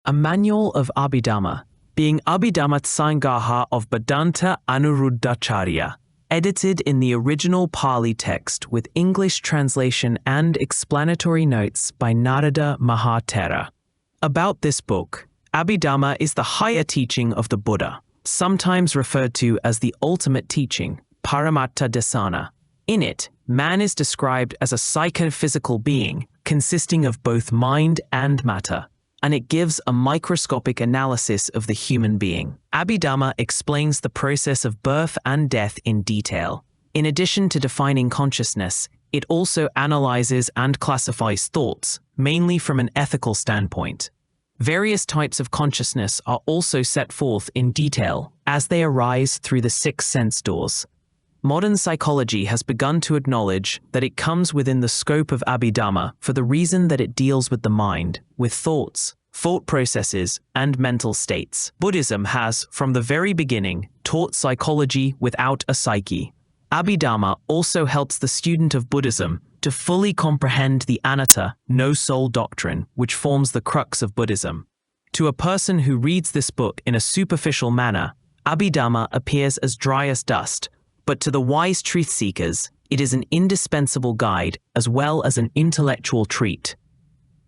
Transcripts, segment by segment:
A Manual of Abhidhamma, being Abhidhamma Sangaha of Bhadanta Anuruddhacharya, edited in the original Pali text with English translation and explanatory notes by Nàrada Mahà Thera. About this book, Abhidhamma is the higher teaching of the Buddha, sometimes referred to as the ultimate teaching, paramattha desanà. In it, man is described as a psychophysical being consisting of both mind and matter, and it gives a microscopic analysis of the human being. Abhidhamma explains the process of birth and death in detail. In addition to defining consciousness, it also analyzes and classifies thoughts, mainly from an ethical standpoint. Various types of consciousness are also set forth in detail as they arise through the 6 sense doors. Modern psychology has begun to acknowledge that it comes within the scope of Abhidhamma for the reason that it deals with the mind, with thoughts, thought processes, and mental states. Buddhism has, from the very beginning, taught psychology without a psyche. Abhidhamma also helps the student of Buddhism to fully comprehend the Anatta, no-soul doctrine, which forms the crux of Buddhism. To a person who reads this book in a superficial manner, Abhidhamma appears as dry as dust, but to the wise truth seekers, it is an indispensable guide as well as an intellectual treat.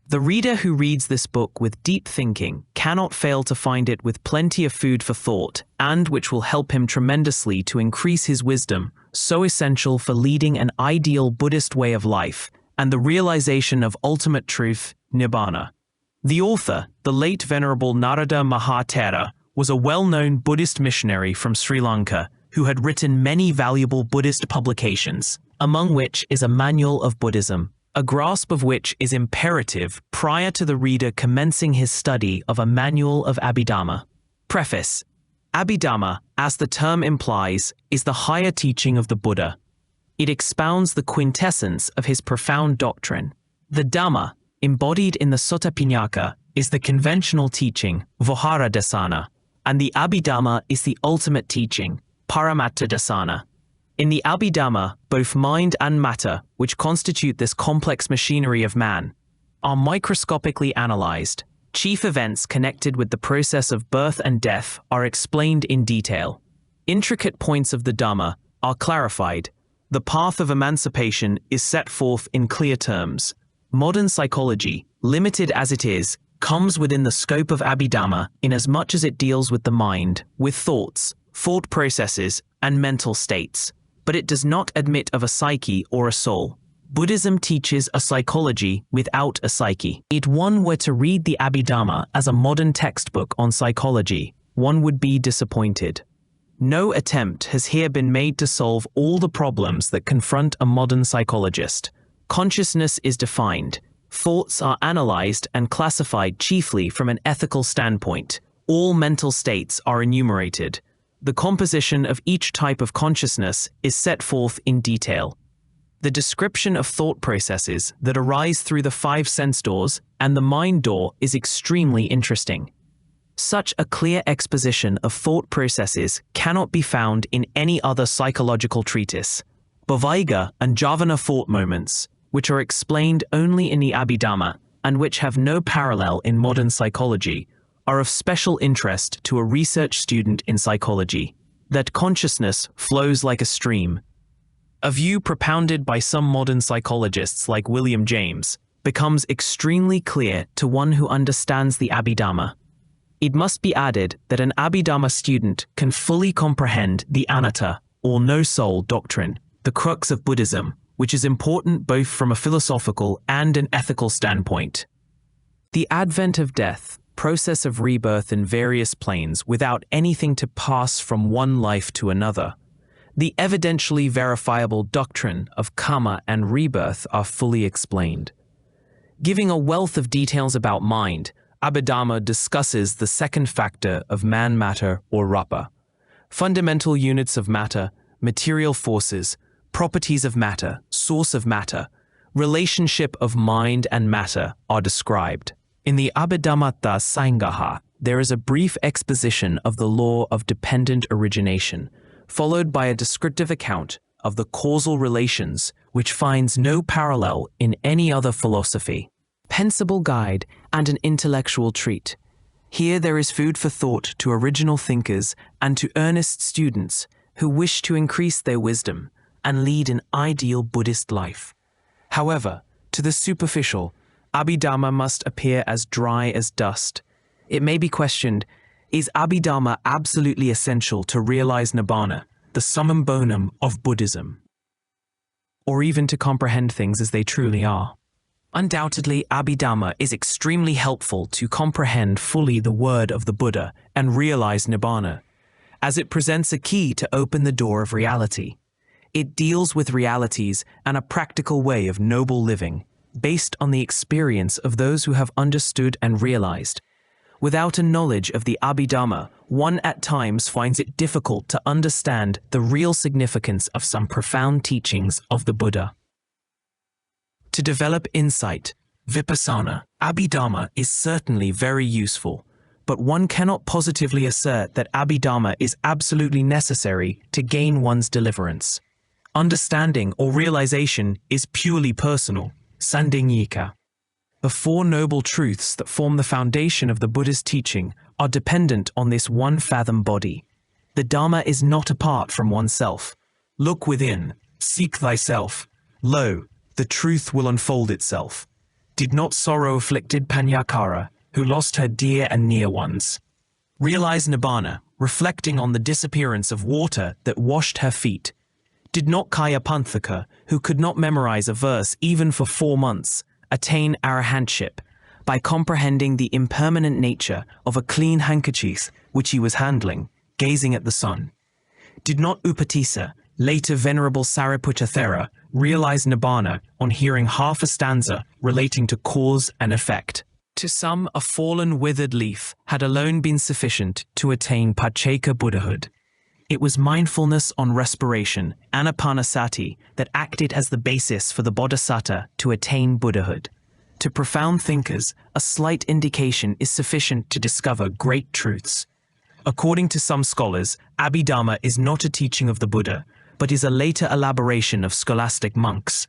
The reader who reads this book with deep thinking cannot fail to find it with plenty of food for thought, and which will help him tremendously to increase his wisdom, so essential for leading an ideal Buddhist way of life, and the realization of ultimate truth, Nibbàna. The author, the late Venerable Nàrada Mahà Thera, was a well-known Buddhist missionary from Sri Lanka who had written many valuable Buddhist publications, among which is a Manual of Buddhism, a grasp of which is imperative prior to the reader commencing his study of a Manual of Abhidhamma. Preface. Abhidhamma, as the term implies, is the higher teaching of the Buddha. It expounds the quintessence of his profound doctrine. The Dhamma, embodied in the Sutta Piññaka, is the conventional teaching, Vihara Desana, and the Abhidhamma is the ultimate teaching, paramattha desanà. In the Abhidhamma, both mind and matter, which constitute this complex machinery of man, are microscopically analyzed. Chief events connected with the process of birth and death are explained in detail. Intricate points of the Dhamma are clarified. The path of emancipation is set forth in clear terms. Modern psychology, limited as it is, comes within the scope of Abhidhamma inasmuch as it deals with the mind, with thoughts, thought processes, and mental states, but it does not admit of a psyche or a soul. Buddhism teaches a psychology without a psyche. If one were to read the Abhidhamma as a modern textbook on psychology, one would be disappointed. No attempt has here been made to solve all the problems that confront a modern psychologist. Consciousness is defined. Thoughts are analyzed and classified chiefly from an ethical standpoint. All mental states are enumerated. The composition of each type of consciousness is set forth in detail. The description of thought processes that arise through the 5 sense doors and the mind door is extremely interesting. Such a clear exposition of thought processes cannot be found in any other psychological treatise. Bhavaiga and Jhavana thought moments, which are explained only in the Abhidhamma and which have no parallel in modern psychology, are of special interest to a research student in psychology. That consciousness flows like a stream. A view propounded by some modern psychologists like William James becomes extremely clear to one who understands the Abhidhamma. It must be added that an Abhidhamma student can fully comprehend the Anatta, or no-soul doctrine, the crux of Buddhism, which is important both from a philosophical and an ethical standpoint. The advent of death, process of rebirth in various planes without anything to pass from one life to another. The evidentially verifiable doctrine of karma and rebirth are fully explained. Giving a wealth of details about mind, Abhidhamma discusses the second factor of man-matter or rapa. Fundamental units of matter, material forces, properties of matter, source of matter, relationship of mind and matter are described. In the Abhidhammatta Sangaha, there is a brief exposition of the law of dependent origination, followed by a descriptive account of the causal relations, which finds no parallel in any other philosophy. Pensable guide and an intellectual treat. Here there is food for thought to original thinkers and to earnest students who wish to increase their wisdom and lead an ideal Buddhist life. However, to the superficial, Abhidhamma must appear as dry as dust. It may be questioned, is Abhidhamma absolutely essential to realize Nibbàna, the summum bonum of Buddhism, or even to comprehend things as they truly are? Undoubtedly, Abhidhamma is extremely helpful to comprehend fully the word of the Buddha and realize Nibbàna, as it presents a key to open the door of reality. It deals with realities and a practical way of noble living, based on the experience of those who have understood and realized. Without a knowledge of the Abhidhamma, one at times finds it difficult to understand the real significance of some profound teachings of the Buddha. To develop insight, vipassana, Abhidhamma is certainly very useful, but one cannot positively assert that Abhidhamma is absolutely necessary to gain one's deliverance. Understanding or realization is purely personal, sandinghika. The four noble truths that form the foundation of the Buddha's teaching are dependent on this one-fathom body. The Dharma is not apart from oneself. Look within, seek thyself. Lo, the truth will unfold itself. Did not sorrow afflicted Panyakara, who lost her dear and near ones, realize Nibbàna, reflecting on the disappearance of water that washed her feet? Did not Kayapanthaka, who could not memorize a verse even for 4 months, attain arahantship by comprehending the impermanent nature of a clean handkerchief which he was handling, gazing at the sun? Did not Upatissa, later Venerable Sariputta Thera, realize Nibbàna on hearing half a stanza relating to cause and effect? To some, a fallen withered leaf had alone been sufficient to attain Pacceka Buddhahood. It was mindfulness on respiration, anapanasati, that acted as the basis for the bodhisattva to attain Buddhahood. To profound thinkers, a slight indication is sufficient to discover great truths. According to some scholars, Abhidhamma is not a teaching of the Buddha, but is a later elaboration of scholastic monks.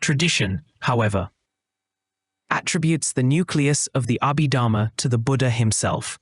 Tradition, however, attributes the nucleus of the Abhidhamma to the Buddha himself.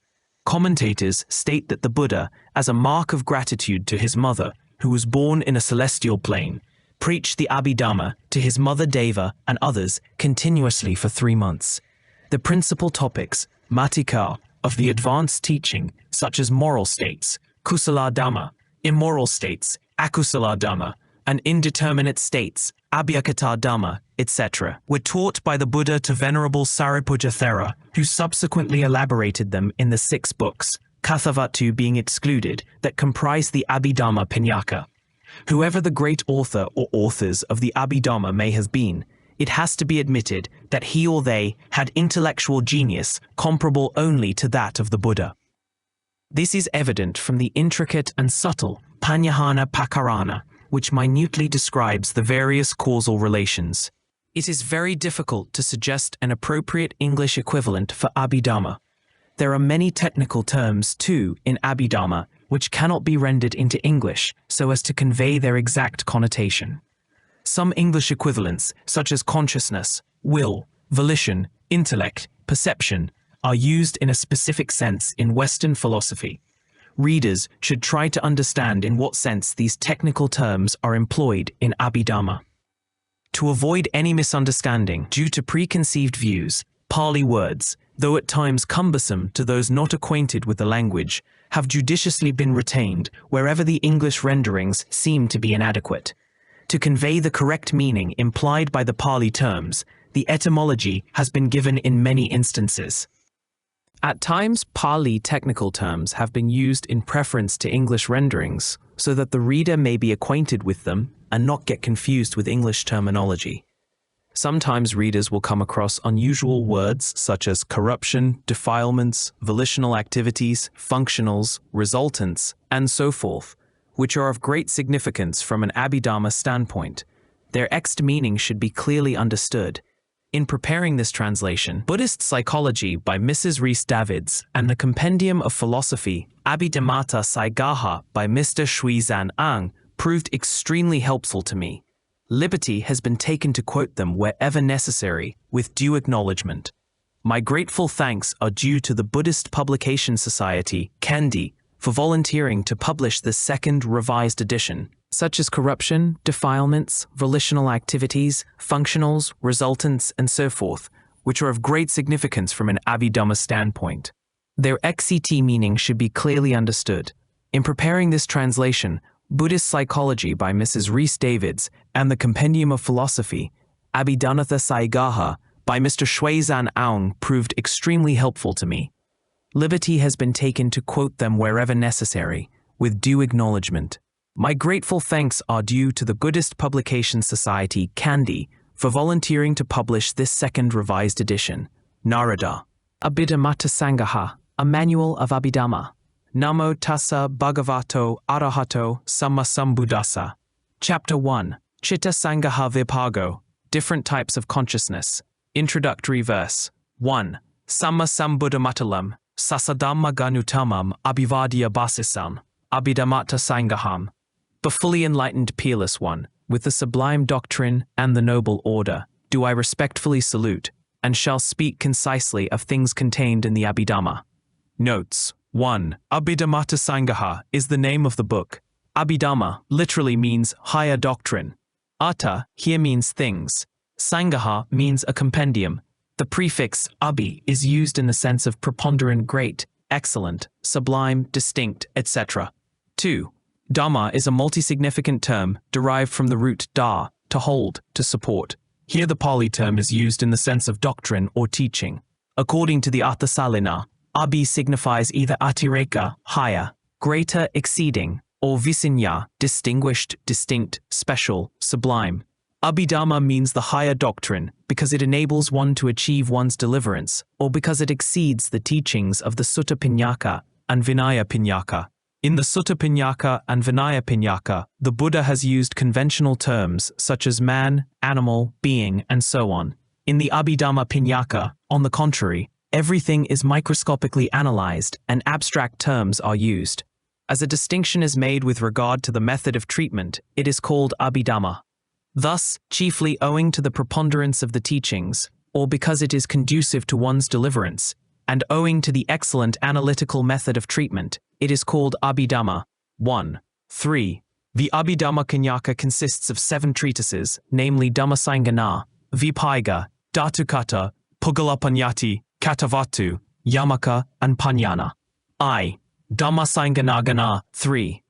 Commentators state that the Buddha, as a mark of gratitude to his mother, who was born in a celestial plane, preached the Abhidhamma to his mother Deva and others continuously for 3 months. The principal topics, matika, of the advanced teaching, such as moral states, kusala dhamma, immoral states, akusala dhamma, and indeterminate states, abhyakata dhamma, etc., were taught by the Buddha to Venerable Sariputta Thera, who subsequently elaborated them in the 6 books, Kathavatu being excluded, that comprise the Abhidhamma Piññaka. Whoever the great author or authors of the Abhidhamma may have been, it has to be admitted that he or they had intellectual genius comparable only to that of the Buddha. This is evident from the intricate and subtle Paññāhana Pakarana, which minutely describes the various causal relations. It is very difficult to suggest an appropriate English equivalent for Abhidhamma. There are many technical terms, too, in Abhidhamma, which cannot be rendered into English so as to convey their exact connotation. Some English equivalents, such as consciousness, will, volition, intellect, perception, are used in a specific sense in Western philosophy. Readers should try to understand in what sense these technical terms are employed in Abhidhamma. To avoid any misunderstanding due to preconceived views, Pali words, though at times cumbersome to those not acquainted with the language, have judiciously been retained wherever the English renderings seem to be inadequate. To convey the correct meaning implied by the Pali terms, the etymology has been given in many instances. At times, Pali technical terms have been used in preference to English renderings, so that the reader may be acquainted with them and not get confused with English terminology. Sometimes readers will come across unusual words such as corruption, defilements, volitional activities, functionals, resultants, and so forth, which are of great significance from an Abhidhamma standpoint. Their exact meaning should be clearly understood. In preparing this translation, Buddhist Psychology by Mrs. Rhys Davids and the Compendium of Philosophy, Abhidhammata Saigaha by Mr. Shui Zan Ang proved extremely helpful to me. Liberty has been taken to quote them wherever necessary, with due acknowledgement. My grateful thanks are due to the Buddhist Publication Society, Kandy, for volunteering to publish this second revised edition, such as corruption, defilements, volitional activities, functionals, resultants, and so forth, which are of great significance from an Abhidhamma standpoint. Their XCT meaning should be clearly understood. In preparing this translation, Buddhist Psychology by Mrs. Rhys Davids and the Compendium of Philosophy, Abhidhamma Saigaha, by Mr. Shuizan Aung proved extremely helpful to me. Liberty has been taken to quote them wherever necessary, with due acknowledgement. My grateful thanks are due to the Buddhist Publication Society, Kandy, for volunteering to publish this second revised edition. Narada. Abhidhamma Sanghaha, a Manual of Abhidhamma. Namo tassa bhagavato arahato sammasambuddhassa. Chapter 1. Chitta Sanghaha Vipago, Different Types of Consciousness. Introductory verse. 1. Sammasambuddhamatalam, sasadhamma ganutamam abhivadya basisam, abhidhammata sangaham. The fully enlightened peerless one, with the sublime doctrine and the noble order, do I respectfully salute, and shall speak concisely of things contained in the Abhidhamma. Notes. 1. Abhidhammata Sanghaha is the name of the book. Abhidhamma literally means higher doctrine. Atta here means things. Sanghaha means a compendium. The prefix abhi is used in the sense of preponderant, great, excellent, sublime, distinct, etc. 2. Dhamma is a multi-significant term derived from the root da, to hold, to support. Here the Pali term is used in the sense of doctrine or teaching. According to the Arthasalina, abhi signifies either atireka, higher, greater, exceeding, or visinya, distinguished, distinct, special, sublime. Abhidhamma means the higher doctrine because it enables one to achieve one's deliverance, or because it exceeds the teachings of the Sutta Piññaka and Vinaya Piññaka. In the Sutta Piññaka and Vinaya Piññaka, the Buddha has used conventional terms such as man, animal, being, and so on. In the Abhidhamma Piññaka, on the contrary, everything is microscopically analyzed and abstract terms are used. As a distinction is made with regard to the method of treatment, it is called Abhidhamma. Thus, chiefly owing to the preponderance of the teachings, or because it is conducive to one's deliverance, and owing to the excellent analytical method of treatment, it is called Abhidhamma. 1. 3. The Abhidhamma Piññaka consists of 7 treatises, namely Dhammasangana, Vipaiga, Dhatukata, Pugalapanyati, Katavatu, Yamaka, and Panyana. I. Dhammasanganagana. 3.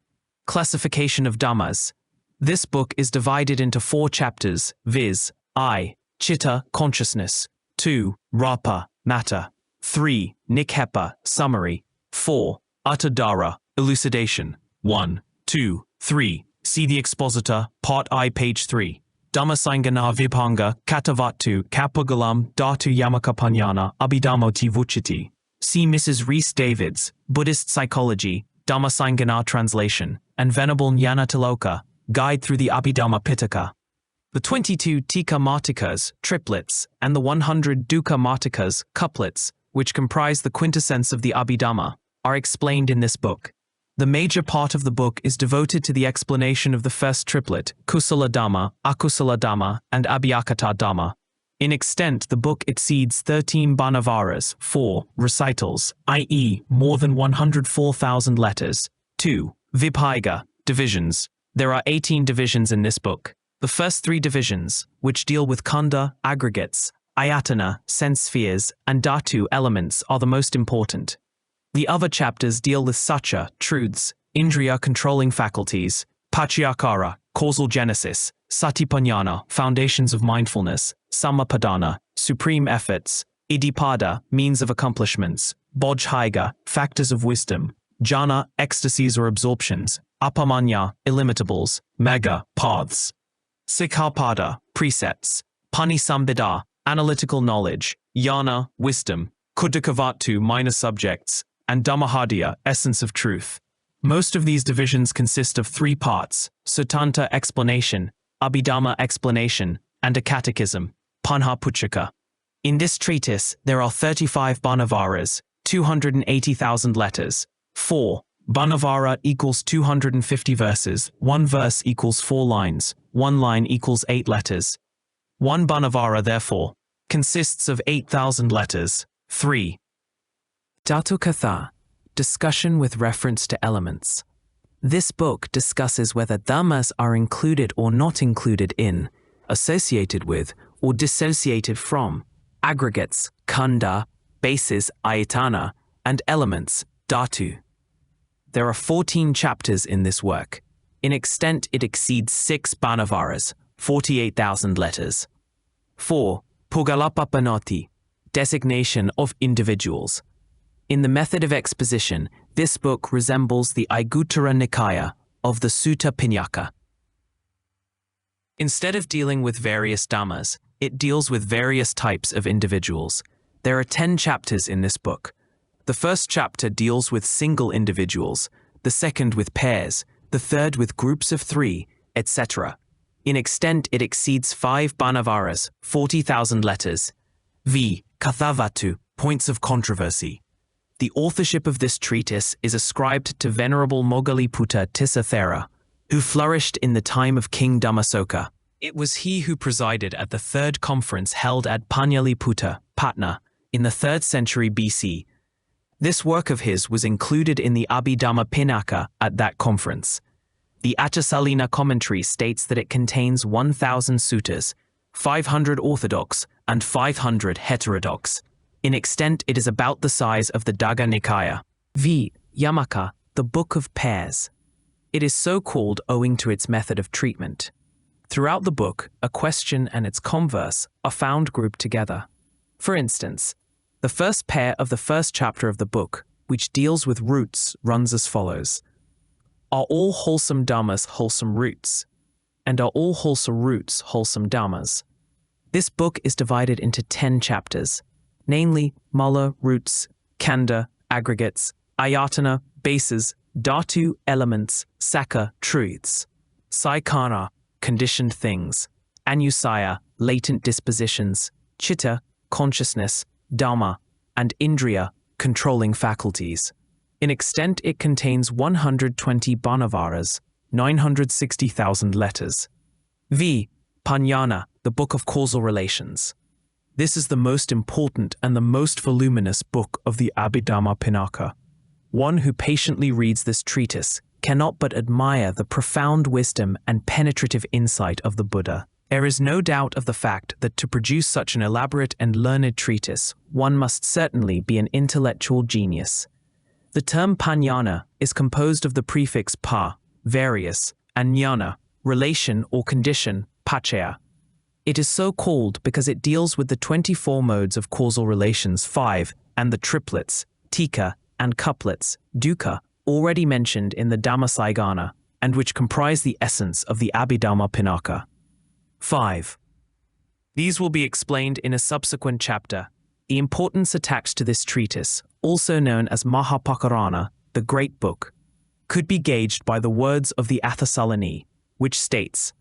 Classification of Dhammas. This book is divided into 4 chapters, viz. I. Chitta, consciousness. 2. Rapa, matter. 3. Nikhepa, summary. 4. Uttadhara, elucidation. 1, 2, 3. See the expositor, Part I, page 3. Dhammasangana Vipanga, Katavatu, Kapugalam, Dhatu Yamaka Panyana, Abhidhammoti Vuchiti. See Mrs. Rhys Davids, Buddhist Psychology, Dhammasangana Translation, and Venerable Ñāṇataloka, Guide through the Abhidhamma Pitaka. The 22 Tika Matikas, triplets, and the 100 Dukkha Matikas, couplets, which comprise the quintessence of the Abhidhamma, are explained in this book. The major part of the book is devoted to the explanation of the first triplet, Kusala Dhamma, Akusala Dhamma, and Abhyakata Dhamma. In extent, the book exceeds 13 Banavaras, 4 recitals, i.e., more than 104,000 letters. 2. Vipaiga, divisions. There are 18 divisions in this book. The first 3 divisions, which deal with khanda, aggregates, ayatana, sense spheres, and dhatu, elements, are the most important. The other chapters deal with satcha, truths, indriya, controlling faculties, paccayakara, causal genesis, satipanyana, foundations of mindfulness, sammapadana, supreme efforts, iddhipada, means of accomplishments, bodhicitta, factors of wisdom, jhana, ecstasies or absorptions, appamanya, illimitables, magga, paths, sikkhapada, precepts, panisambhida, analytical knowledge, jnana, wisdom, kuddhikavatu, minor subjects, and dhammahadya, essence of truth. Most of these divisions consist of 3 parts: Suttanta, explanation; Abhidhamma, explanation; and a catechism, Panha-puccaka. In this treatise, there are 35 Banavaras, 280,000 letters. 4. Banavara equals 250 verses, 1 verse equals 4 lines, 1 line equals 8 letters. 1 Banavara, therefore, consists of 8,000 letters. 3. Dhatu Katha, discussion with reference to elements. This book discusses whether dhammas are included or not included in, associated with, or dissociated from, aggregates, khanda, bases, ayatana, and elements, dhatu. There are 14 chapters in this work. In extent, it exceeds 6 banavaras, 48,000 letters. 4. Pugalapappanoti, designation of individuals. In the method of exposition, this book resembles the Aiguttara Nikaya of the Sutta Pinaka. Instead of dealing with various dhammas, it deals with various types of individuals. There are 10 chapters in this book. The first chapter deals with single individuals, the second with pairs, the third with groups of 3, etc. In extent, it exceeds 5 banavaras, 40,000 letters. V. Kathavatu, points of controversy. The authorship of this treatise is ascribed to Venerable Moggaliputta Thera, who flourished in the time of King Dhammasoka. It was he who presided at the third conference held at Panyaliputta, Patna, in the 3rd century BC. This work of his was included in the Abhidhamma Pinaka at that conference. The Attasalina commentary states that it contains 1,000 suttas, 500 orthodox and 500 heterodox. In extent, it is about the size of the Dagga Nikaya. V. Yamaka, the Book of Pairs. It is so called owing to its method of treatment. Throughout the book, a question and its converse are found grouped together. For instance, the first pair of the first chapter of the book, which deals with roots, runs as follows. Are all wholesome dhammas wholesome roots? And are all wholesome roots wholesome dhammas? This book is divided into 10 chapters, namely mala, roots, khanda, aggregates, ayatana, bases, dhatu, elements, sakha, truths, saikana, conditioned things, anusaya, latent dispositions, chitta, consciousness, dhamma, and indriya, controlling faculties. In extent, it contains 120 banavaras, 960,000 letters. V. Panyana, the Book of Causal Relations. This is the most important and the most voluminous book of the Abhidhamma Pinaka. One who patiently reads this treatise cannot but admire the profound wisdom and penetrative insight of the Buddha. There is no doubt of the fact that to produce such an elaborate and learned treatise, one must certainly be an intellectual genius. The term panyana is composed of the prefix pa, various, and jnana, relation or condition, paccaya. It is so called because it deals with the 24 modes of causal relations 5 and the triplets, tika, and couplets, dukkha, already mentioned in the Dhammasaigana, and which comprise the essence of the Abhidhamma Pinaka. 5. These will be explained in a subsequent chapter. The importance attached to this treatise, also known as Mahapakarana, the Great Book, could be gauged by the words of the Athasalini, which states,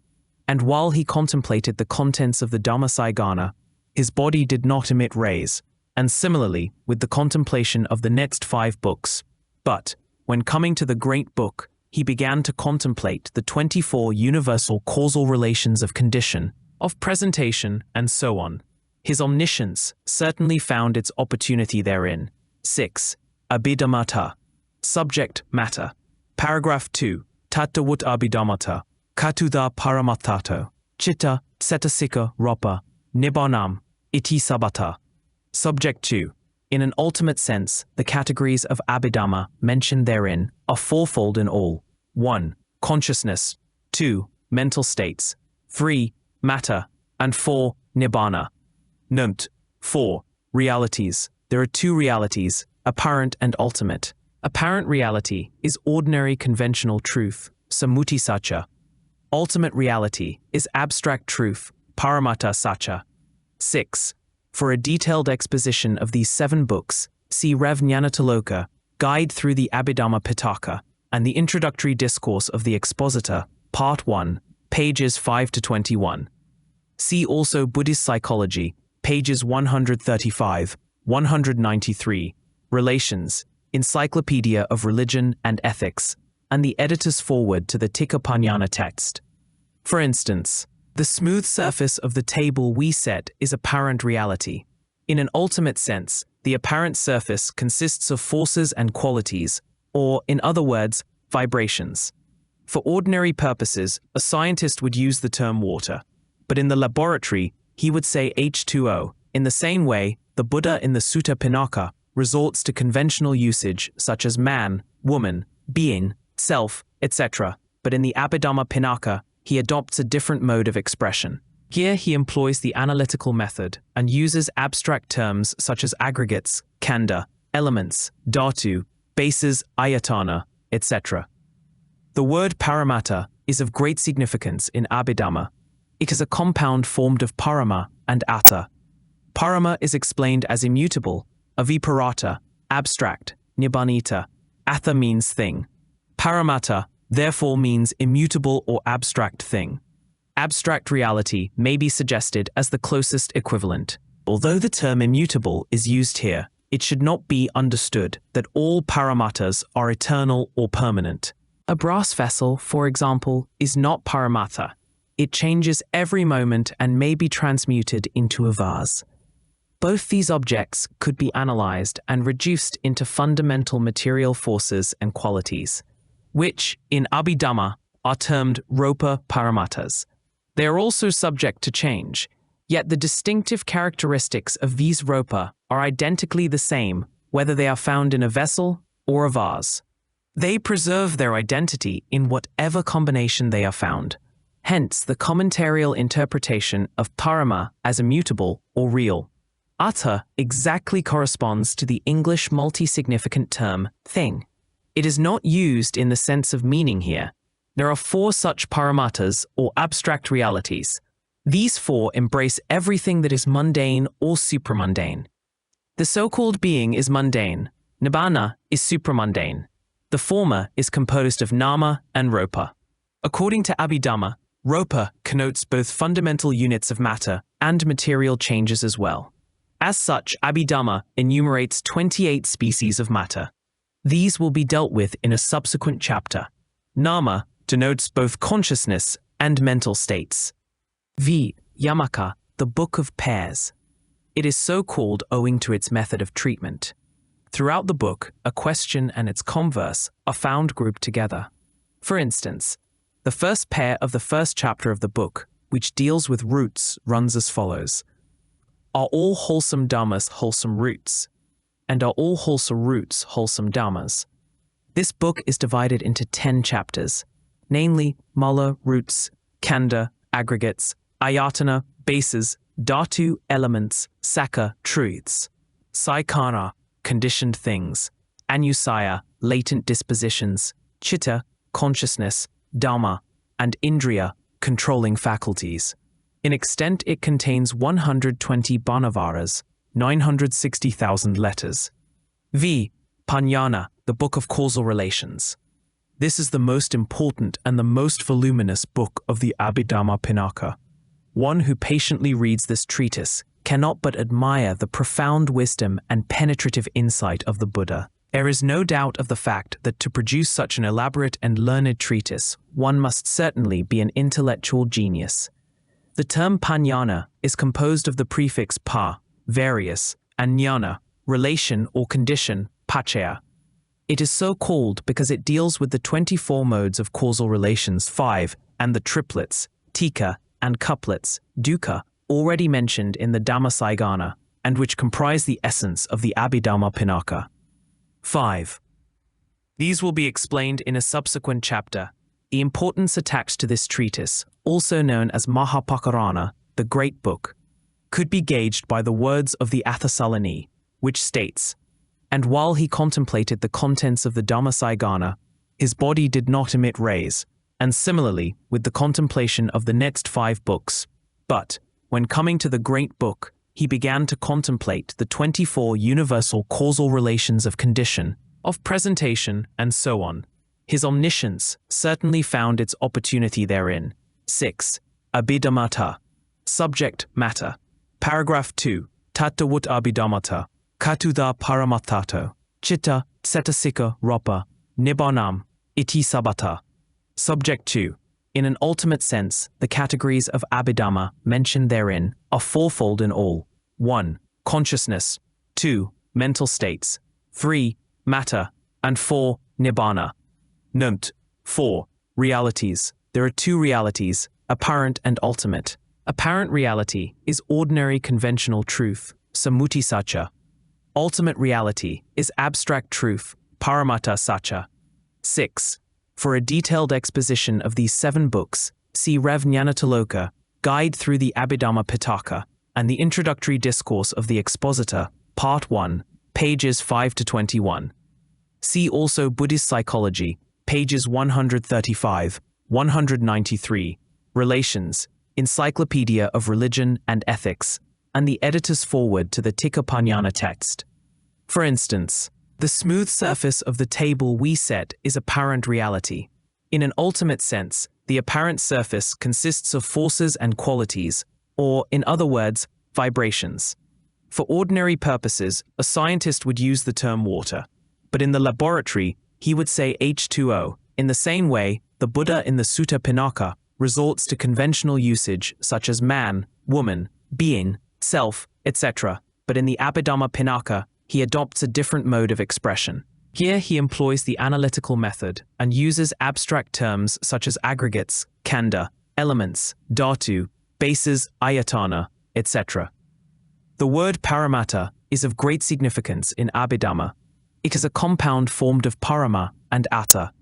"And while he contemplated the contents of the Dhammasaigana, his body did not emit rays, and similarly with the contemplation of the next 5 books. But, when coming to the Great Book, he began to contemplate the 24 universal causal relations of condition, of presentation, and so on. His omniscience certainly found its opportunity therein." 6. Abhidammata. Subject matter. Paragraph 2. Tattavut abhidammata. Katudha paramatthato. Chitta, cetasika, ropa. Nibbānam. Iti sabata. Subject 2. In an ultimate sense, the categories of Abhidhamma mentioned therein are fourfold in all. 1. Consciousness. 2. Mental states. 3. Matter. And 4. Nibbāna. Note. 4. Realities. There are 2 realities, apparent and ultimate. Apparent reality is ordinary conventional truth, sammuti sacca. Ultimate reality is abstract truth, paramattha sacca. 6. For a detailed exposition of these 7 books, see Rev Jnanataloka, Guide Through the Abhidhamma Pitaka, and the Introductory Discourse of the Expositor, Part 1, pages 5 to 21. See also Buddhist Psychology, pages 135, 193, Relations, Encyclopedia of Religion and Ethics, and the editor's foreword to the Tikapanyana text. For instance, The smooth surface of the table we set is apparent reality. In an ultimate sense, the apparent surface consists of forces and qualities, or, in other words, vibrations. For ordinary purposes, a scientist would use the term water, but in the laboratory, he would say H2O. In the same way, the Buddha in the Sutta Pinaka resorts to conventional usage such as man, woman, being, self, etc., but in the Abhidhamma Pinaka, he adopts a different mode of expression. Here he employs the analytical method and uses abstract terms such as aggregates, khanda, elements, dhatu, bases, ayatana, etc. The word paramattha is of great significance in Abhidhamma. It is a compound formed of parama and atta. Parama is explained as immutable, aviparata, abstract, nibbānita. Atta means thing. Paramattha therefore means immutable or abstract thing. Abstract reality may be suggested as the closest equivalent. Although the term immutable is used here, it should not be understood that all paramattas are eternal or permanent. A brass vessel, for example, is not paramattha. It changes every moment and may be transmuted into a vase. Both these objects could be analyzed and reduced into fundamental material forces and qualities, which, in Abhidhamma, are termed Rupa Paramattas. They are also subject to change, yet the distinctive characteristics of these Rupa are identically the same whether they are found in a vessel or a vase. They preserve their identity in whatever combination they are found. Hence the commentarial interpretation of parama as immutable or real. Atta exactly corresponds to the English multi-significant term thing. It is not used in the sense of meaning here. There are 4 such paramattas or abstract realities. These 4 embrace everything that is mundane or supramundane. The so-called being is mundane. Nibbāna is supramundane. The former is composed of nama and rupa. According to Abhidhamma, rupa connotes both fundamental units of matter and material changes as well. As such, Abhidhamma enumerates 28 species of matter. These will be dealt with in a subsequent chapter. Nama denotes both consciousness and mental states. Yamaka, the Book of Pairs. It is so called owing to its method of treatment. Throughout the book, a question and its converse are found grouped together. For instance, the first pair of the first chapter of the book, which deals with roots, runs as follows. Are all wholesome dhammas wholesome roots? And are all wholesome roots wholesome dhammas? This book is divided into 10 chapters, namely mula, roots, khanda, aggregates, ayatana, bases, dhatu, elements, sakha, truths, saikana, conditioned things, anusaya, latent dispositions, chitta, consciousness, dhamma, and indriya, controlling faculties. In extent, it contains 120 banavaras, 960,000 letters. Panyana, the Book of Causal Relations. This is the most important and the most voluminous book of the Abhidhamma Pinaka. One who patiently reads this treatise cannot but admire the profound wisdom and penetrative insight of the Buddha. There is no doubt of the fact that to produce such an elaborate and learned treatise, one must certainly be an intellectual genius. The term panyana is composed of the prefix pa, various, and jnana, relation or condition, pachaya. It is so called because it deals with the 24 modes of causal relations 5 and the triplets, tika, and couplets, dukkha, already mentioned in the Dhammasaigana, and which comprise the essence of the Abhidhamma Pinaka. 5. These will be explained in a subsequent chapter. The importance attached to this treatise, also known as Mahapakarana, the Great Book, could be gauged by the words of the Athasalani, which states, "And while he contemplated the contents of the Dhammasaigana, his body did not emit rays, and similarly with the contemplation of the next 5 books. But, when coming to the Great Book, he began to contemplate the 24 universal causal relations of condition, of presentation, and so on. His omniscience certainly found its opportunity therein." 6. Abhidhammata. Subject matter. Paragraph 2. Tattavut abhidhammata. Katudha paramattato. Chitta, cetasika, rupa, nibbānam, iti sabata. Subject 2. In an ultimate sense, the categories of Abhidhamma mentioned therein are fourfold in all. 1. Consciousness. 2. Mental states. 3. Matter. And 4. Nibbàna. Note. 4. Realities. There are two realities, apparent and ultimate. Apparent reality is ordinary conventional truth, sammuti sacca. Ultimate reality is abstract truth, paramattha sacca. 6. For a detailed exposition of these 7 books, see Rev Jnanataloka, Guide Through the Abhidhamma Pitaka, and the Introductory Discourse of the Expositor, Part 1, pages 5 to 21. See also Buddhist Psychology, pages 135, 193, Relations, Encyclopedia of Religion and Ethics, and the editor's foreword to the Tikapanyana text. For instance, the smooth surface of the table we set is apparent reality. In an ultimate sense, the apparent surface consists of forces and qualities, or, in other words, vibrations. For ordinary purposes, a scientist would use the term water, but in the laboratory, he would say H2O. In the same way, the Buddha in the Sutta Pinaka resorts to conventional usage such as man, woman, being, self, etc., but in the Abhidhamma Pinaka, he adopts a different mode of expression. Here he employs the analytical method and uses abstract terms such as aggregates, khanda, elements, dhatu, bases, ayatana, etc. The word paramattha is of great significance in Abhidhamma. It is a compound formed of parama and atta.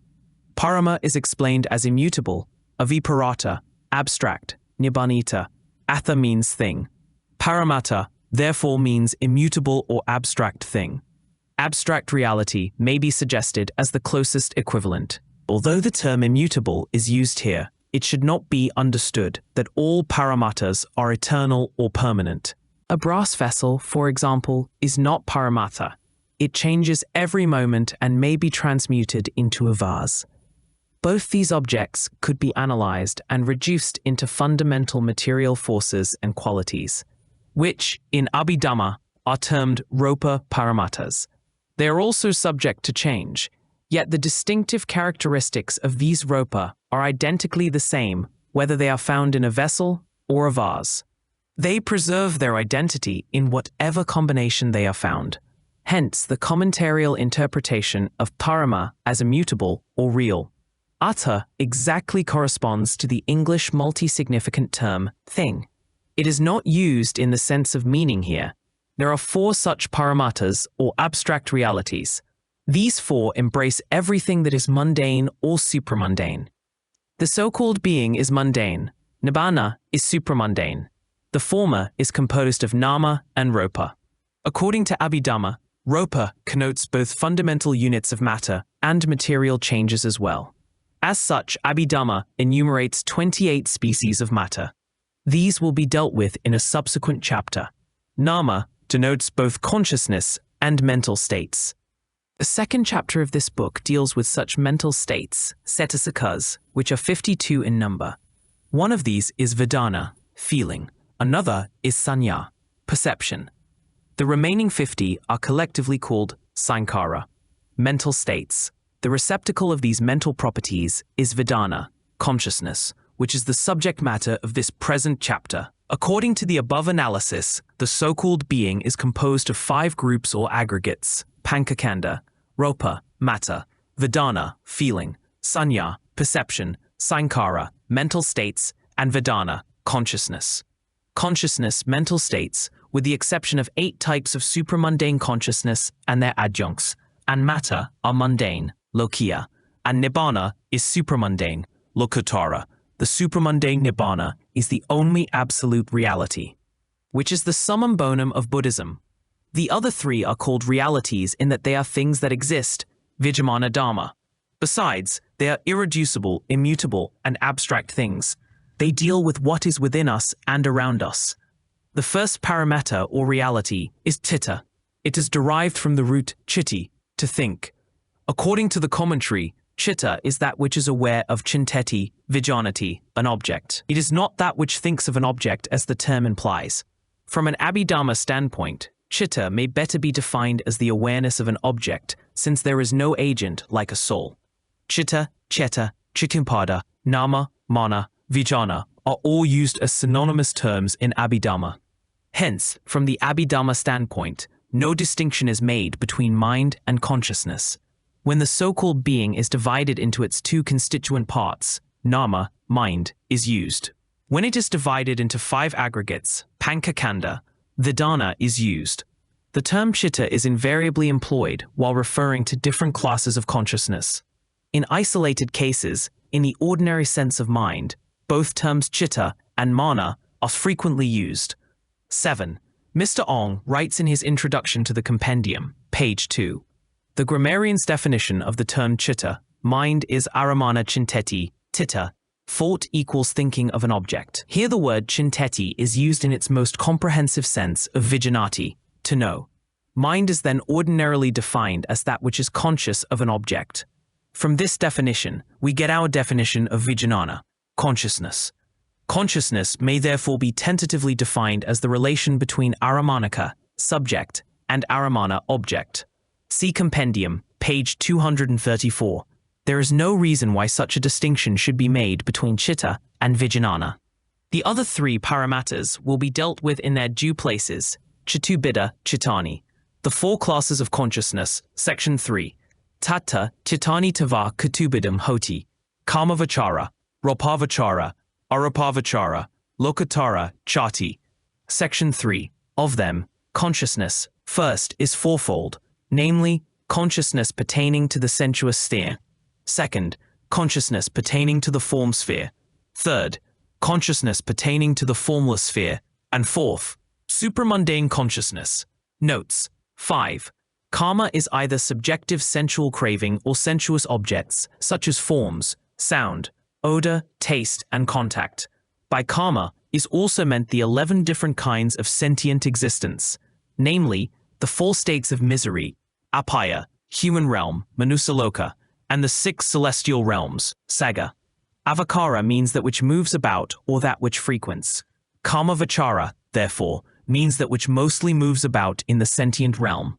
Parama is explained as immutable, aviparata, abstract, nibbānita. Atha means thing. Paramattha therefore means immutable or abstract thing. Abstract reality may be suggested as the closest equivalent. Although the term immutable is used here, it should not be understood that all paramattas are eternal or permanent. A brass vessel, for example, is not paramattha. It changes every moment and may be transmuted into a vase. Both these objects could be analyzed and reduced into fundamental material forces and qualities, which, in Abhidhamma, are termed Rupa Paramattas. They are also subject to change, yet the distinctive characteristics of these Rupa are identically the same whether they are found in a vessel or a vase. They preserve their identity in whatever combination they are found. Hence the commentarial interpretation of parama as immutable or real. Atta exactly corresponds to the English multi-significant term thing. It is not used in the sense of meaning here. There are 4 such paramattas or abstract realities. These 4 embrace everything that is mundane or supramundane. The so-called being is mundane. Nibbāna is supramundane. The former is composed of nama and rupa. According to Abhidhamma, rupa connotes both fundamental units of matter and material changes as well. As such, Abhidhamma enumerates 28 species of matter. These will be dealt with in a subsequent chapter. Nama denotes both consciousness and mental states. The second chapter of this book deals with such mental states, cetasicas, which are 52 in number. One of these is vedana, feeling. Another is saññā, perception. The remaining 50 are collectively called saṅkhāra, mental states. The receptacle of these mental properties is vedana, consciousness, which is the subject matter of this present chapter. According to the above analysis, the so-called being is composed of 5 groups or aggregates: pankakanda, rupa, matter, vedana, feeling, saññā, perception, saṅkhāra, mental states, and vedana, consciousness. Consciousness, mental states, with the exception of 8 types of supramundane consciousness and their adjuncts, and matter are mundane, lokiya, and nibbāna is supramundane, lokuttara. The supramundane Nibbāna is the only absolute reality, which is the summum bonum of Buddhism. The other 3 are called realities in that they are things that exist, vijamana dhamma. Besides, they are irreducible, immutable, and abstract things. They deal with what is within us and around us. The first paramattha or reality is citta. It is derived from the root chitti, to think. According to the commentary, citta is that which is aware of chinteti, vijanati, an object. It is not that which thinks of an object as the term implies. From an Abhidhamma standpoint, citta may better be defined as the awareness of an object, since there is no agent like a soul. Citta, cetta, chittumpada, nama, mana, vijnana are all used as synonymous terms in Abhidhamma. Hence, from the Abhidhamma standpoint, no distinction is made between mind and consciousness. When the so-called being is divided into its two constituent parts, nama, mind, is used. When it is divided into 5 aggregates, pancakanda, vedana is used. The term chitta is invariably employed while referring to different classes of consciousness. In isolated cases, in the ordinary sense of mind, both terms chitta and mana are frequently used. 7. Mr. Ong writes in his introduction to the compendium, page 2. The grammarian's definition of the term chitta, mind, is aramana chinteti, titta, thought equals thinking of an object. Here the word chinteti is used in its most comprehensive sense of vijanati, to know. Mind is then ordinarily defined as that which is conscious of an object. From this definition, we get our definition of vijnana, consciousness. Consciousness may therefore be tentatively defined as the relation between aramanika, subject, and aramana, object. See compendium, page 234. There is no reason why such a distinction should be made between chitta and vijnana. The other 3 paramattas will be dealt with in their due places, chitubida, chittani. The 4 classes of consciousness, section 3. Tatta, chittani tava katubidam hoti, kamavachara, ropavachara, arupavachara, lokatara, chati. Section 3. Of them, consciousness, first, is fourfold, namely, consciousness pertaining to the sensuous sphere. Second, consciousness pertaining to the form sphere. Third, consciousness pertaining to the formless sphere. And fourth, supramundane consciousness. Notes. 5. Karma is either subjective sensual craving or sensuous objects, such as forms, sound, odor, taste, and contact. By karma is also meant the 11 different kinds of sentient existence, namely, the 4 states of misery, apaya, human realm, manusaloka, and the 6 celestial realms, saga. Avakara means that which moves about or that which frequents. Kamavachara, therefore, means that which mostly moves about in the sentient realm.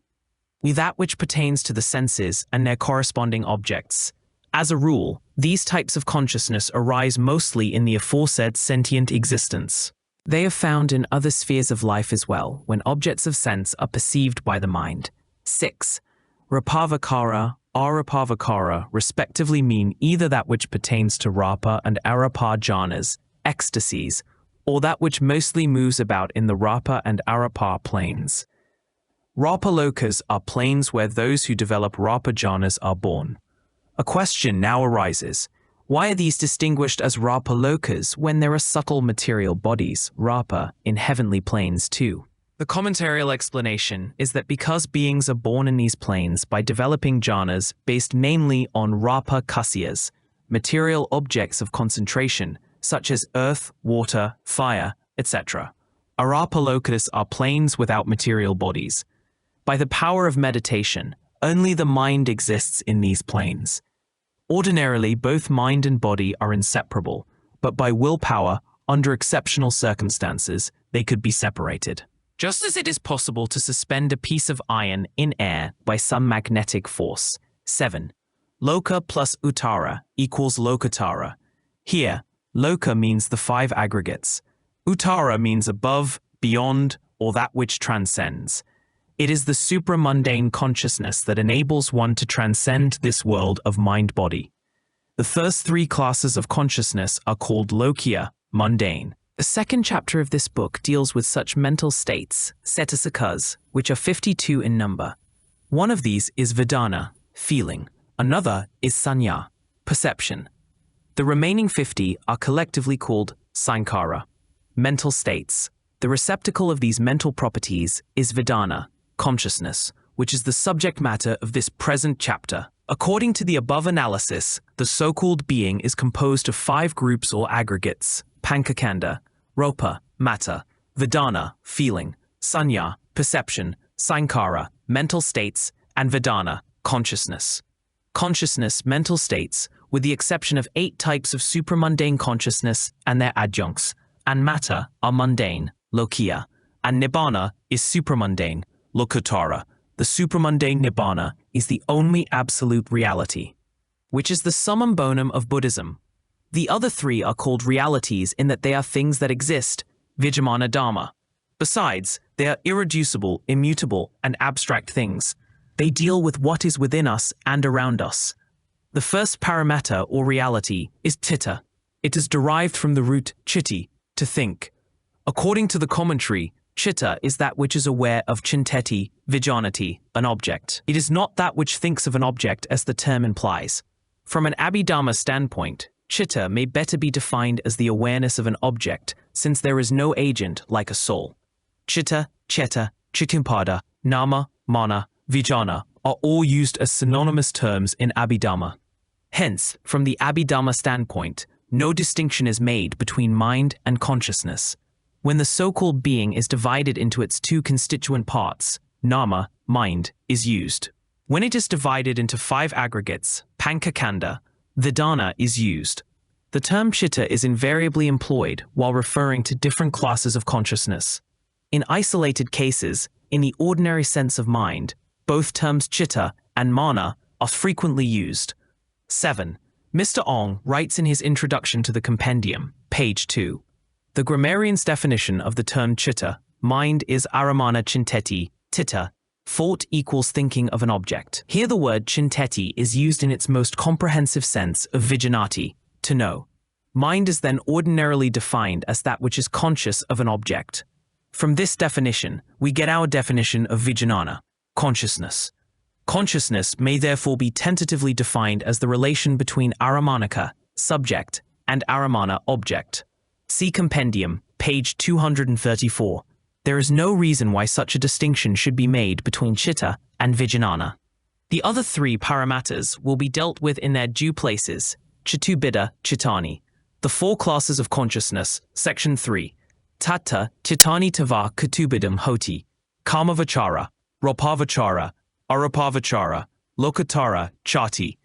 That which pertains to the senses and their corresponding objects. As a rule, these types of consciousness arise mostly in the aforesaid sentient existence. They are found in other spheres of life as well, when objects of sense are perceived by the mind. 6. Rapavakara, arapavakara respectively mean either that which pertains to rapa and arapa jhanas, ecstasies, or that which mostly moves about in the rapa and arapa planes. Rapalokas are planes where those who develop rapa jhanas are born. A question now arises: why are these distinguished as rapalokas when there are subtle material bodies, rapa, in heavenly planes too? The commentarial explanation is that because beings are born in these planes by developing jhanas based mainly on rapa kasyas, material objects of concentration, such as earth, water, fire, etc. Arapalokas are planes without material bodies. By the power of meditation, only the mind exists in these planes. Ordinarily, both mind and body are inseparable, but by willpower, under exceptional circumstances, they could be separated. Just as it is possible to suspend a piece of iron in air by some magnetic force. 7. Loka plus uttara equals lokatara. Here, loka means the 5 aggregates. Uttara means above, beyond, or that which transcends. It is the supramundane consciousness that enables one to transcend this world of mind-body. The first 3 classes of consciousness are called lokiya, mundane. The second chapter of this book deals with such mental states, cetasikas, which are 52 in number. One of these is vedana, feeling. Another is sanya, perception. The remaining 50 are collectively called sankhara, mental states. The receptacle of these mental properties is vedana, consciousness, which is the subject matter of this present chapter. According to the above analysis, the so-called being is composed of 5 groups or aggregates: pancakanda, ropa, matter, vedana, feeling, sanya, perception, sankhara, mental states, and vedana, consciousness. Consciousness, mental states, with the exception of 8 types of supramundane consciousness and their adjuncts, and matter are mundane, lokiya, and Nibbàna is supramundane, lokatara. The supramundane Nibbàna is the only absolute reality, which is the summum bonum of Buddhism. The other three are called realities in that they are things that exist, Vijnana Dharma. Besides, they are irreducible, immutable, and abstract things. They deal with what is within us and around us. The first paramattha or reality is citta. It is derived from the root chitti, to think. According to the commentary, citta is that which is aware of chinteti, vijanati, an object. It is not that which thinks of an object as the term implies. From an Abhidhamma standpoint, citta may better be defined as the awareness of an object, since there is no agent like a soul. Citta, cetta, cittimpada, nama, mana, vijana are all used as synonymous terms in Abhidhamma. Hence, from the Abhidhamma standpoint, no distinction is made between mind and consciousness. When the so-called being is divided into its two constituent parts, nama, mind, is used. When it is divided into 5 aggregates, pankakanda, vedana is used. The term citta is invariably employed while referring to different classes of consciousness. In isolated cases, in the ordinary sense of mind, both terms citta and mana are frequently used. 7. Mr. Ong writes in his introduction to the compendium, page 2. The grammarian's definition of the term citta, mind, is aramana chinteti, titta, thought equals thinking of an object. Here the word chinteti is used in its most comprehensive sense of vijanati, to know. Mind is then ordinarily defined as that which is conscious of an object. From this definition, we get our definition of vijnana, consciousness. Consciousness may therefore be tentatively defined as the relation between aramanika, subject, and aramana, object. See compendium, page 234. There is no reason why such a distinction should be made between citta and vijnana. The other 3 paramattas will be dealt with in their due places, chitubida, chittani. The 4 classes of consciousness, section 3. Tatta, chittani tava katubidam hoti, kamavachara, ropavachara, arupavachara, lokatara, chati.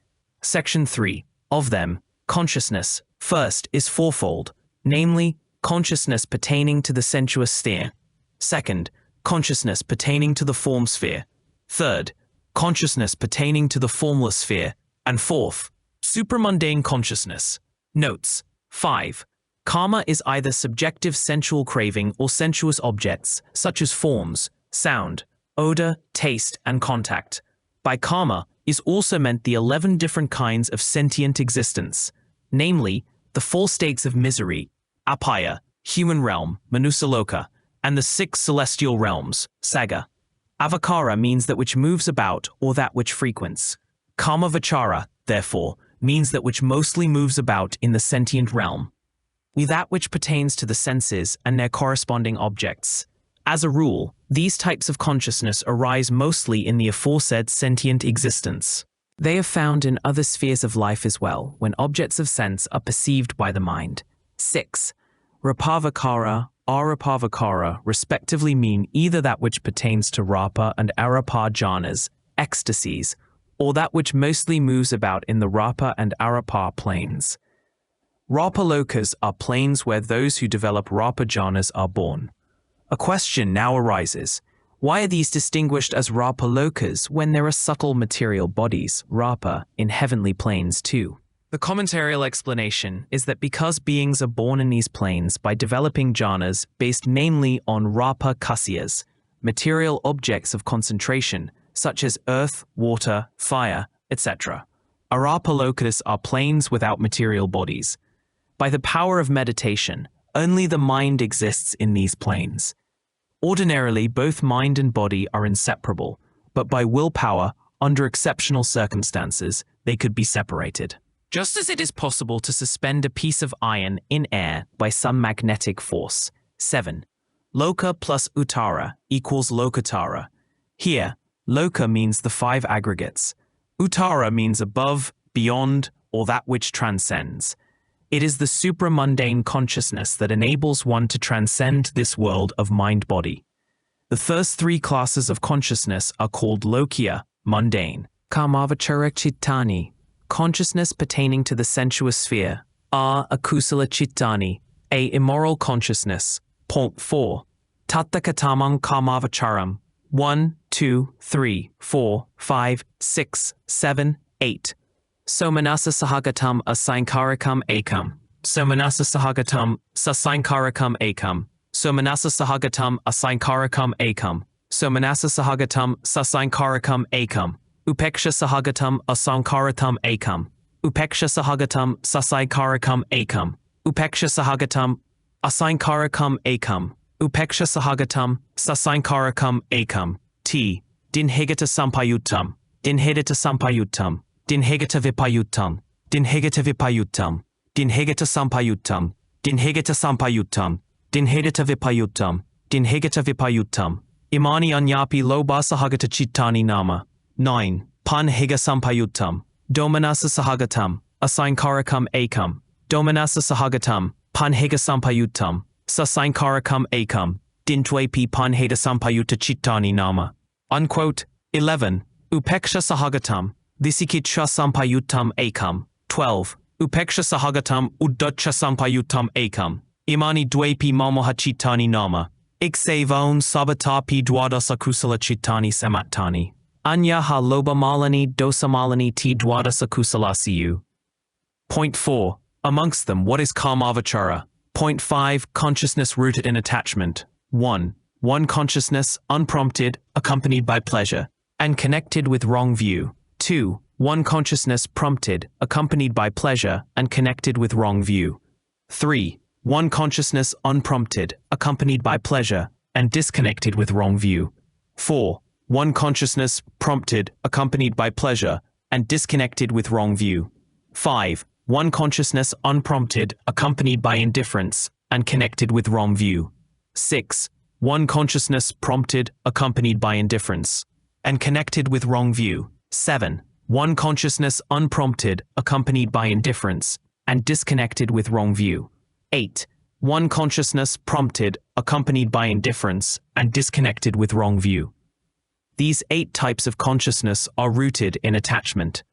Section 3. Of them, consciousness, first, is fourfold, namely, consciousness pertaining to the sensuous sphere. Second, consciousness pertaining to the form sphere. Third, consciousness pertaining to the formless sphere. And fourth, supramundane consciousness. Notes. 5. Karma is either subjective sensual craving or sensuous objects, such as forms, sound, odor, taste, and contact. By karma is also meant the 11 different kinds of sentient existence, namely, the 4 states of misery, apaya, human realm, manusaloka, and the 6 celestial realms, saga. Avakara means that which moves about or that which frequents. Kamavachara, therefore, means that which mostly moves about in the sentient realm. That which pertains to the senses and their corresponding objects. As a rule, these types of consciousness arise mostly in the aforesaid sentient existence. They are found in other spheres of life as well, when objects of sense are perceived by the mind. 6. Rapavakara, arapavakara respectively mean either that which pertains to rapa and arapa jhanas, ecstasies, or that which mostly moves about in the rapa and arapa planes. Rapalokas are planes where those who develop rapa jhanas are born. A question now arises, why are these distinguished as rapalokas when there are subtle material bodies, rapa, in heavenly planes too? The commentarial explanation is that because beings are born in these planes by developing jhanas based mainly on rapa kasyas, material objects of concentration, such as earth, water, fire, etc. Arapalokas are planes without material bodies. By the power of meditation, only the mind exists in these planes. Ordinarily, both mind and body are inseparable, but by willpower, under exceptional circumstances, they could be separated. Just as it is possible to suspend a piece of iron in air by some magnetic force. 7. Loka plus uttara equals lokatara. Here, loka means the 5 aggregates. Uttara means above, beyond, or that which transcends. It is the supramundane consciousness that enables one to transcend this world of mind-body. The first 3 classes of consciousness are called lokiya, mundane, kamavachara chittani, consciousness pertaining to the sensuous sphere, are akusala chittani, a immoral consciousness. Point 4. Tattakatamang kamavacharam, 1, 2, 3, 4, 5, 6, 7, 8. Somanasa sahagatam asankarikam ekam. Somanasa sahagatam sasankarikam ekam. Somanasa sahagatam asankarikam ekam. Somanasa sahagatam sasankarikam ekam. Upeksha sahagatam asankaratam ekam. Upeksha sahagatam sasankarikam ekam. Upeksha sahagatam asankarikam ekam. Upeksha sahagatam sasankarikam ekam. T. Dinhigata sampayuttam. Dinhigata sampayuttam. Dinhigata vipayuttam. Dinhigata vipayuttam. Dinhigata sampayuttam. Dinhigata sampayuttam. Dinhigata vipayuttam. Dinhigata vipayuttam. Imani anyapi loba sahagata chittani nama. 9. Panhiga sampayuttam. Domanasa sahagatam. Asankarikam ekam. Domanasa sahagatam. Panhiga sampayuttam. Sasankarikam ekam. Dintwepi panheda sampayutta chittani nama. Unquote. 11. Upeksha sahagatam. Dhisikitsha sampayuttam ekam. 12. Upeksha sahagatam uddacha sampayuttam ekam. Imani dwepi mamoha chittani nama. Iksevaun sabatapi dwadasa kusala chittani samattani. Anyaha loba malani dosa malani ti dwadasa kusalasiyu. Point 4. Amongst them, what is kamavachara? Point 5. Consciousness rooted in attachment. 1. One consciousness, unprompted, accompanied by pleasure, and connected with wrong view. 2. One consciousness prompted, accompanied by pleasure, and connected with wrong view. 3. One consciousness unprompted, accompanied by pleasure, and disconnected with wrong view. 4. One consciousness prompted, accompanied by pleasure, and disconnected with wrong view. 5. One consciousness unprompted, accompanied by indifference, and connected with wrong view. 6. One consciousness prompted, accompanied by indifference, and connected with wrong view. 7. One consciousness unprompted, accompanied by indifference, and disconnected with wrong view. 8. One consciousness prompted, accompanied by indifference, and disconnected with wrong view. These 8 types of consciousness are rooted in attachment.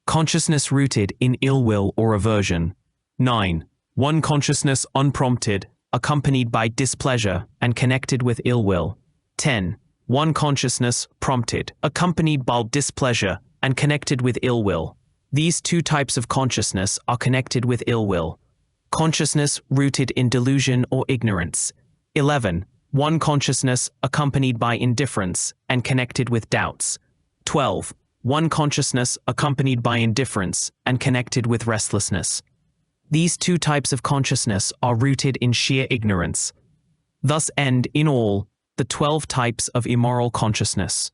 Consciousness rooted in ill will or aversion. 9. One consciousness unprompted, accompanied by displeasure, and connected with ill will. 10. One consciousness prompted, accompanied by displeasure, and connected with ill will. These 2 types of consciousness are connected with ill will. Consciousness rooted in delusion or ignorance. 11. One consciousness accompanied by indifference and connected with doubts. 12. One consciousness accompanied by indifference and connected with restlessness. These 2 types of consciousness are rooted in sheer ignorance. Thus end, in all, the 12 types of immoral consciousness.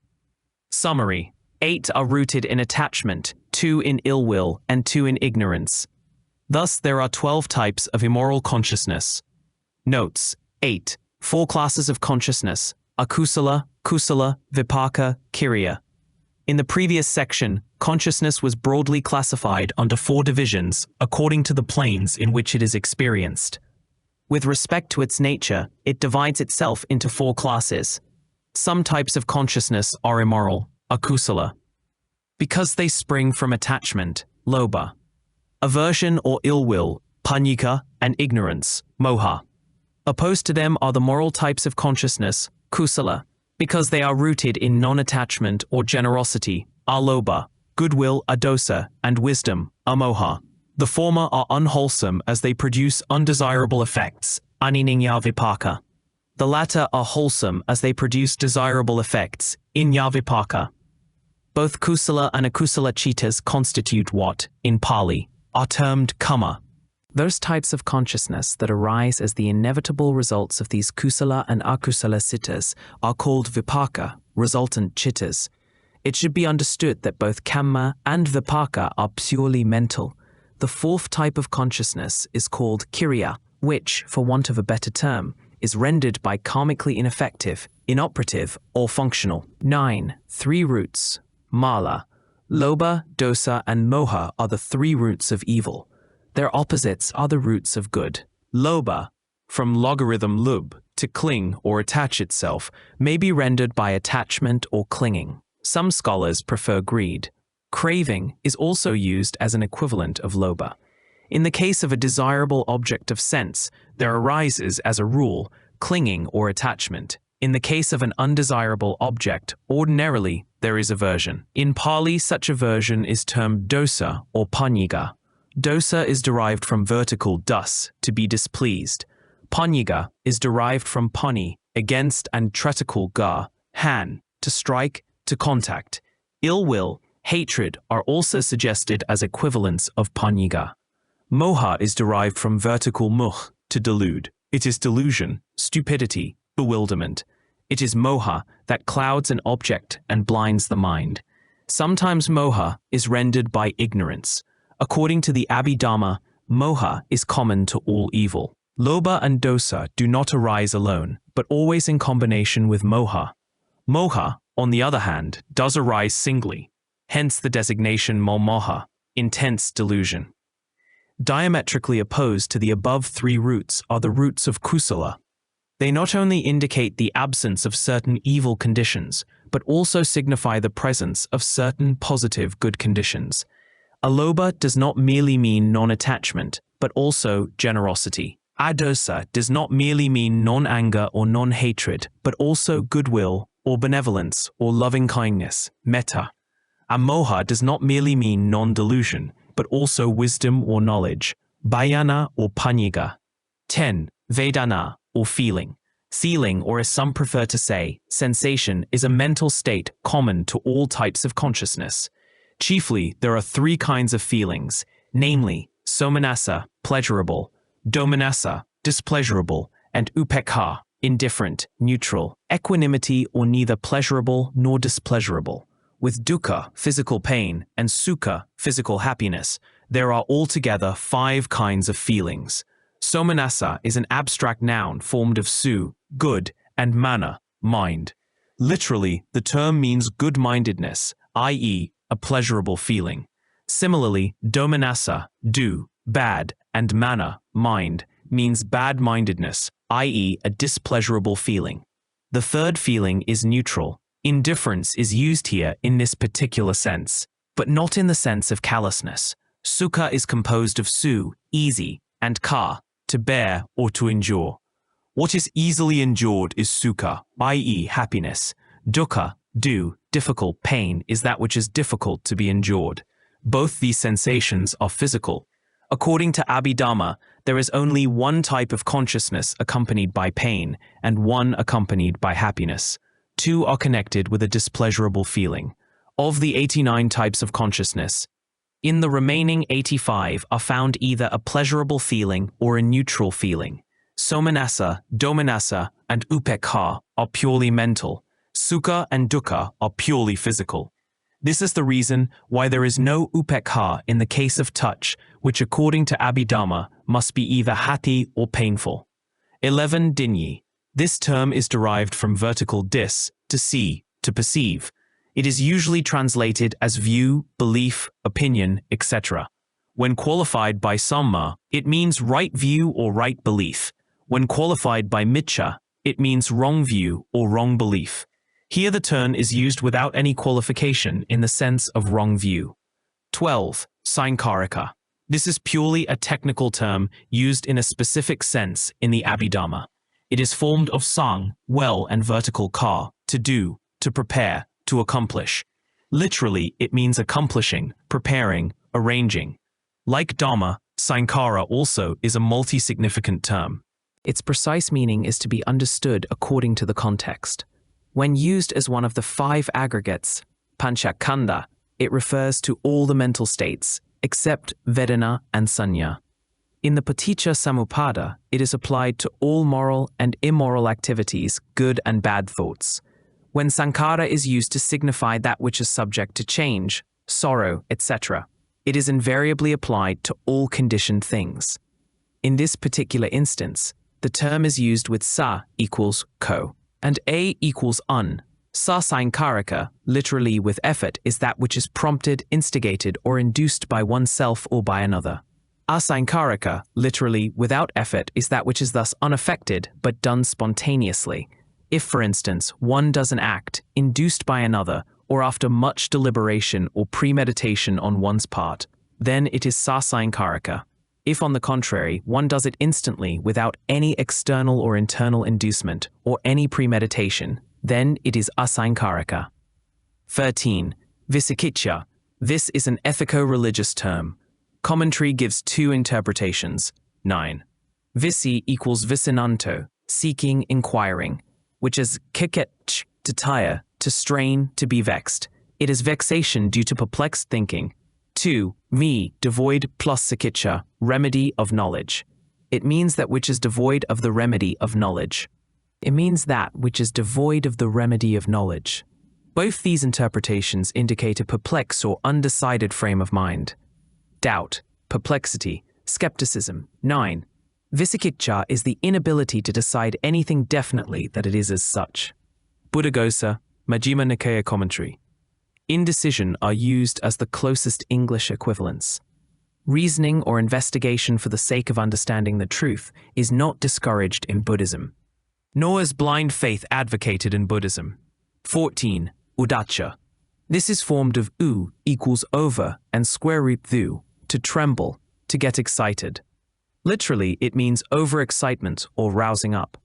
Summary. 8 are rooted in attachment, 2 in ill will, and 2 in ignorance. Thus there are 12 types of immoral consciousness. Notes. 8. 4 classes of consciousness: akusala, kusala, vipaka, kiriya. In the previous section, consciousness was broadly classified under 4 divisions according to the planes in which it is experienced. With respect to its nature, it divides itself into 4 classes. Some types of consciousness are immoral, akusala, because they spring from attachment, lobha; aversion or ill will, paññika; and ignorance, moha. Opposed to them are the moral types of consciousness, kusala, because they are rooted in non-attachment or generosity, alobha; goodwill, adosa; and wisdom, amoha. The former are unwholesome as they produce undesirable effects, aniññā vipaka. The latter are wholesome as they produce desirable effects, iññā vipaka. Both kusala and akusala chittas constitute what, in Pali, are termed kamma. Those types of consciousness that arise as the inevitable results of these kusala and akusala cittas are called vipaka, resultant chittas. It should be understood that both kamma and vipaka are purely mental. The 4th type of consciousness is called kiriya, which, for want of a better term, is rendered by karmically ineffective, inoperative, or functional. 9. 3 roots. Mala. Lobha, dosa, and moha are the 3 roots of evil. Their opposites are the roots of good. Lobha, from logarithm lub, to cling or attach itself, may be rendered by attachment or clinging. Some scholars prefer greed. Craving is also used as an equivalent of lobha. In the case of a desirable object of sense, there arises, as a rule, clinging or attachment. In the case of an undesirable object, ordinarily there is aversion. In Pali, such aversion is termed dosa or panyiga. Dosa is derived from vertical dus, to be displeased. Panyiga is derived from pani, against, and tretical ga, han, to strike, to contact. Ill will, hatred are also suggested as equivalents of panyiga. Moha is derived from vertical mukh, to delude. It is delusion, stupidity, bewilderment. It is moha that clouds an object and blinds the mind. Sometimes moha is rendered by ignorance. According to the Abhidhamma, moha is common to all evil. Lobha and dosa do not arise alone, but always in combination with moha. Moha, on the other hand, does arise singly, hence the designation moha, intense delusion. Diametrically opposed to the above three roots are the roots of kusala. They not only indicate the absence of certain evil conditions, but also signify the presence of certain positive good conditions. Alobha does not merely mean non-attachment, but also generosity. Adosa does not merely mean non-anger or non-hatred, but also goodwill or benevolence or loving-kindness, metta. Amoha does not merely mean non-delusion, but also wisdom or knowledge, bhayana or panyiga. 10. Vedana, or feeling. Feeling, or as some prefer to say, sensation, is a mental state common to all types of consciousness. Chiefly, there are three kinds of feelings, namely, somanassa, pleasurable, domanassa, displeasurable, and upekha, indifferent, neutral, equanimity or neither pleasurable nor displeasurable. With dukkha, physical pain, and sukha, physical happiness, there are altogether 5 kinds of feelings. Somanassa is an abstract noun formed of su, good, and mana, mind. Literally, the term means good-mindedness, i.e., a pleasurable feeling. Similarly, domanassa, do, bad, and mana, mind, means bad-mindedness, i.e., a displeasurable feeling. The third feeling is neutral. Indifference is used here in this particular sense, but not in the sense of callousness. Sukha is composed of su, easy, and ka, to bear or to endure. What is easily endured is sukha, i.e. happiness. Dukkha, difficult, pain is that which is difficult to be endured. Both these sensations are physical. According to Abhidhamma, there is only one type of consciousness accompanied by pain and one accompanied by happiness. 2 are connected with a displeasurable feeling. Of the 89 types of consciousness, in the remaining 85 are found either a pleasurable feeling or a neutral feeling. Somanassa, domanassa, and upekha are purely mental. Sukha and dukkha are purely physical. This is the reason why there is no upekha in the case of touch, which according to Abhidhamma must be either happy or painful. 11. Dinyi. This term is derived from vertical dis, to see, to perceive. It is usually translated as view, belief, opinion, etc. When qualified by samma, it means right view or right belief. When qualified by miccha, it means wrong view or wrong belief. Here the term is used without any qualification in the sense of wrong view. 12. Sankharika. This is purely a technical term used in a specific sense in the Abhidhamma. It is formed of sang, well, and vertical ka, to do, to prepare, to accomplish. Literally, it means accomplishing, preparing, arranging. Like dhamma, sankhara also is a multi-significant term. Its precise meaning is to be understood according to the context. When used as one of the 5 aggregates, panchakanda, it refers to all the mental states, except vedana and sanya. In the paticca samuppada, it is applied to all moral and immoral activities, good and bad thoughts. When sankhara is used to signify that which is subject to change, sorrow, etc., it is invariably applied to all conditioned things. In this particular instance, the term is used with sa equals ko and a equals un. Sa sankharika, literally with effort, is that which is prompted, instigated, or induced by oneself or by another. Asankharika, literally without effort, is that which is thus unaffected but done spontaneously. If, for instance, one does an act induced by another or after much deliberation or premeditation on one's part, then it is sasankharika. If, on the contrary, one does it instantly without any external or internal inducement or any premeditation, then it is asaṅkārika. 13. Vicikicca. This is an ethico-religious term. Commentary gives two interpretations. 9. Visi equals visinanto, seeking, inquiring, which is kiketch, to tire, to strain, to be vexed. It is vexation due to perplexed thinking. 2. Me, devoid plus sikicca, remedy of knowledge. It means that which is devoid of the remedy of knowledge. It means that which is devoid of the remedy of knowledge. Both these interpretations indicate a perplexed or undecided frame of mind. Doubt, perplexity, skepticism. 9. Vicikicca is the inability to decide anything definitely that it is as such. Buddhaghosa, Majjhima Nikaya Commentary. Indecision are used as the closest English equivalents. Reasoning or investigation for the sake of understanding the truth is not discouraged in Buddhism, nor is blind faith advocated in Buddhism. 14. Uddhacca. This is formed of u equals over and square root thu, to tremble, to get excited. Literally, it means overexcitement or rousing up.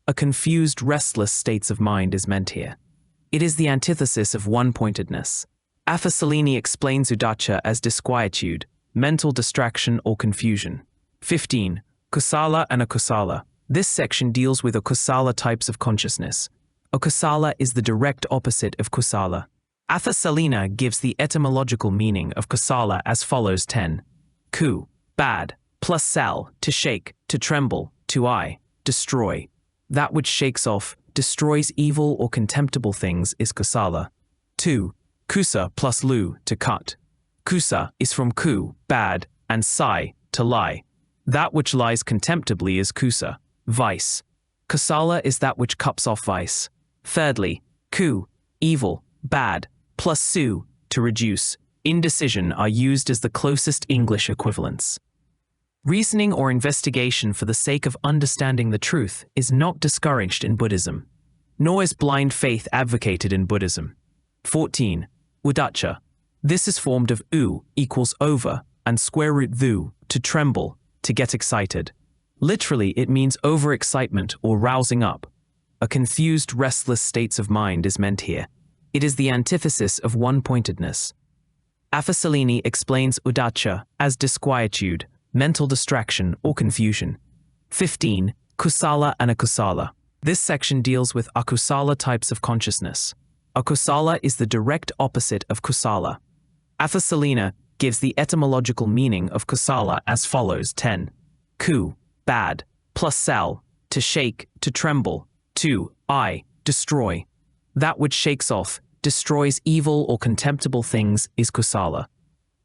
A confused, restless state of mind is meant here. It is the antithesis of one-pointedness. Affasalini explains uddhacca as disquietude, mental distraction or confusion. 15. Kusala and akusala. This section deals with akusala types of consciousness. Akusala is the direct opposite of kusala. Affasalina gives the etymological meaning of kusala as follows. 10. Ku, bad, plus sal, to shake, to tremble, to I, destroy. That which shakes off, destroys evil or contemptible things is kusala. 2. Kusa plus lu, to cut. Kusa is from ku, bad, and sai, to lie. That which lies contemptibly is kusa, vice. Kusala is that which cuts off vice. Thirdly, ku, evil, bad, plus su, to reduce. Indecision are used as the closest English equivalents. Reasoning or investigation for the sake of understanding the truth is not discouraged in Buddhism, nor is blind faith advocated in Buddhism. 14. Uddhacca. This is formed of u equals over and square root thu, to tremble, to get excited. Literally, it means overexcitement or rousing up. A confused, restless state of mind is meant here. It is the antithesis of one-pointedness. Affasalini explains uddhacca as disquietude, mental distraction or confusion. 15. Kusala and akusala. This section deals with akusala types of consciousness. Akusala is the direct opposite of kusala. Affasalina gives the etymological meaning of kusala as follows. 10. Ku, bad, plus sal, to shake, to tremble. 2. I, destroy. That which shakes off, destroys evil or contemptible things is kusala.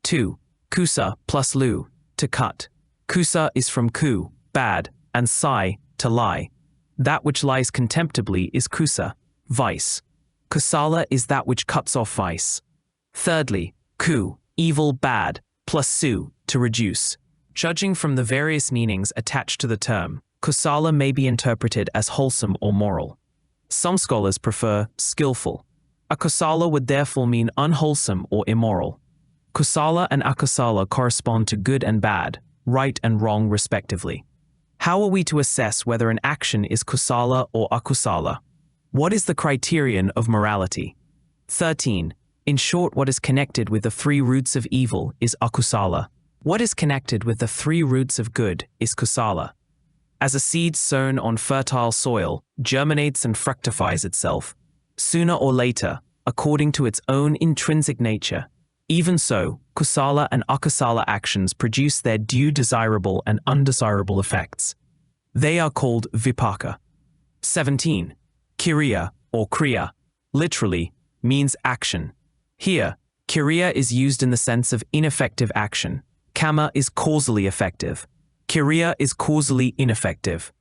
2. Kusa plus lu, to cut. Kusa is from ku, bad, and sai, to lie. That which lies contemptibly is kusa, vice. Kusala is that which cuts off vice. Thirdly, ku, evil, bad, plus su, to reduce. Judging from the various meanings attached to the term, kusala may be interpreted as wholesome or moral. Some scholars prefer skillful. Akusala would therefore mean unwholesome or immoral. Kusala and akusala correspond to good and bad, right and wrong respectively. How are we to assess whether an action is kusala or akusala? What is the criterion of morality? 13. In short, what is connected with the three roots of evil is akusala. What is connected with the three roots of good is kusala. As a seed sown on fertile soil germinates and fructifies itself, sooner or later, according to its own intrinsic nature, even so, kusala and akusala actions produce their due desirable and undesirable effects. They are called vipaka. 17. Kiriya, or kriya, literally, means action. Here, kiriya is used in the sense of ineffective action. Kamma is causally effective. Kiriya is causally ineffective.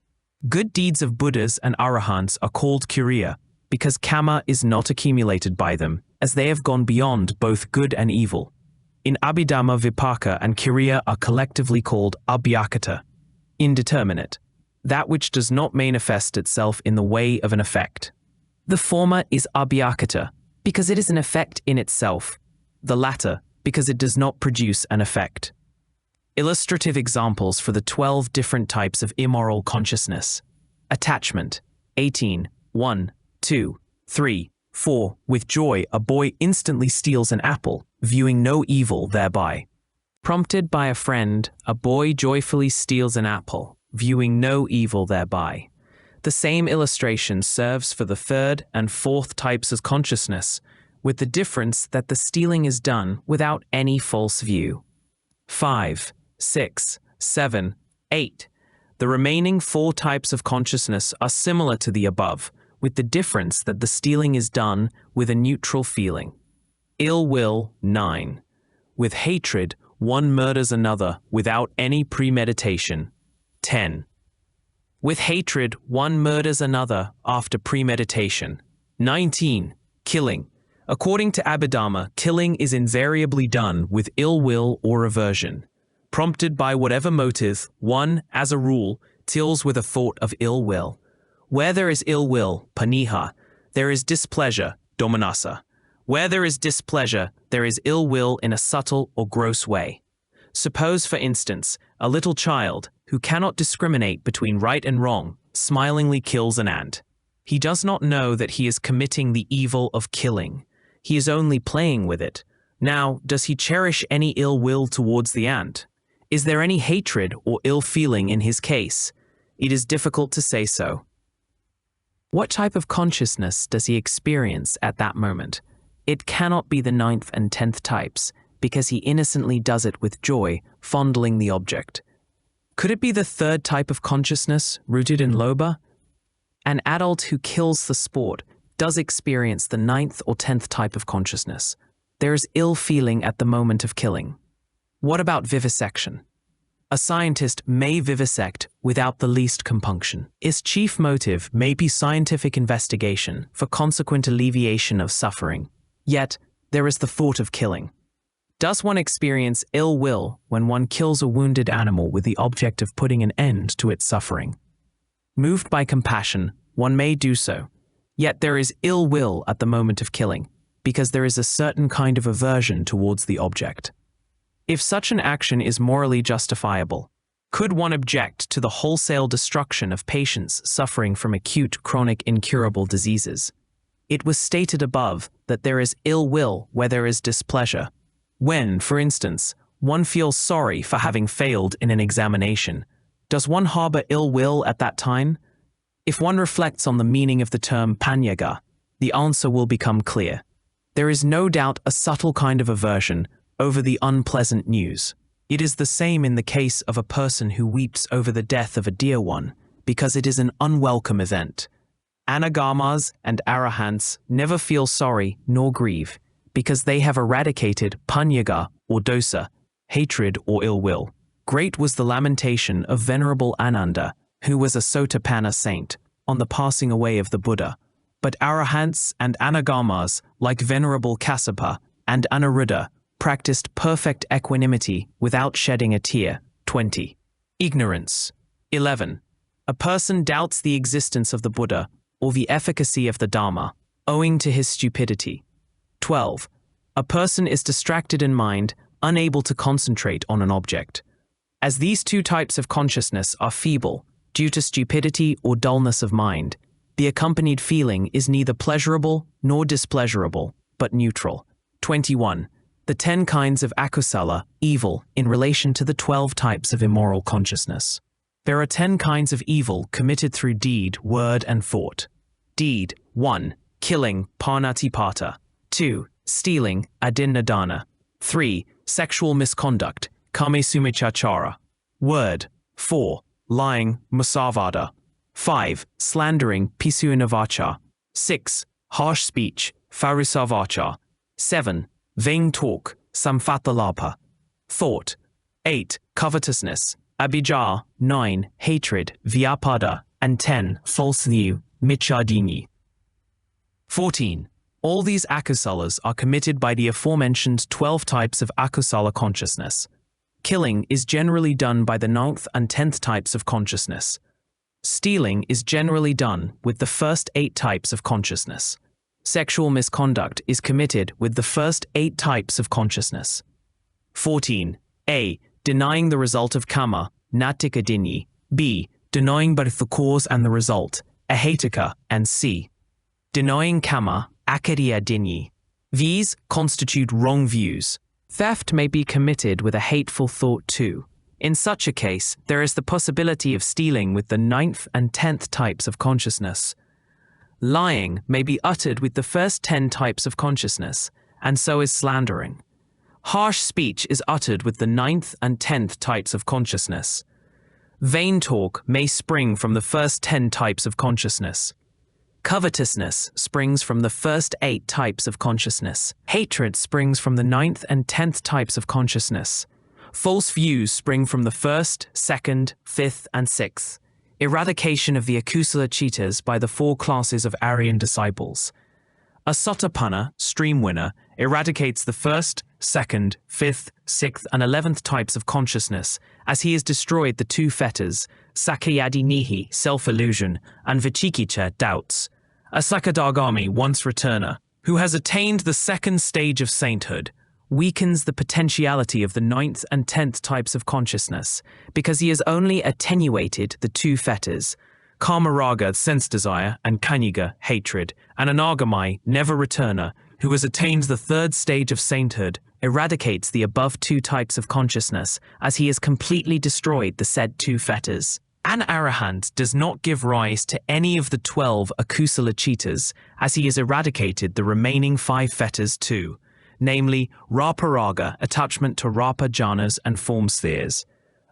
Good deeds of Buddhas and Arahants are called kiriya because kamma is not accumulated by them, as they have gone beyond both good and evil. In Abhidhamma, vipaka and kiriya are collectively called abhyakata, indeterminate, that which does not manifest itself in the way of an effect. The former is abhyakata, because it is an effect in itself, the latter, because it does not produce an effect. Illustrative examples for the 12 different types of immoral consciousness. Attachment. 18. 1, 2, 3, 4. With joy, a boy instantly steals an apple, viewing no evil thereby. Prompted by a friend, a boy joyfully steals an apple, viewing no evil thereby. The same illustration serves for the third and fourth types of consciousness, with the difference that the stealing is done without any false view. 5, 6, 7, 8. The remaining 4 types of consciousness are similar to the above, with the difference that the stealing is done with a neutral feeling. Ill will. 9. With hatred, one murders another without any premeditation. 10. With hatred, one murders another after premeditation. 19. Killing. According to Abhidhamma, killing is invariably done with ill will or aversion. Prompted by whatever motive, one, as a rule, kills with a thought of ill will. Where there is ill will, paniha, there is displeasure, domanassa. Where there is displeasure, there is ill will in a subtle or gross way. Suppose, for instance, a little child, who cannot discriminate between right and wrong, smilingly kills an ant. He does not know that he is committing the evil of killing. He is only playing with it. Now, does he cherish any ill will towards the ant? Is there any hatred or ill feeling in his case? It is difficult to say so. What type of consciousness does he experience at that moment? It cannot be the 9th and 10th types, because he innocently does it with joy, fondling the object. Could it be the 3rd type of consciousness, rooted in lobha? An adult who kills the sport does experience the 9th or 10th type of consciousness. There is ill feeling at the moment of killing. What about vivisection? A scientist may vivisect without the least compunction. Its chief motive may be scientific investigation for consequent alleviation of suffering. Yet, there is the thought of killing. Does one experience ill will when one kills a wounded animal with the object of putting an end to its suffering? Moved by compassion, one may do so. Yet there is ill will at the moment of killing, because there is a certain kind of aversion towards the object. If such an action is morally justifiable, could one object to the wholesale destruction of patients suffering from acute chronic incurable diseases? It was stated above that there is ill will where there is displeasure. When, for instance, one feels sorry for having failed in an examination, does one harbor ill will at that time? If one reflects on the meaning of the term panyaga, the answer will become clear. There is no doubt a subtle kind of aversion over the unpleasant news. It is the same in the case of a person who weeps over the death of a dear one, because it is an unwelcome event. Anagamas and arahants never feel sorry nor grieve, because they have eradicated panyaga or dosa, hatred or ill will. Great was the lamentation of Venerable Anatta, who was a Sotapanna saint, on the passing away of the Buddha. But arahants and anagamas, like Venerable Kassapa and Anuruddha, practiced perfect equanimity without shedding a tear. 20. Ignorance. 11. A person doubts the existence of the Buddha or the efficacy of the Dharma, owing to his stupidity. 12. A person is distracted in mind, unable to concentrate on an object. As these 2 types of consciousness are feeble, due to stupidity or dullness of mind, the accompanied feeling is neither pleasurable nor displeasurable, but neutral. 21. The 10 kinds of akusala, evil, in relation to the 12 types of immoral consciousness. There are 10 kinds of evil committed through deed, word, and thought. Deed. 1. Killing, paramattha. 2. Stealing, adinadana. 3. Sexual misconduct, kamesumicachara. Word. 4. Lying, musavada. 5. Slandering, pisuinavacha. 6. Harsh speech, pharusavacha. 7. Vain talk, samfathalapa. Thought. 8. Covetousness, abhijja. 9. Hatred, vyapada. And 10. False view, michadini. 14. All these akusalas are committed by the aforementioned 12 types of akusala consciousness. Killing is generally done by the 9th and 10th types of consciousness. Stealing is generally done with the first 8 types of consciousness. Sexual misconduct is committed with the first 8 types of consciousness. 14. A. Denying the result of karma, nattika dinyi. B. Denying both the cause and the result, ahetuka, and C. Denying karma, akariya dinyi. These constitute wrong views. Theft may be committed with a hateful thought too. In such a case, there is the possibility of stealing with the 9th and 10th types of consciousness. Lying may be uttered with the first 10 types of consciousness, and so is slandering. Harsh speech is uttered with the 9th and 10th types of consciousness. Vain talk may spring from the first 10 types of consciousness. Covetousness springs from the first 8 types of consciousness. Hatred springs from the 9th and 10th types of consciousness. False views spring from the 1st, 2nd, 5th, and 6th. Eradication of the akusala chittas by the 4 classes of Aryan disciples. A Sotapanna, stream winner, eradicates the 1st, 2nd, 5th, 6th, and 11th types of consciousness, as he has destroyed the 2 fetters, Sakayadi Nihi, self-illusion, and Vichikicha, doubts. A Sakadagami, once returner, who has attained the 2nd stage of sainthood, weakens the potentiality of the 9th and 10th types of consciousness, because he has only attenuated the 2 fetters, Kamaraga, sense desire, and Kanyuga, hatred, and Anagamai, never returner, who has attained the 3rd stage of sainthood, eradicates the above 2 types of consciousness, as he has completely destroyed the said 2 fetters. An arahant does not give rise to any of the 12 akusala chittas, as he has eradicated the remaining 5 fetters too, namely raparaga, attachment to rapa jhanas and form spheres,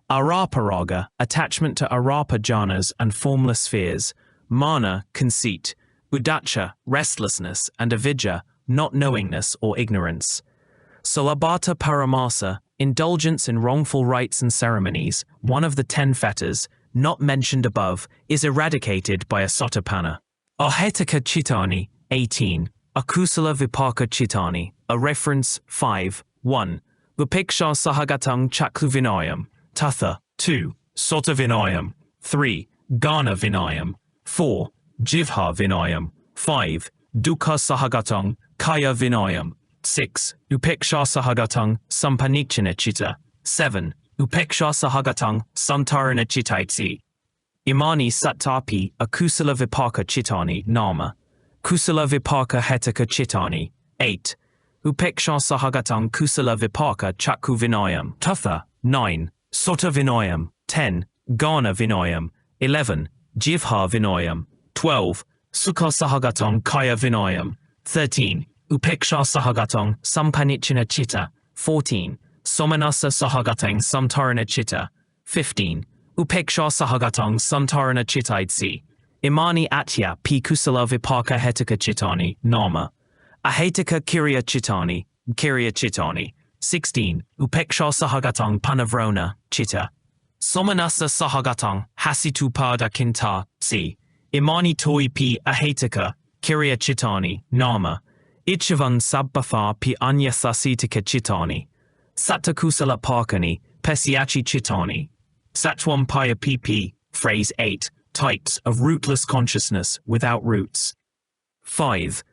araparaga, attachment to arapa jhanas and formless spheres, mana, conceit, udacha, restlessness, and avidya, not knowingness or ignorance. Salabhata paramasa, indulgence in wrongful rites and ceremonies, one of the 10 fetters, not mentioned above, is eradicated by a sotapanna. Ahetuka chittani, 18. Akusala vipaka chittani, a reference 5, 1. Vipiksha sahagatang chaklu vinayam, tatha, 2. Sota vinayam, 3. Gana vinayam, 4. Jivha vinayam, 5. Dukkha sahagatang, kaya vinayam, 6. Upeksha sahagatang, sampanichana chitta, 7. Upeksha sahagatang, santarana chittaitsi. Imani sattapi, akusala vipaka chittani, nama. Kusala vipaka hetaka chittani, 8. Upeksha sahagatang kusala vipaka chakku vinayam, tatha, 9. Sota vinayam, 10. Gana vinayam, 11. Jivha vinayam, 12. Sukha sahagatang kaya vinayam, 13. Upeksha sahagatang sampanichana chitta, 14. Somanasa sahagatang samtarana chitta, 15. Upeksha sahagatang samtarana chittaitsi. Imani atya pi kusala vipaka hetaka chittani, nama. Ahetuka kirya chittani, 16. Upeksha sahagatang panavrona, chitta. Somanasa sahagatang hasitupada kinta, si. Imani toi pi ahetuka, kirya chittani, nama. Ichavan sabbhatha pi anyasasitika chittani. Sattakusala pakani, pesyachi chittani. Satwam paya pp, phrase 8. Types of rootless consciousness without roots. 5.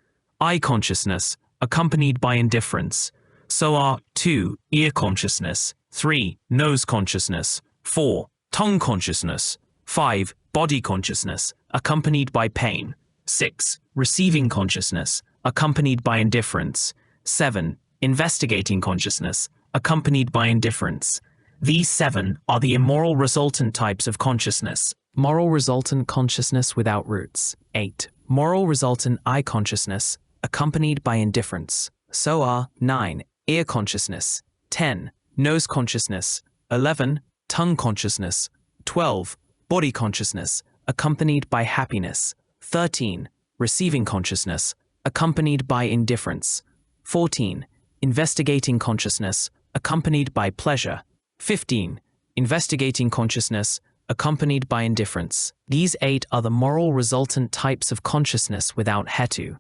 Eye consciousness, accompanied by indifference. So are 2. Ear consciousness, 3. Nose consciousness, 4. Tongue consciousness, 5. Body consciousness, accompanied by pain, 6. Receiving consciousness, accompanied by indifference, 7. Investigating consciousness, accompanied by indifference. These 7 are the immoral resultant types of consciousness. Moral resultant consciousness without roots. 8. Moral resultant eye consciousness, accompanied by indifference. So are 9. Ear consciousness, 10. Nose consciousness, 11. Tongue consciousness, 12. Body consciousness, accompanied by happiness, 13. Receiving consciousness, accompanied by indifference, 14. Investigating consciousness, accompanied by pleasure, 15. Investigating consciousness, accompanied by indifference. These 8 are the moral resultant types of consciousness without hetu.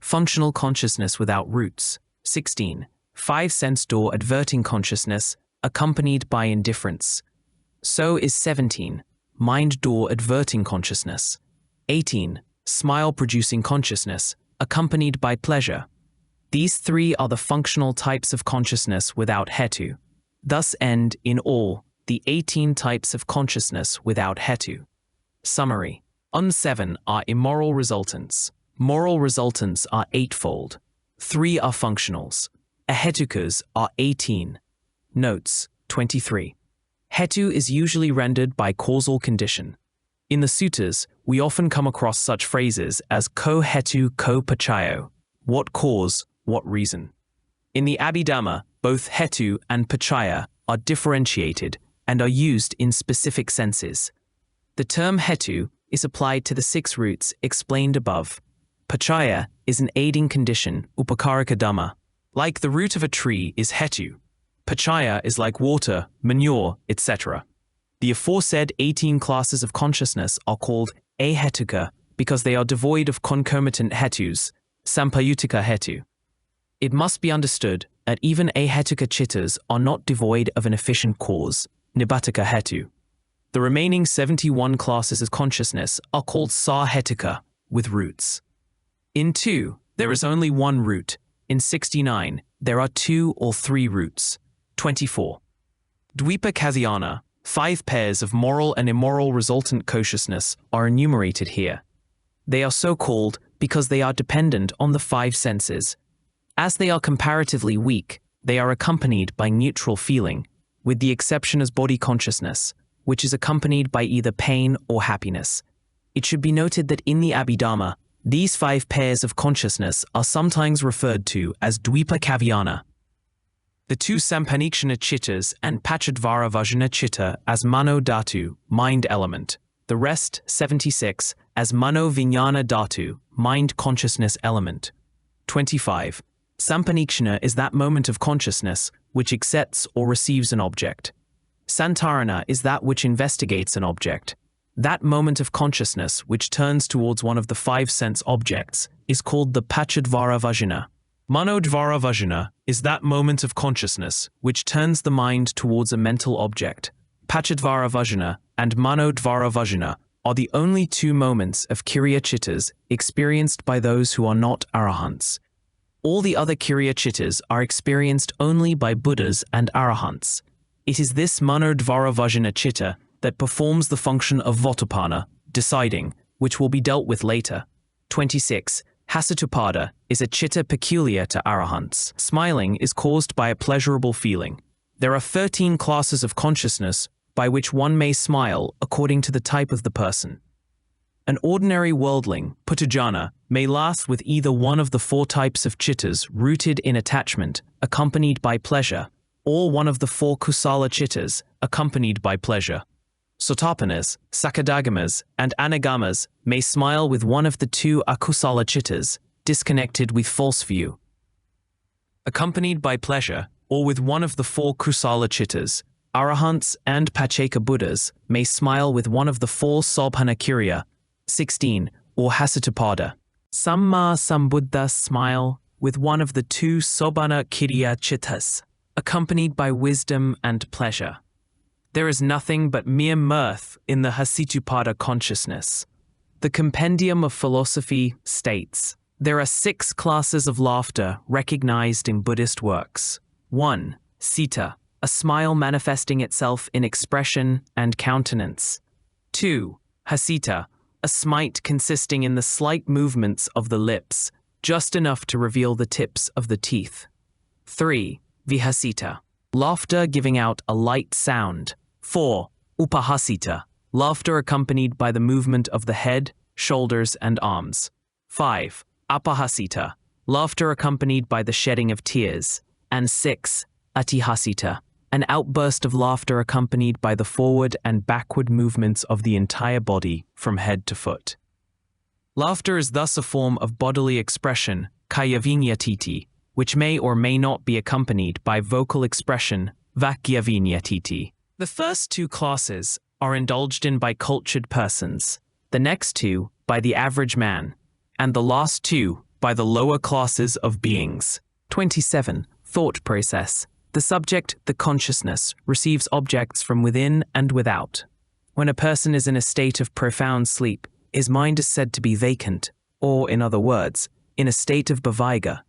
Functional consciousness without roots, 16. 5 sense door adverting consciousness, accompanied by indifference. So is 17. Mind door adverting consciousness. 18. Smile producing consciousness, accompanied by pleasure. These 3 are the functional types of consciousness without hetu. Thus end, in all, the 18 types of consciousness without hetu. Summary. 7 are immoral resultants. Moral resultants are 8-fold. 3 are functionals. Ahetukas are 18. Notes. 23. Hetu is usually rendered by causal condition. In the suttas, we often come across such phrases as ko hetu ko pachayo, what cause, what reason. In the Abhidhamma, both hetu and pachaya are differentiated and are used in specific senses. The term hetu is applied to the 6 roots explained above. Pachaya is an aiding condition, upakarika dhamma. Like the root of a tree is hetu. Pachaya is like water, manure, etc. The aforesaid 18 classes of consciousness are called ahetuka because they are devoid of concomitant hetus, sampayutika hetu. It must be understood that even ahetuka chittas are not devoid of an efficient cause, nibbāna hetu. The remaining 71 classes of consciousness are called sahetuka, with roots. In 2, there is only one root. In 69, there are 2 or 3 roots. 24. Dvipakadhyana, 5 pairs of moral and immoral resultant consciousness are enumerated here. They are so called because they are dependent on the 5 senses. As they are comparatively weak, they are accompanied by neutral feeling, with the exception as body consciousness, which is accompanied by either pain or happiness. It should be noted that in the Abhidhamma, these 5 pairs of consciousness are sometimes referred to as dvipakadhyana. The 2 sampanīkshana chittas and pachadvaravajana chitta as mano dhatu, mind element. The rest, 76, as mano vijnana dhatu, mind consciousness element. 25. Sampanīkshana is that moment of consciousness which accepts or receives an object. Santarana is that which investigates an object. That moment of consciousness which turns towards one of the 5 sense objects is called the pachadvaravajana. Manodvaravajana is that moment of consciousness which turns the mind towards a mental object. Pachadvaravajana and manodvaravajana are the only 2 moments of Kriya Chittas experienced by those who are not arahants. All the other Kriya Chittas are experienced only by Buddhas and arahants. It is this manodvaravajana chitta that performs the function of votapana, deciding, which will be dealt with later. 26. Hasatupada is a chitta peculiar to arahants. Smiling is caused by a pleasurable feeling. There are 13 classes of consciousness by which one may smile according to the type of the person. An ordinary worldling, putujana, may laugh with either one of the 4 types of chittas rooted in attachment, accompanied by pleasure, or one of the 4 kusala chittas, accompanied by pleasure. Sotapanas, sakadagamas, and anagamas may smile with one of the 2 akusala chittas, disconnected with false view. Accompanied by pleasure, or with one of the 4 kusala chittas, arahants and pacceka Buddhas may smile with one of the 4 sobhana kriya, 16, or hasatupada. Samma Sambuddhas smile with one of the 2 sobhana kriya chittas, accompanied by wisdom and pleasure. There is nothing but mere mirth in the Hasitupada consciousness. The Compendium of Philosophy states, there are 6 classes of laughter recognized in Buddhist works. 1. Sita, a smile manifesting itself in expression and countenance. 2. Hasita, a smile consisting in the slight movements of the lips, just enough to reveal the tips of the teeth. 3. Vihasita, laughter giving out a light sound. 4. Upahasita, laughter accompanied by the movement of the head, shoulders, and arms. 5. Apahasita, laughter accompanied by the shedding of tears. And 6. Atihasita, an outburst of laughter accompanied by the forward and backward movements of the entire body from head to foot. Laughter is thus a form of bodily expression, kayavinyatiti, which may or may not be accompanied by vocal expression, vakyavinyatiti. The first 2 classes are indulged in by cultured persons, the next 2 by the average man, and the last 2 by the lower classes of beings. 27. Thought process. The subject, the consciousness, receives objects from within and without. When a person is in a state of profound sleep, his mind is said to be vacant, or, in other words, in a state of bhavaiga.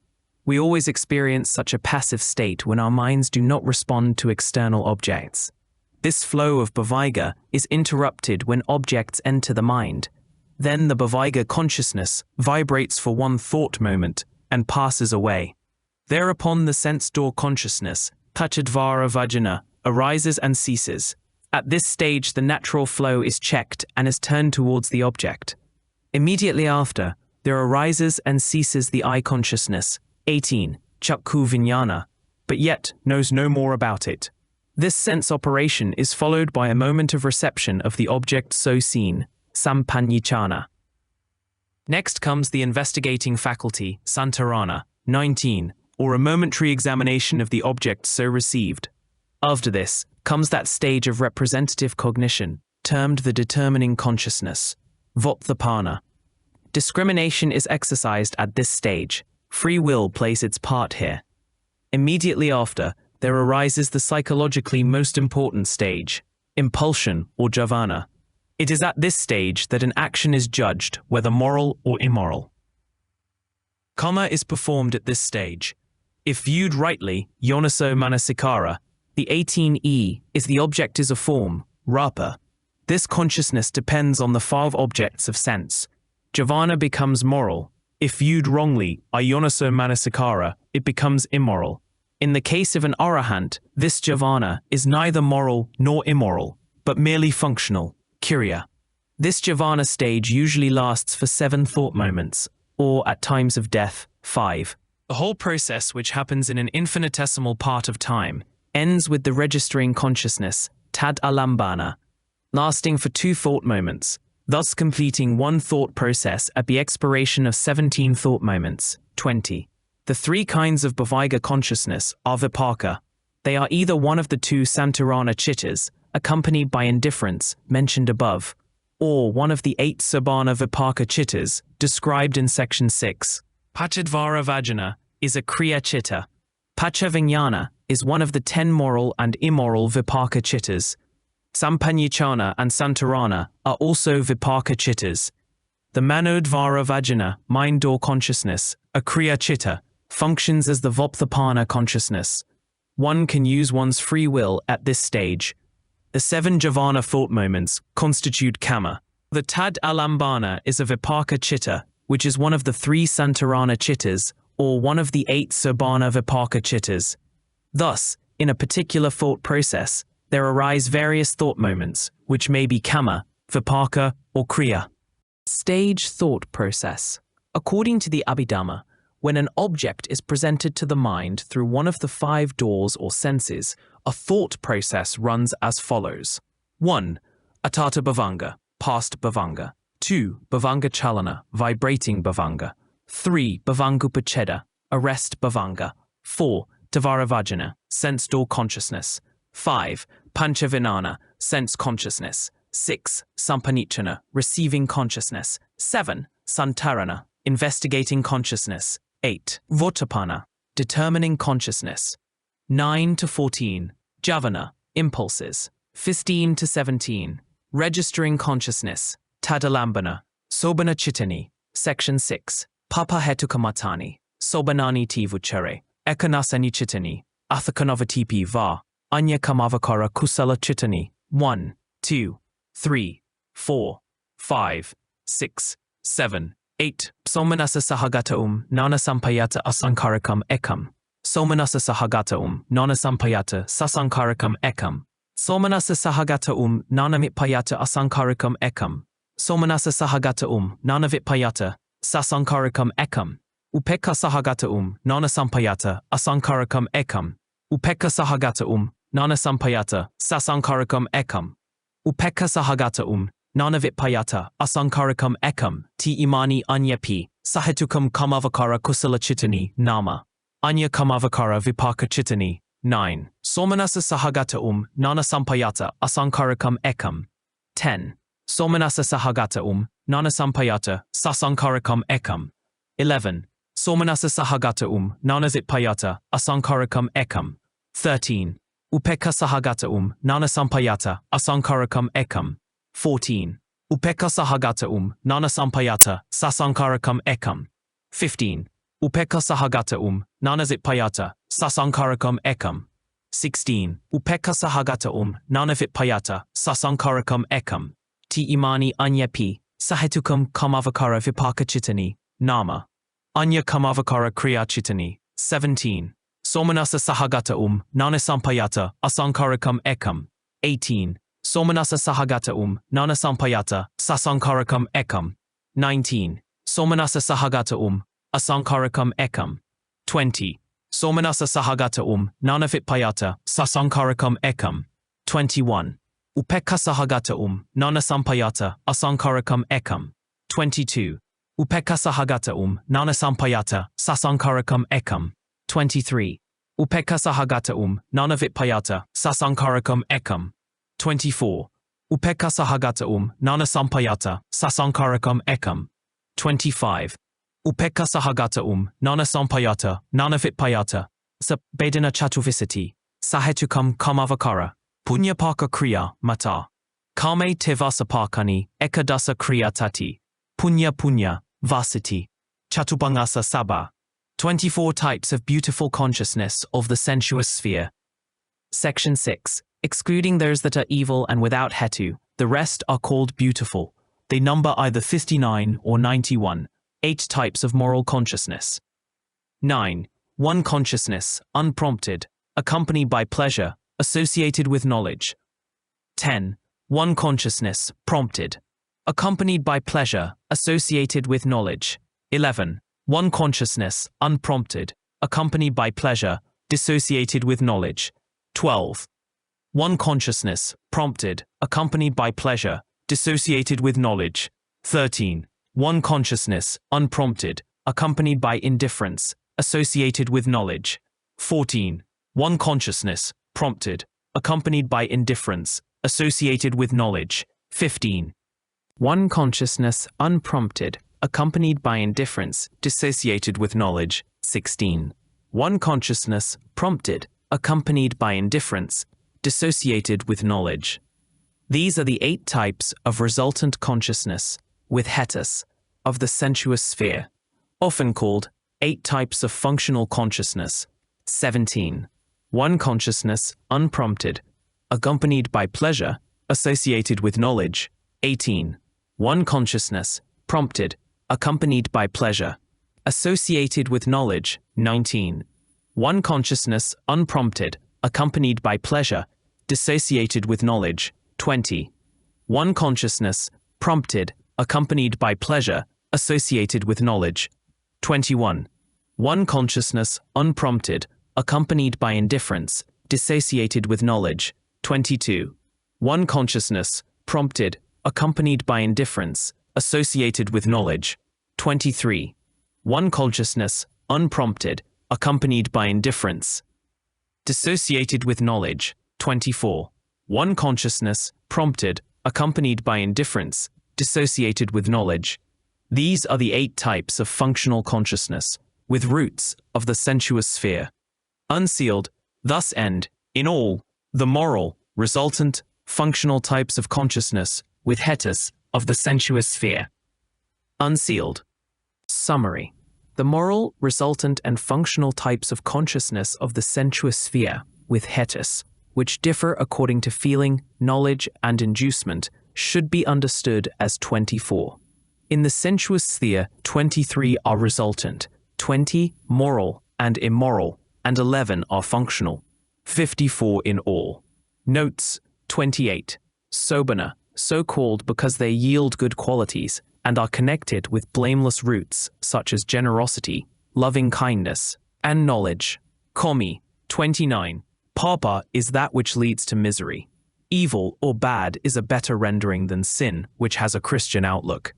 We always experience such a passive state when our minds do not respond to external objects. This flow of bhavaiga is interrupted when objects enter the mind. Then the bhavaiga consciousness vibrates for one thought moment and passes away. Thereupon the sense door consciousness, Pachadvara Vajana, arises and ceases. At this stage the natural flow is checked and is turned towards the object. Immediately after, there arises and ceases the eye consciousness, 18, Chakku Vijnana, but yet knows no more about it. This sense operation is followed by a moment of reception of the object so seen, Sampanyicana. Next comes the investigating faculty, Santarana, 19, or a momentary examination of the object so received. After this comes that stage of representative cognition, termed the determining consciousness, Vopthapana. Discrimination is exercised at this stage. Free will plays its part here. Immediately after, there arises the psychologically most important stage, impulsion or jhavana. It is at this stage that an action is judged, whether moral or immoral. Karma is performed at this stage. If viewed rightly, yoniso manasikara, the 18E is the object is a form, rapa. This consciousness depends on the 5 objects of sense. Jhavana becomes moral. If viewed wrongly, ayoniso manasikara, it becomes immoral. In the case of an arahant, this jhavana is neither moral nor immoral, but merely functional, kriya. This jhavana stage usually lasts for 7 thought moments, or at times of death, 5. The whole process, which happens in an infinitesimal part of time, ends with the registering consciousness, tad alambana, lasting for 2 thought moments, thus completing 1 thought process at the expiration of 17 thought moments, 20. The 3 kinds of bhavaiga consciousness are vipaka. They are either one of the 2 santarana chittas, accompanied by indifference, mentioned above, or one of the 8 sabhana vipaka chittas, described in section 6. Pachadvara Vajana is a kriya chitta. Pachaviññāna is one of the 10 moral and immoral vipaka chittas. Sampanyicana and Santarana are also vipaka chittas. The Manodvara Vajana, mind door consciousness, a kriya chitta, functions as the Vopthapana consciousness. One can use one's free will at this stage. The 7 jhavana thought moments constitute kama. The tad alambana is a vipaka chitta, which is one of the 3 santarana chittas, or one of the 8 sabhana vipaka chittas. Thus, in a particular thought process, there arise various thought moments, which may be kama, vipaka, or kriya. Stage thought process. According to the Abhidhamma, when an object is presented to the mind through one of the 5 doors or senses, a thought process runs as follows. 1. Atata bhavanga, past bhavanga. 2. Bhavanga chalana, vibrating bhavanga. 3. Bhavangupacheda, arrest bhavanga. 4. Tavaravajana, sense door consciousness. 5. Panchavinana, sense consciousness. 6. Sampanichana, receiving consciousness. 7. Santarana, investigating consciousness. 8. Votapana, determining consciousness. 9 to 14. Jhavana, impulses. 15 to 17. Registering consciousness. Tadalambana, Sobana Chittani, Section 6. Papa Hetukamatani, Sobanani Tivuchere, Ekanasani Chittani, Athakanavatipi Va, Anya Kamavakara Kusala Chittani, 1, 2, 3, 4, 5, 6, 7, 8. Somanasa Sahagata Nana Sampayata Asankarakam Ekam. Somanasa Sahagata Nana Sampayata Sasankarakam Ekam. Somanasa Sahagata Nana Mitpayata Asankarakam Ekam. Somanasa Sahagata Nana Vitpayata Sasankarakam Ekam. Upekka Sahagata Nana Sampayata Asankarakam Ekam. Upekka Sahagata Nana Sampayata Sasankarakam Ekam. Upekka Sahagata Nana Vitpayata Asankarakam Ekam. Ti Imani Anyapi Sahetukam Kamavakara Kusala Chittani Nama. Anya Kamavakara Vipaka Chittani 9. Somanasa Sahagata Nana Sampayata Asankarakam Ekam. 10. Somanasa Sahagata Nana Sampayata Sasankarakam Ekam. 11. Somanasa Sahagata Nana Vitpayata Asankarakam Ekam. 13. Upekka Sahagata Nana Sampayata Asankarakam Ekam. 14. Upekka Sahagata Nana Sampayata Sasankarakam Ekam. 15. Upekkha sahagata nanavitpayata sasankarakam ekam. 16. Upekkha sahagata nanavitpayata sasankarakam ekam. Ti imani anyapi sahetukam kamavakara vipaka chitani, nama. Anya kamavakara kriya chitani. 17. Somanasa sahagata nanasampayata asankarakam ekam. 18. Somanasa sahagata nanasampayata sasankarakam ekam. 19. Somanasa sahagata asankarakam ekam. 20. Somanasa sahagata nanavitpayata sasankarakam ekam. 21. Upekkha sahagata nanasampayata asankarakam ekam. 22. Upekkha sahagata nanasampayata sasankarakam ekam. 23. Upekkha sahagata nanavitpayata sasankarakam ekam. 24. Upekkha sahagata nanasampayata sasankarakam ekam. 25. Upekkha sahagata nanasampayata nanavitpayata sabedana chatuvisati sahetukam kamavakara punyapaka kriya mata kame tevasapakani ekadasa kriya tati punya vasiti chatubangasa sabha. 24 types of beautiful consciousness of the sensuous sphere. Section 6. Excluding those that are evil and without hetu, the rest are called beautiful. They number either 59 or 91. 8 types of moral consciousness. 9. One consciousness, unprompted, accompanied by pleasure, associated with knowledge. 10. One consciousness, prompted, accompanied by pleasure, associated with knowledge. 11. One consciousness, unprompted, accompanied by pleasure, dissociated with knowledge. 12. One consciousness, prompted, accompanied by pleasure, dissociated with knowledge. 13. One consciousness, unprompted, accompanied by indifference, associated with knowledge. 14. One consciousness, prompted, accompanied by indifference, associated with knowledge. 15. One consciousness, unprompted, accompanied by indifference, dissociated with knowledge. 16. One consciousness, prompted, accompanied by indifference, dissociated with knowledge. These are the 8 types of resultant consciousness, with hetus, of the sensuous sphere, often called 8 types of functional consciousness. 17. One consciousness, unprompted, accompanied by pleasure, associated with knowledge. 18. One consciousness, prompted, accompanied by pleasure, associated with knowledge. 19. One consciousness, unprompted, accompanied by pleasure, dissociated with knowledge. 20. One consciousness, prompted, accompanied by pleasure, associated with knowledge. 21. One consciousness, unprompted, accompanied by indifference, dissociated with knowledge. 22. One consciousness, prompted, accompanied by indifference, associated with knowledge. 23. One consciousness, unprompted, accompanied by indifference, dissociated with knowledge. 24. One consciousness, prompted, accompanied by indifference, dissociated with knowledge. These are the 8 types of functional consciousness, with roots of the sensuous sphere. Unsealed, thus end, in all, the moral, resultant, functional types of consciousness, with hetus, of the sensuous sphere. Unsealed. Summary. The moral, resultant, and functional types of consciousness of the sensuous sphere, with hetus, which differ according to feeling, knowledge, and inducement, should be understood as 24. In the sensuous sphere, 23 are resultant, 20 moral and immoral, and 11 are functional, 54 in all. Notes: 28. Sobana, so called because they yield good qualities and are connected with blameless roots such as generosity, loving kindness, and knowledge. Komi. 29. Papa is that which leads to misery. Evil or bad is a better rendering than sin, which has a Christian outlook.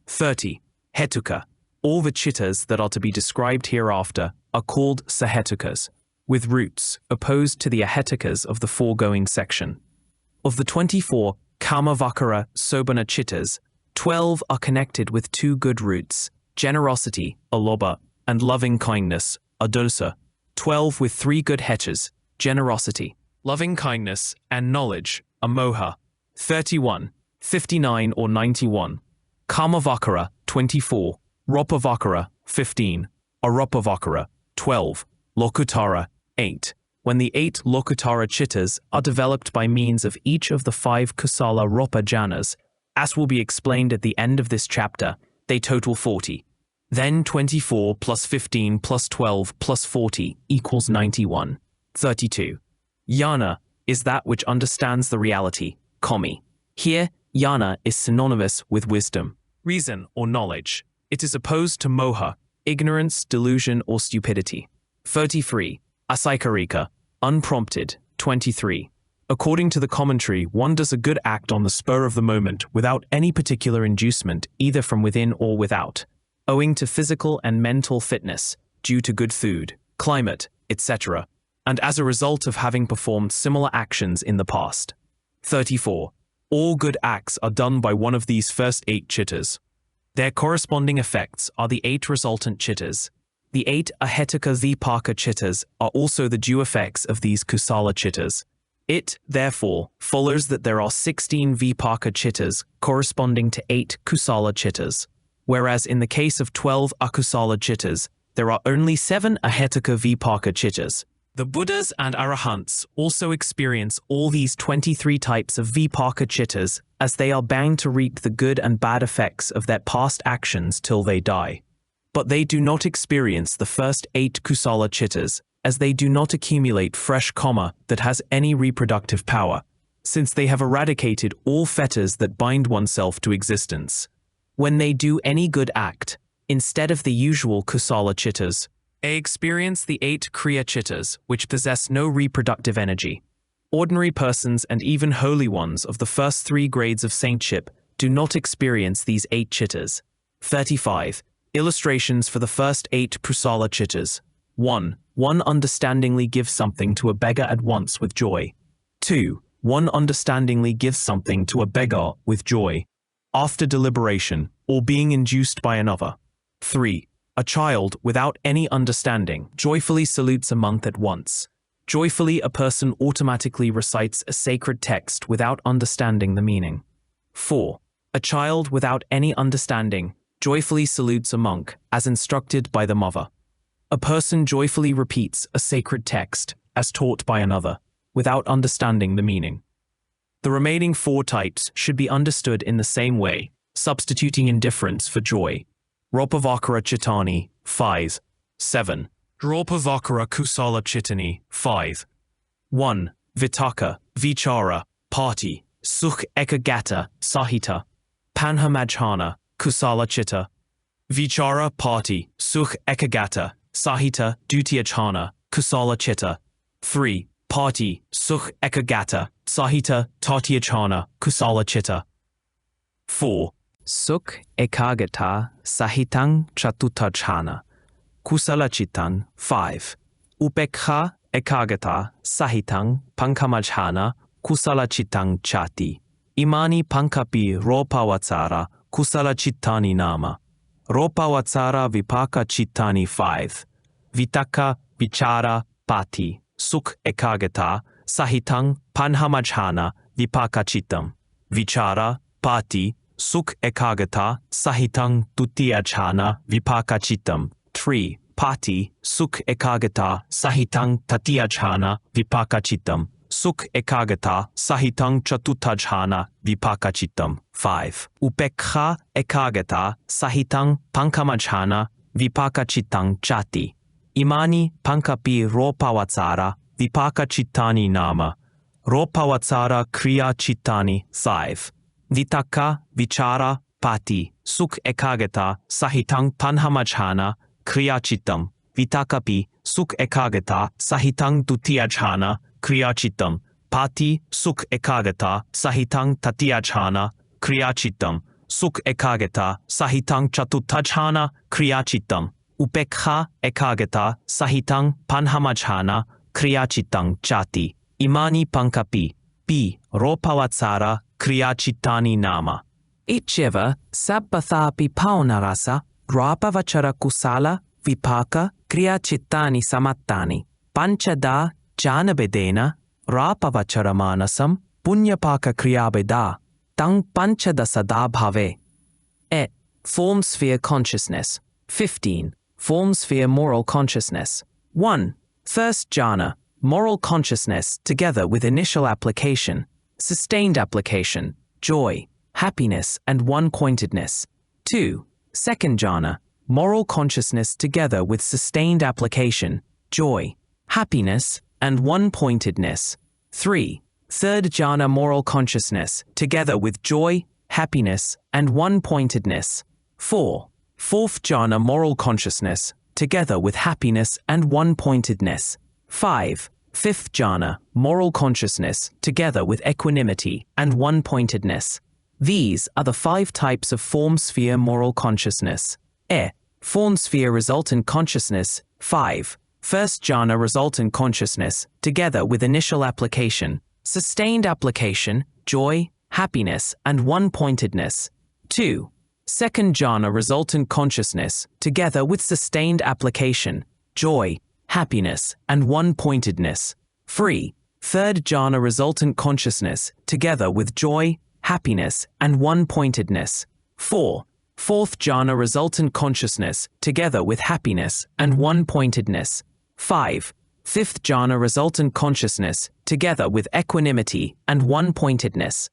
30. Hetuka. All the chittas that are to be described hereafter are called sahetukas, with roots opposed to the ahetukas of the foregoing section. Of the 24 Kamavakara Sobana chittas, 12 are connected with 2 good roots, generosity, alobha, and loving kindness, adosa. 12 with 3 good hetas, generosity, loving kindness, and knowledge, amoha. 31, 59 or 91. Kamavakara, 24. Ropavakara, 15. Arupavakara. 12. Lokutara. 8. When the 8 Lokutara Chittas are developed by means of each of the 5 Kusala Rupa jhanas, as will be explained at the end of this chapter, they total 40. Then 24 plus 15 plus 12 plus 40 equals 91. 32. Jnana is that which understands the reality, kami. Here, jnana is synonymous with wisdom, reason or knowledge. It is opposed to moha, ignorance, delusion or stupidity. 33. Asaikarika, unprompted. 23. According to the commentary, one does a good act on the spur of the moment without any particular inducement either from within or without, owing to physical and mental fitness, due to good food, climate, etc., and as a result of having performed similar actions in the past. 34. All good acts are done by one of these first 8 chittas. Their corresponding effects are the 8 resultant chittas. The 8 ahetuka vipaka chittas are also the due effects of these kusala chittas. It, therefore, follows that there are 16 vipaka chittas corresponding to 8 kusala chittas, whereas in the case of 12 akusala chittas, there are only 7 ahetuka vipaka chittas. The Buddhas and Arahants also experience all these 23 types of vipaka chittas as they are bound to reap the good and bad effects of their past actions till they die. But they do not experience the first 8 kusala chittas, as they do not accumulate fresh karma that has any reproductive power, since they have eradicated all fetters that bind oneself to existence. When they do any good act, instead of the usual kusala chittas, they experience the 8 kriya chittas, which possess no reproductive energy. Ordinary persons and even holy ones of the first 3 grades of saintship do not experience these 8 chittas. 35. Illustrations for the first 8 kusala chittas. 1. One understandingly gives something to a beggar at once with joy. 2. One understandingly gives something to a beggar with joy, after deliberation, or being induced by another. 3. A child, without any understanding, joyfully salutes a monk at once. Joyfully, a person automatically recites a sacred text without understanding the meaning. 4. A child, without any understanding, joyfully salutes a monk, as instructed by the mother. A person joyfully repeats a sacred text, as taught by another, without understanding the meaning. The remaining 4 types should be understood in the same way, substituting indifference for joy. Ropavakara Chittani, 5. 7. Dropavakara Kusala Chittani, 5. 1. Vitaka, Vichara, Party, Sukh Ekagata, Sahita, Panhamajhana, Kusala Chitta. Vichara Party, Sukh Ekagata, Sahita, Dutiyachana, Kusala Chitta. 3. Party, Sukh Ekagata, Sahita, Tatiyachana, Kusala Chitta. 4. Sukh Ekagata, Sahitang Chatutachana, Kusala Chittan. 5. Upekha Ekagata, Sahitang Pankamajhana, Kusala Chittang Chati. Imani Pankapi Ropawatsara, Kusala Chittani Nama. Ropawatsara Vipaka Chittani. 5. Vitaka Vichara Pati, Sukh Ekagata, Sahitang Panhamajhana, Vipaka Chittam. Vichara Pati, Sukh Ekagata, Sahitang Tutiyachana, Vipaka Chittam. 3. Pati, Sukh Ekagata, Sahitang Tatiyachana, Vipaka Chittam. Sukh Ekagata, Sahitang Chatuttajhana, Vipaka Chittam. 5. Upekha Ekagata, Sahitang Pankamajhana, Vipaka Chittang Chati. Imani Pankapi Ropawatsara, Vipaka Chittani Nama. Ropawatsara Kriya Chittani. 5. Vitaka Vichara Pati, Sukh Ekagata, Sahitang Panhamajhana, Kriya Chittam. Vitakapi, Sukh Ekagata, Sahitang Tutiyajhana, Kriya Chittam. Pati, Sukh Ekagata, Sahitang Tatiyajhana, Kriya Chittam. Sukh Ekagata, Sahitang Chatuttajhana, Kriya Chittam. Upekha Ekagata, Sahitang Panhamajhana, Kriya Chittang Chati. Imani Pankapi, P. Ropawatsara, Kriya Chittani Nama. Icheva Sabbhathapi Paunarasa, Drapavachara Kusala, Vipaka, Kriya Chittani Samattani. Panchada Janabedena, Rapavachara Manasam, Punyapaka Kriyabeda, Tang Panchadasada Bhave. Form sphere consciousness. 15. Form sphere moral consciousness. 1. First jhana, moral consciousness together with initial application, sustained application, joy, happiness and one-pointedness. 2. Second jhana, moral consciousness together with sustained application, joy, happiness and one-pointedness. 3. Third jhana, moral consciousness together with joy, happiness and one-pointedness. 4. Fourth jhana, moral consciousness together with happiness and one-pointedness. 5. Fifth jhana, moral consciousness together with equanimity and one-pointedness. These are the 5 types of form sphere moral consciousness. Form sphere resultant consciousness. 5. First jhana resultant consciousness together with initial application, sustained application, joy, happiness and one-pointedness. 2. Second jhana resultant consciousness together with sustained application, joy, happiness and one-pointedness. 3. Third jhana resultant consciousness together with joy, happiness and one-pointedness. 4. Fourth jhana resultant consciousness together with happiness and one-pointedness. 5. Fifth jhana resultant consciousness together with equanimity and one-pointedness.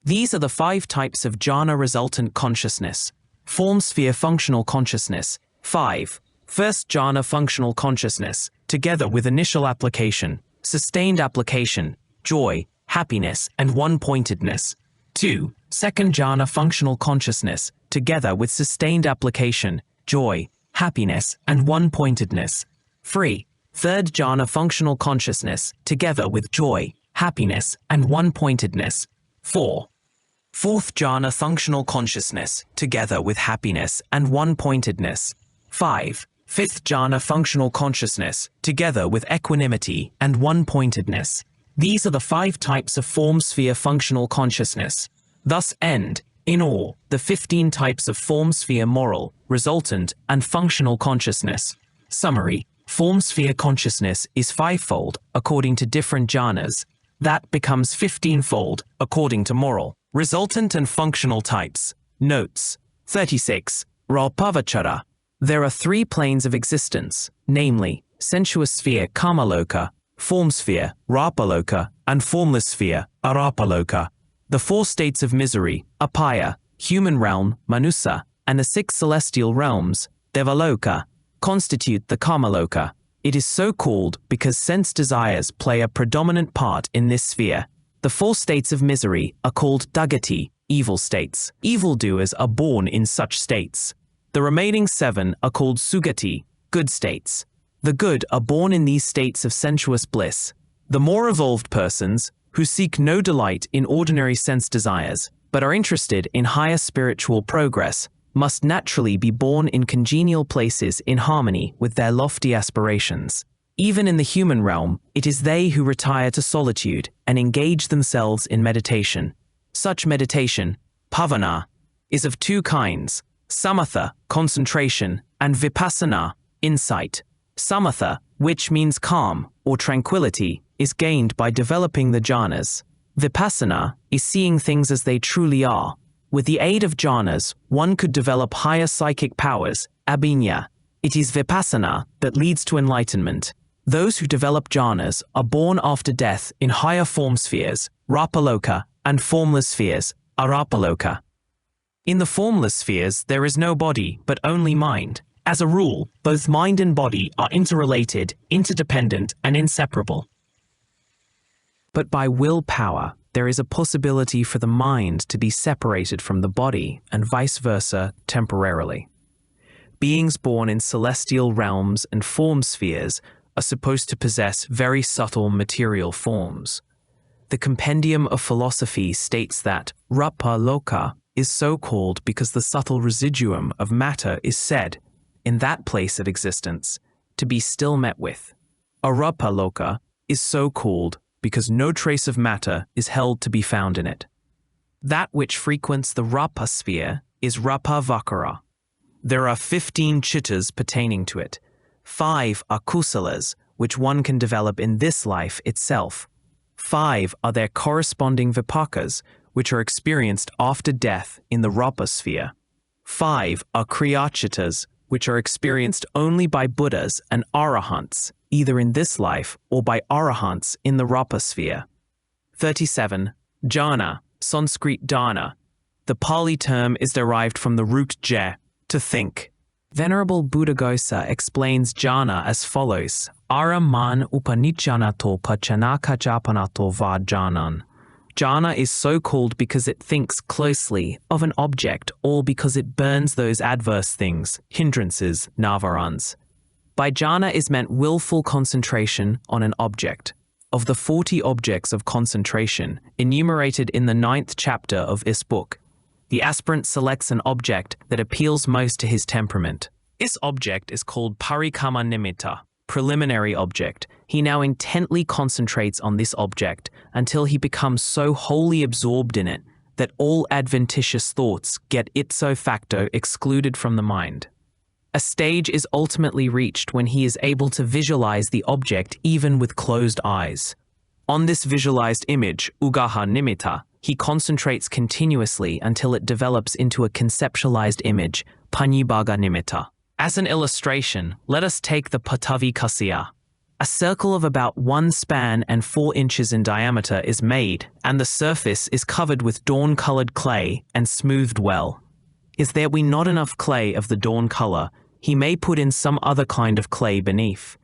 These are the 5 types of jhana resultant consciousness. Form sphere functional consciousness. 5. First jhana functional consciousness together with initial application, sustained application, joy, happiness and one-pointedness. 2. Second jhana functional consciousness together with sustained application, joy, happiness and one-pointedness. 3. Third jhana functional consciousness together with joy, happiness and one-pointedness. 4. Fourth jhana functional consciousness together with happiness and one-pointedness. 5. Fifth jhana functional consciousness together with equanimity and one-pointedness. These are the 5 types of form sphere functional consciousness. Thus end, in all, the 15 types of form sphere moral, resultant, and functional consciousness. Summary: form sphere consciousness is 5-fold according to different jhanas. That becomes 15-fold according to moral, resultant and functional types. Notes: 36. Ralpavachara. There are 3 planes of existence, namely, sensuous sphere kamaloka, form sphere rapaloka, and formless sphere arapaloka. The 4 states of misery, apaya, human realm, manusa, and the 6 celestial realms, devaloka, constitute the kamaloka. It is so called because sense desires play a predominant part in this sphere. The 4 states of misery are called dugati, evil states. Evildoers are born in such states. The remaining 7 are called sugati, good states. The good are born in these states of sensuous bliss. The more evolved persons, who seek no delight in ordinary sense desires, but are interested in higher spiritual progress, must naturally be born in congenial places in harmony with their lofty aspirations. Even in the human realm, it is they who retire to solitude and engage themselves in meditation. Such meditation, bhavana, is of 2 kinds: samatha, concentration, and vipassana, insight. Samatha, which means calm or tranquility, is gained by developing the jhanas. Vipassana is seeing things as they truly are. With the aid of jhanas, one could develop higher psychic powers, abhinya. It is vipassana that leads to enlightenment. Those who develop jhanas are born after death in higher form spheres, rapaloka, and formless spheres, arapaloka. In the formless spheres, there is no body, but only mind. As a rule, both mind and body are interrelated, interdependent, and inseparable. But by willpower, there is a possibility for the mind to be separated from the body, and vice versa, temporarily. Beings born in celestial realms and form spheres are supposed to possess very subtle material forms. The Compendium of Philosophy states that Rapa Loka is so called because the subtle residuum of matter is said, in that place of existence, to be still met with. Arapa Loka is so called because no trace of matter is held to be found in it. That which frequents the Rapa sphere is Rapa Vakara. There are 15 chittas pertaining to it. 5 are kusalas, which one can develop in this life itself. 5 are their corresponding vipakas, which are experienced after death in the Rapa sphere. 5 are kriyachittas, which are experienced only by Buddhas and Arahants, either in this life or by Arahants in the Rapa sphere. 37. Jhana, Sanskrit dana. The Pali term is derived from the root je, to think. Venerable Buddhaghosa explains jhana as follows: Ara man upanijjhanato pachanakajapanato va jhanan. Jhana is so called because it thinks closely of an object or because it burns those adverse things, hindrances, navarans. By jhana is meant willful concentration on an object. Of the 40 objects of concentration enumerated in the 9th chapter of this book, the aspirant selects an object that appeals most to his temperament. This object is called parikamma nimitta, preliminary object. He now intently concentrates on this object until he becomes so wholly absorbed in it that all adventitious thoughts get ipso facto excluded from the mind. A stage is ultimately reached when he is able to visualize the object even with closed eyes. On this visualized image, ugaha nimitta, he concentrates continuously until it develops into a conceptualized image, panyibhaga nimitta. As an illustration, let us take the Patavikasya. A circle of about 1 span and 4 inches in diameter is made, and the surface is covered with dawn-colored clay and smoothed well. Is there not enough clay of the dawn color, he may put in some other kind of clay beneath.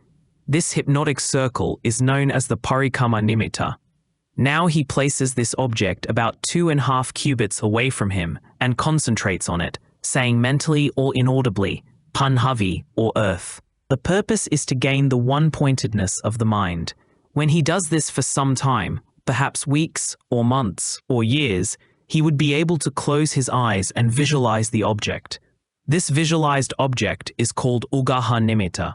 This hypnotic circle is known as the parikamma nimitta. Now he places this object about 2.5 cubits away from him and concentrates on it, saying mentally or inaudibly, panhavi, or earth. The purpose is to gain the one-pointedness of the mind. When he does this for some time, perhaps weeks or months or years, he would be able to close his eyes and visualize the object. This visualized object is called ugaha nimitta.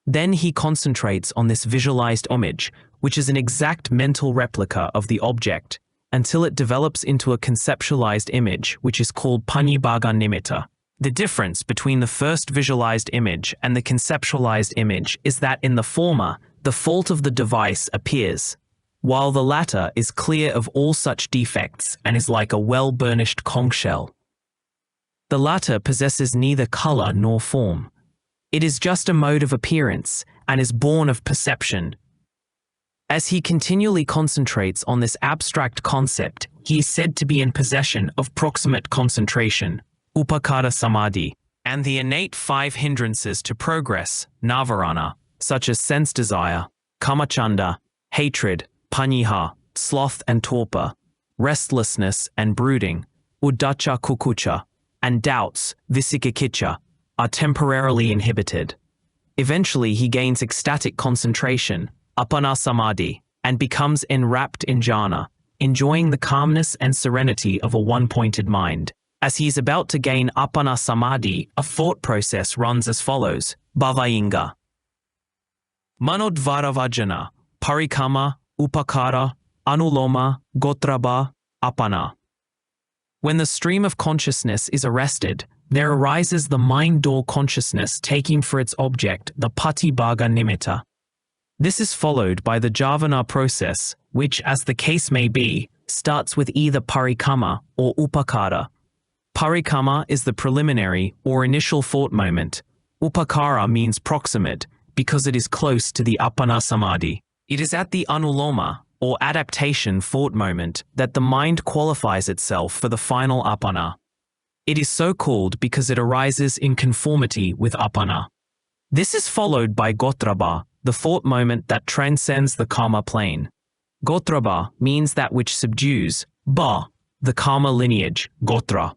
Then he concentrates on this visualized image, which is an exact mental replica of the object, until it develops into a conceptualized image, which is called panyibhaga nimitta. The difference between the first visualized image and the conceptualized image is that in the former, the fault of the device appears, while the latter is clear of all such defects and is like a well-burnished conch shell. The latter possesses neither color nor form. It is just a mode of appearance and is born of perception. As he continually concentrates on this abstract concept, he is said to be in possession of proximate concentration, upakara samadhi, and the innate 5 hindrances to progress, navarana, such as sense desire, kamachanda, hatred, paniha, sloth and torpor, restlessness and brooding, uddhacca kukucha, and doubts, visikkicha, are temporarily inhibited. Eventually he gains ecstatic concentration, appana samadhi, and becomes enwrapped in jhana, enjoying the calmness and serenity of a one-pointed mind. As he is about to gain appana samadhi, a thought process runs as follows: bhavayinga, manodvaravajana, parikamma, upakara, anuloma, gotrabha, appana. When the stream of consciousness is arrested, there arises the mind door consciousness taking for its object the patibhaga nimitta. This is followed by the jhavana process, which, as the case may be, starts with either parikamma or upakara. Parikamma is the preliminary or initial thought moment. Upakara means proximate because it is close to the appana samadhi. It is at the anuloma or adaptation thought moment that the mind qualifies itself for the final appana. It is so called because it arises in conformity with appana. This is followed by gotrabha, the thought moment that transcends the karma plane. Gotrabha means that which subdues, ba, the karma lineage, gotra.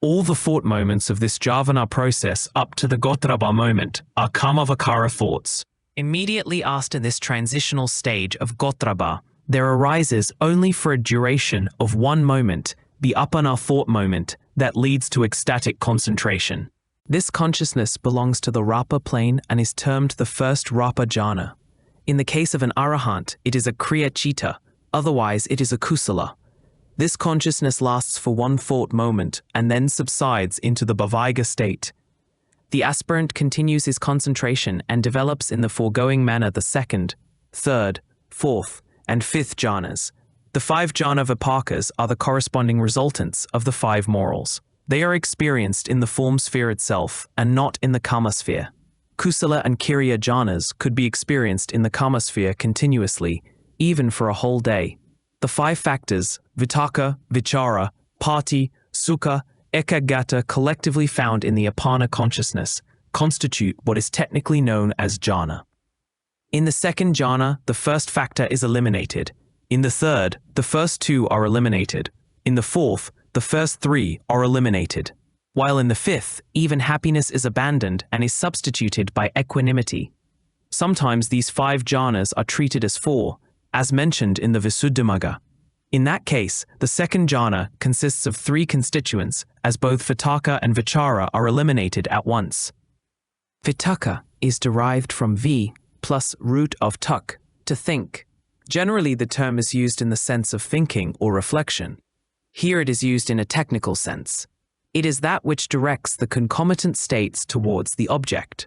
All the thought moments of this jhavana process up to the gotrabha moment are kamavakara thoughts. Immediately after this transitional stage of gotrabha, there arises only for a duration of 1 moment the appana thought moment that leads to ecstatic concentration. This consciousness belongs to the rapa plane and is termed the first rapa jhana. In the case of an arahant, it is a kriya chitta, otherwise it is a kusala. This consciousness lasts for 1 thought moment and then subsides into the bhavaiga state. The aspirant continues his concentration and develops in the foregoing manner the 2nd, 3rd, 4th, and 5th jhanas. The 5 jhana vipakas are the corresponding resultants of the 5 morals. They are experienced in the form sphere itself and not in the karma sphere. Kusala and Kiriya jhanas could be experienced in the karma sphere continuously, even for a whole day. The 5 factors, vitakka, vichara, pati, sukha, ekaggata, collectively found in the apana consciousness, constitute what is technically known as jhana. In the second jhana, the first factor is eliminated. In the third, the first 2 are eliminated. In the fourth, the first 3 are eliminated. While in the fifth, even happiness is abandoned and is substituted by equanimity. Sometimes these 5 jhanas are treated as 4, as mentioned in the Visuddhimagga. In that case, the second jhana consists of 3 constituents, as both vitakka and vichara are eliminated at once. Vitakka is derived from vi plus root of tuk, to think. Generally, the term is used in the sense of thinking or reflection. Here it is used in a technical sense. It is that which directs the concomitant states towards the object.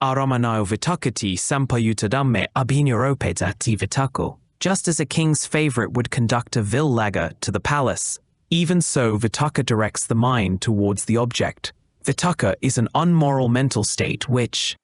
Aramanayo vitakkati sampayuta dhamme abhinyaropedati vitakko. Just as a king's favorite would conduct a villaga to the palace, even so vitakka directs the mind towards the object. Vitakka is an unmoral mental state which,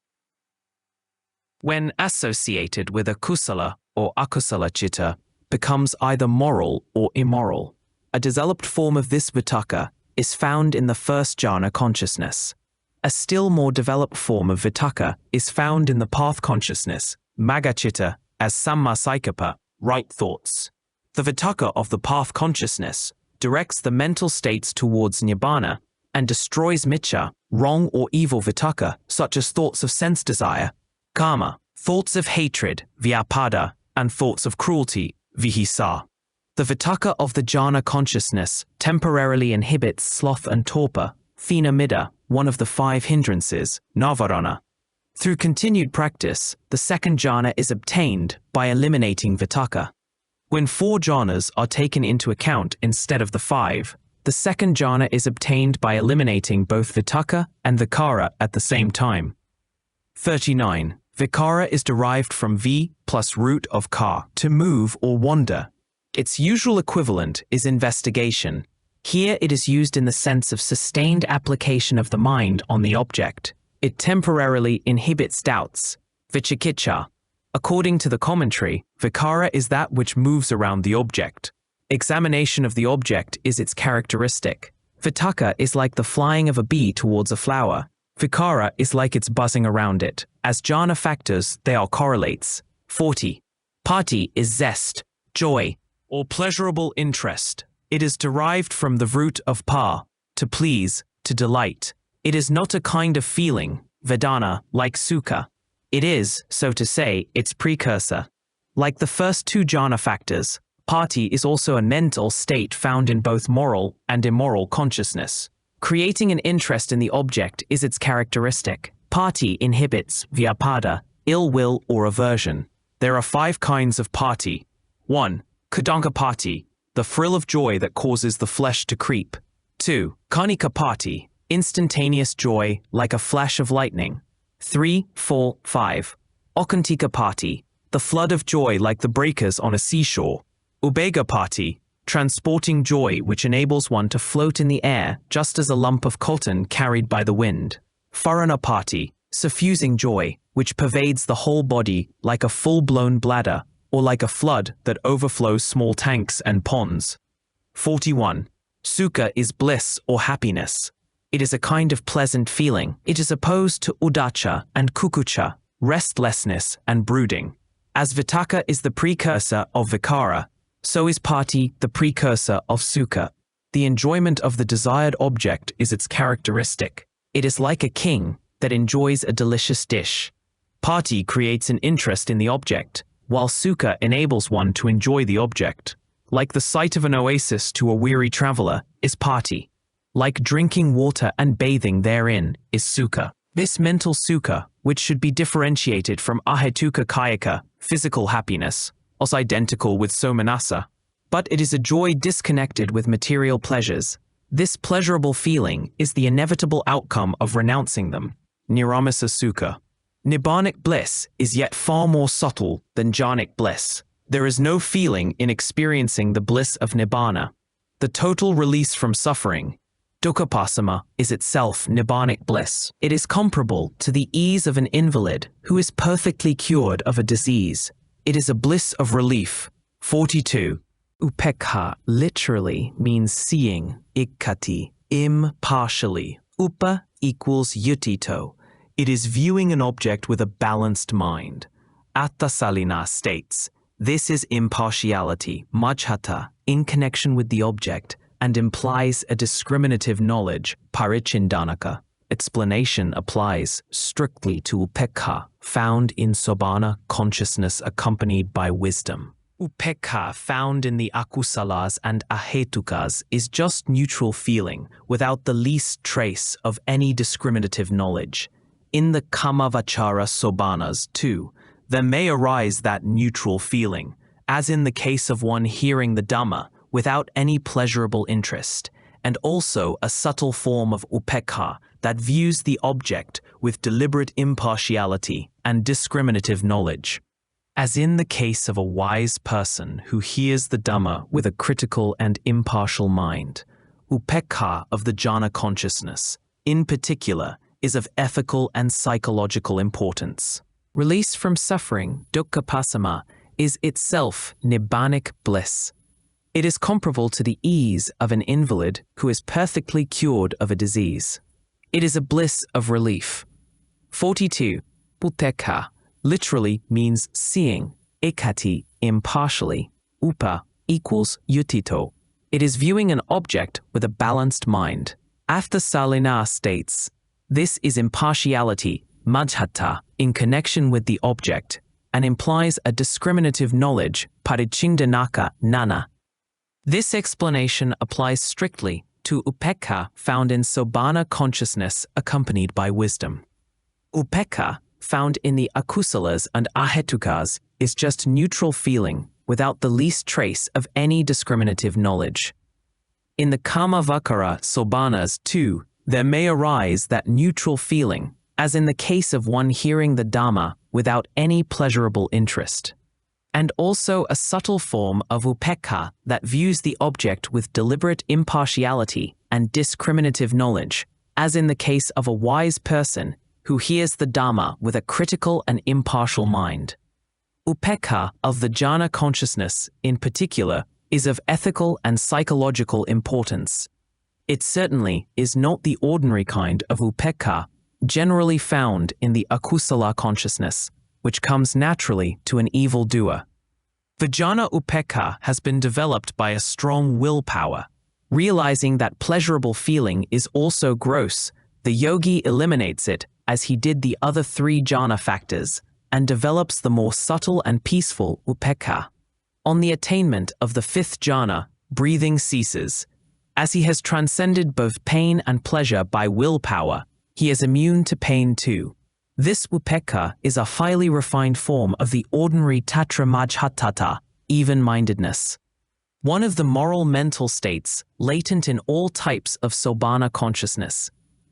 when associated with a kusala or akusala citta, becomes either moral or immoral. A developed form of this vitakka is found in the first jhana consciousness. A still more developed form of vitakka is found in the path consciousness, maggacitta, as samma sankappa, right thoughts. The vitakka of the path consciousness directs the mental states towards Nibbàna and destroys miccha, wrong or evil vitakka, such as thoughts of sense desire, kama, thoughts of hatred, vyapada, and thoughts of cruelty, vihisa. The vitakka of the jhana consciousness temporarily inhibits sloth and torpor, thinamidda, one of the 5 hindrances, navarana. Through continued practice, the second jhana is obtained by eliminating vitakka. When 4 jhanas are taken into account instead of the 5, the second jhana is obtained by eliminating both vitakka and vikara at the same time. 39. Vikara is derived from vi plus root of ka, to move or wander. Its usual equivalent is investigation. Here it is used in the sense of sustained application of the mind on the object. It temporarily inhibits doubts, vicikiccha. According to the commentary, vikara is that which moves around the object. Examination of the object is its characteristic. Vitakka is like the flying of a bee towards a flower. Vikara is like its buzzing around it. As jhana factors, they are correlates. 40. Pati is zest, joy, or pleasurable interest. It is derived from the root of pa, to please, to delight. It is not a kind of feeling, vedana, like sukha. It is, so to say, its precursor. Like the first 2 jhana factors, pati is also a mental state found in both moral and immoral consciousness. Creating an interest in the object is its characteristic. Pati inhibits vyapada, ill will or aversion. There are 5 kinds of pati. 1. Kudanka pati, the thrill of joy that causes the flesh to creep. 2. Kanika pati, instantaneous joy like a flash of lightning. 3, 4, 5. Okantika pati, the flood of joy like the breakers on a seashore. Ubega pati, transporting joy which enables one to float in the air just as a lump of cotton carried by the wind. Farana pati, suffusing joy, which pervades the whole body like a full-blown bladder, or like a flood that overflows small tanks and ponds. 41. Sukha is bliss or happiness. It is a kind of pleasant feeling. It is opposed to udacha and kukucha, restlessness and brooding. As vitakka is the precursor of vikara, so is pati the precursor of sukha. The enjoyment of the desired object is its characteristic. It is like a king that enjoys a delicious dish. Pati creates an interest in the object, while sukha enables one to enjoy the object. Like the sight of an oasis to a weary traveler is pati. Like drinking water and bathing therein is sukha. This mental sukha, which should be differentiated from ahetuka kayika, physical happiness, is identical with somanassa, but it is a joy disconnected with material pleasures. This pleasurable feeling is the inevitable outcome of renouncing them. Niramasa sukha. Nibbānic bliss is yet far more subtle than jhanic bliss. There is no feeling in experiencing the bliss of Nibbāna. The total release from suffering Dukkhapasamma is itself Nibbānic bliss. It is comparable to the ease of an invalid who is perfectly cured of a disease. It is a bliss of relief. 42. Upekkha literally means seeing, ikkati, impartially. Upa equals yutito. It is viewing an object with a balanced mind. Attasalina states, this is impartiality, majhata, in connection with the object, and implies a discriminative knowledge, parichindanaka. Explanation applies strictly to upekkha, found in sobbana consciousness accompanied by wisdom. Upekkha found in the akusalas and ahetukas is just neutral feeling without the least trace of any discriminative knowledge. In the kamavachara sobbanas, too, there may arise that neutral feeling, as in the case of one hearing the Dhamma without any pleasurable interest, and also a subtle form of upekkha that views the object with deliberate impartiality and discriminative knowledge. As in the case of a wise person who hears the Dhamma with a critical and impartial mind, upekkha of the jhana consciousness, in particular, is of ethical and psychological importance. Release from suffering, dukkhapasamma, is itself Nibbānic bliss. It is comparable to the ease of an invalid who is perfectly cured of a disease. It is a bliss of relief. 42. Upekkha literally means seeing, ekkati, impartially. Upa equals yutito. It is viewing an object with a balanced mind. Attasalina states, this is impartiality, majhata, in connection with the object, and implies a discriminative knowledge, parichindanaka nana. This explanation applies strictly to upekkha found in sobbana consciousness accompanied by wisdom. Upekkha found in the akusalas and ahetukas is just neutral feeling without the least trace of any discriminative knowledge. In the kamavachara sobbanas, too, there may arise that neutral feeling, as in the case of one hearing the Dhamma without any pleasurable interest, and also a subtle form of upekkha that views the object with deliberate impartiality and discriminative knowledge, as in the case of a wise person who hears the Dhamma with a critical and impartial mind. Upekkha of the jhana consciousness, in particular, is of ethical and psychological importance. It certainly is not the ordinary kind of upekkha generally found in the akusala consciousness, which comes naturally to an evildoer. Vijnana upekkha has been developed by a strong willpower. Realizing that pleasurable feeling is also gross, the yogi eliminates it as he did the other three jhana factors and develops the more subtle and peaceful upekkha. On the attainment of the fifth jhana, breathing ceases. As he has transcended both pain and pleasure by willpower, he is immune to pain too. This upekkha is a highly refined form of the ordinary tatra majhatata, even-mindedness. One of the moral mental states latent in all types of sobbana consciousness.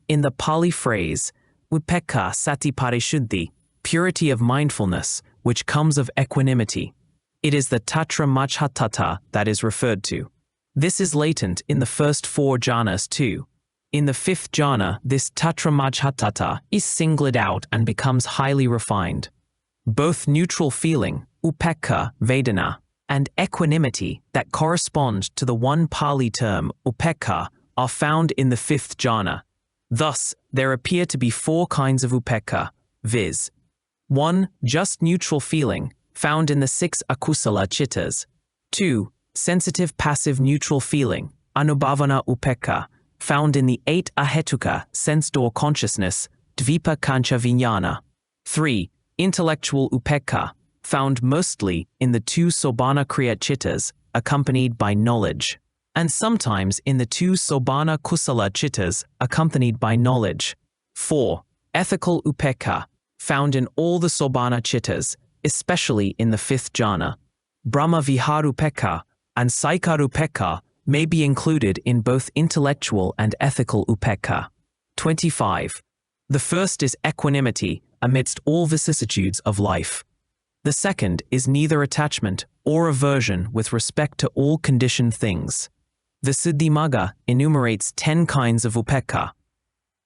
In the Pali phrase, upekkha sati parishuddhi, purity of mindfulness, which comes of equanimity. It is the tatra majhatata that is referred to. This is latent in the first four jhanas too. In the fifth jhana, this tatra majhatata is singled out and becomes highly refined. Both neutral feeling, upekkha, vedana, and equanimity that correspond to the one Pali term, upekkha, are found in the fifth jhana. Thus, there appear to be four kinds of upekkha, viz. 1. Just neutral feeling, found in the 6 akusala chittas. 2. Sensitive passive neutral feeling, anubhavana upekkha, found in the 8 ahetuka sense-door consciousness, dvipa kancha vijnana. 3. Intellectual upekkha, found mostly in the 2 sobbana kriya chittas, accompanied by knowledge, and sometimes in the 2 sobbana kusala chittas, accompanied by knowledge. 4. Ethical upekkha, found in all the sobbana chittas, especially in the 5th jhana. Brahma viharupekkha and psycharupekkha may be included in both intellectual and ethical upekkha. 25. The first is equanimity amidst all vicissitudes of life. The second is neither attachment or aversion with respect to all conditioned things. The Siddhimagga enumerates 10 kinds of upekkha.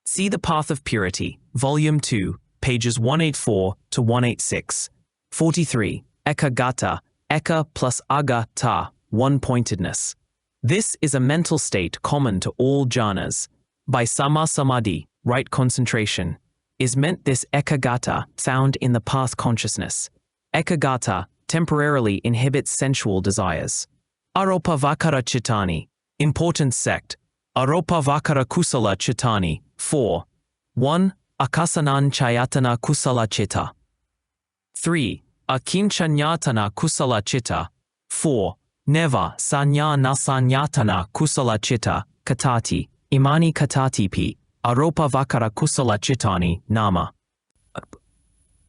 See The Path of Purity, Volume 2, pages 184 to 186. 43. Ekaggata, eka plus agga ta, one-pointedness. This is a mental state common to all jhanas. By samma samadhi, right concentration, is meant this ekaggata found in the path consciousness. Ekaggata temporarily inhibits sensual desires. Aropavakara chittani, important sect. Aropavakara kusala chittani, 4. 1. Akasanan chayatana kusala chitta. 3. Akinchanyatana kusala chitta. 4. Neva sanya nasanyatana kusala chitta, katati, imani katati pi, aropavakara kusala chittani, nama.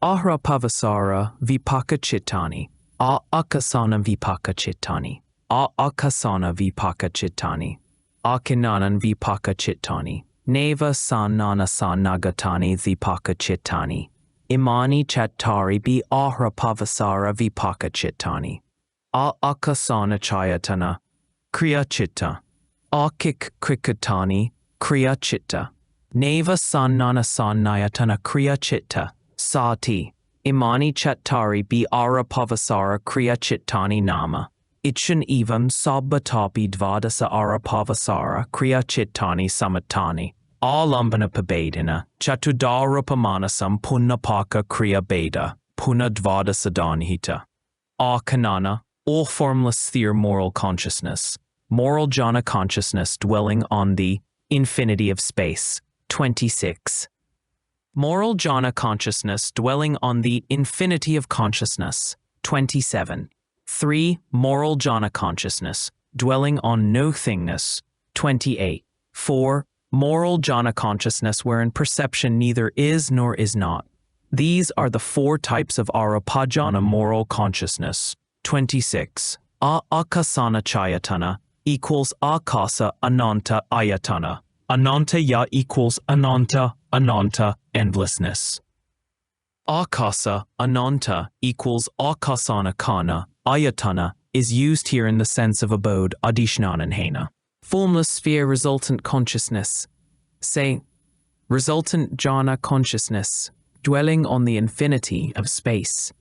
Ahrapavasara vipaka chittani, akasana vipaka chittani, akasana vipaka chittani, akinanan vipaka chittani, neva sanana sanagatani vipaka chittani, imani chattari bi ahrapavasara vipaka chittani, akasana chayatana, kriya chitta, akik krikatani, kriya chitta, neva sanana sanayatana kriya chitta, sati, imani chattari bi arapavasara kriya chittani nama, ichan evam sabbatapi dvadasa arapavasara kriya chittani samattani, alambana pabedina, chatudarupamanasam punnapaka kriya beda, punna dvadasadanhita. Kanana, all formless sphere moral consciousness, moral jhana consciousness dwelling on the infinity of space. 26. Moral jhana consciousness dwelling on the infinity of consciousness. 27. 3. Moral jhana consciousness dwelling on no thingness. 28. 4. Moral jhana consciousness wherein perception neither is nor is not. These are the 4 types of arapajhana moral consciousness. 26. Akasana chayatana equals akasa ananta ayatana. Ananta ya equals ananta, ananta, endlessness. Akasa, ananta, equals akasana kana, ayatana, is used here in the sense of abode, adhishnananhena. Formless sphere resultant consciousness. Say, resultant jhana consciousness, dwelling on the infinity of space.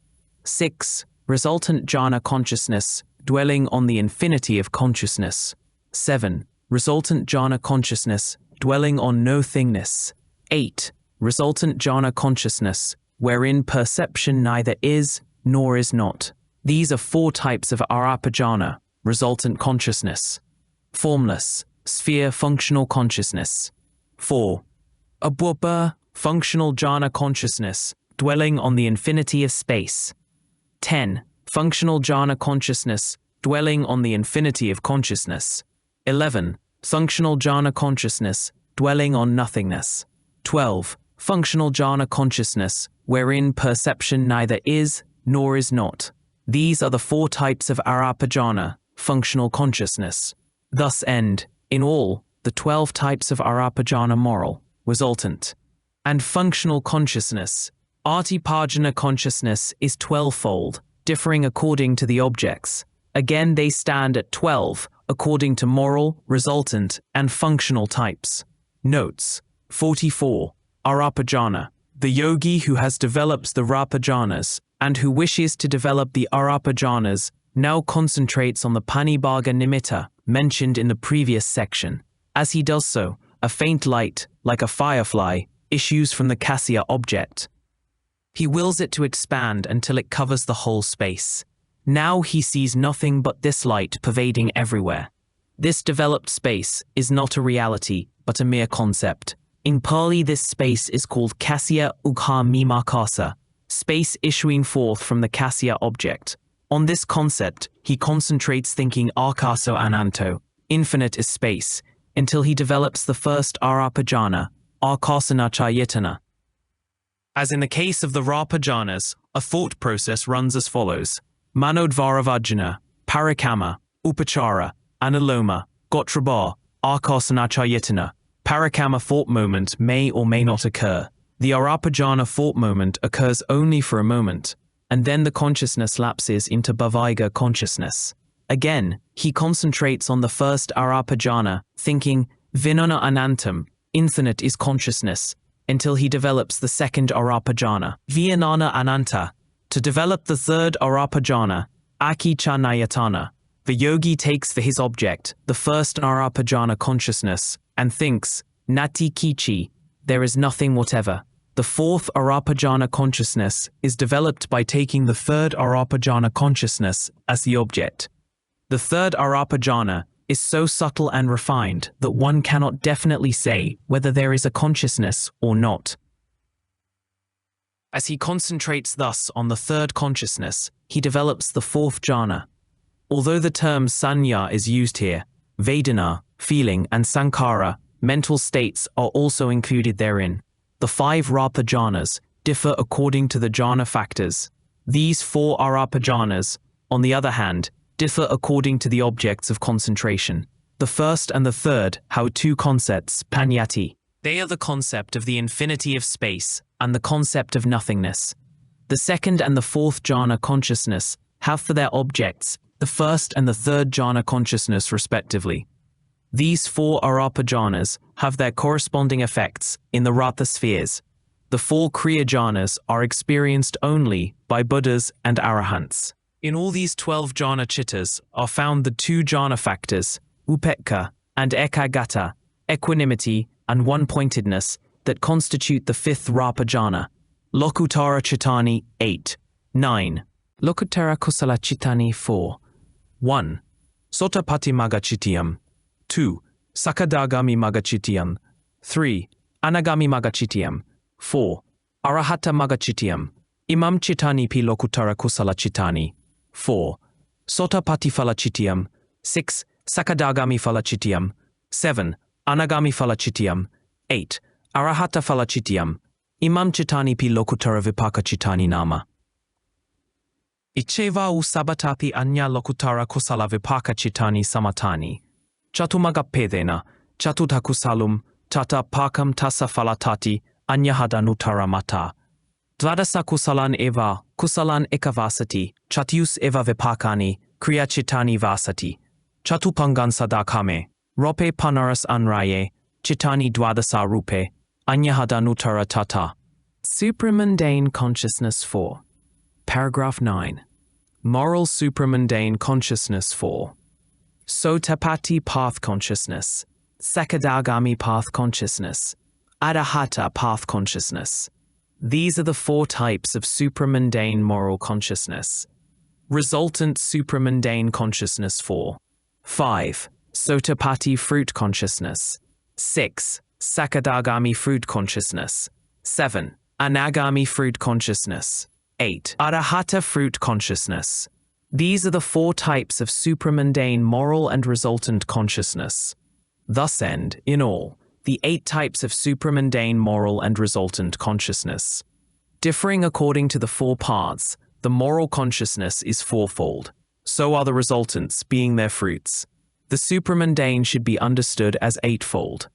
6. Resultant jhana consciousness, dwelling on the infinity of consciousness. 7. Resultant jhana consciousness, dwelling on no thingness. 8. Resultant jhana consciousness, wherein perception neither is nor is not. These are 4 types of arapajhana, resultant consciousness. Formless, sphere functional consciousness. 4. Abwapa, functional jhana consciousness, dwelling on the infinity of space. 10. Functional jhana consciousness, dwelling on the infinity of consciousness. 11. Functional jhana consciousness, dwelling on nothingness. 12. Functional jhana consciousness, wherein perception neither is nor is not. These are the 4 types of arapajhana, functional consciousness. Thus end, in all, the 12 types of arapajhana moral, resultant, and functional consciousness. Artipajhana consciousness is 12-fold, differing according to the objects. Again, they stand at 12, according to moral, resultant, and functional types. Notes. 44. Arapajhana. The yogi who has developed the rapajhanas, and who wishes to develop the arapajhanas, now concentrates on the panibhaga nimitta, mentioned in the previous section. As he does so, a faint light, like a firefly, issues from the kasya object. He wills it to expand until it covers the whole space. Now he sees nothing but this light pervading everywhere. This developed space is not a reality, but a mere concept. In Pali, this space is called kasya ugha mimakasa, space issuing forth from the kasya object. On this concept, he concentrates thinking akaso ananto, infinite is space, until he develops the first arapajhana, akasanachayitana. As in the case of the rapajhanas, a thought process runs as follows: manodvaravajjana, parakama, upachara, analoma, gotrabha, akasanachayitana. Parakama thought moment may or may not occur. The arapajhana thought moment occurs only for a moment, and then the consciousness lapses into bhavaiga consciousness. Again, he concentrates on the first arapajana, thinking, Vinana anantam, infinite is consciousness, until he develops the second arapajana, Vijnana ananta. To develop the third arapajana, Akicca nayatana, the yogi takes for his object the first arapajana consciousness and thinks, Nati kichi, there is nothing whatever. The fourth arapajana consciousness is developed by taking the third arapajana consciousness as the object. The third arapajana is so subtle and refined that one cannot definitely say whether there is a consciousness or not. As he concentrates thus on the third consciousness, he develops the fourth jhana. Although the term sanya is used here, vedana, feeling, and sankhara, mental states, are also included therein. The 5 rapa jhanas differ according to the jhana factors. These 4 arapa jhanas, on the other hand, differ according to the objects of concentration. The first and the third have 2 concepts, panyati. They are the concept of the infinity of space and the concept of nothingness. The second and the fourth jhana consciousness have for their objects the first and the third jhana consciousness respectively. These 4 arapa jhanas have their corresponding effects in the rata spheres. The 4 kriya jhanas are experienced only by Buddhas and Arahants. In all these 12 jhana chittas are found the 2 jhana factors, upekkha and ekaggata, equanimity and one-pointedness, that constitute the 5th rapa jhana. Lokuttara cittani 8, 9. Lokuttara kusala cittani 4. 1. Sotappatti maggacittiyam. 2. Sakadagami maggacittiyam. 3. Anagami maggacittiyam. 4. Arahata maggacittiyam. Imam cittani pi lokuttara kusala cittani. 4. Sotappatti phalacitiyam. 6. Sakadagami phalacitiyam. 7. Anagami phalacitiyam. 8. Arahata phalacitiyam. Imam cittani pi lokuttara vipaka cittani nama. Icheva u sabatapi anya lokuttara kusala vipaka cittani samatani. Chatumagappedena, chatutakusalum, tata pakam tasa phalatati, anyahadanutara mata. Dvadasa kusalan eva, kusalan ekavasati, chatius eva vipakani, kriya cittani vasati. Chatupangan sadakame, rope panaras anraye, cittani dvadasa rupe, anyahadanutara tata. Supramundane Consciousness 4. Paragraph 9. Moral supramundane consciousness 4. Sotappatti path consciousness, Sakadagami path consciousness, Arahata path consciousness. These are the 4 types of supramundane moral consciousness. Resultant supramundane consciousness 4. 5. Sotappatti fruit consciousness. 6. Sakadagami fruit consciousness. 7. Anagami fruit consciousness. 8. Arahata fruit consciousness. These are the 4 types of supramundane moral and resultant consciousness. Thus end, in all, the 8 types of supramundane moral and resultant consciousness. Differing according to the 4 paths, the moral consciousness is 4-fold. So are the resultants, being their fruits. The supramundane should be understood as 8-fold.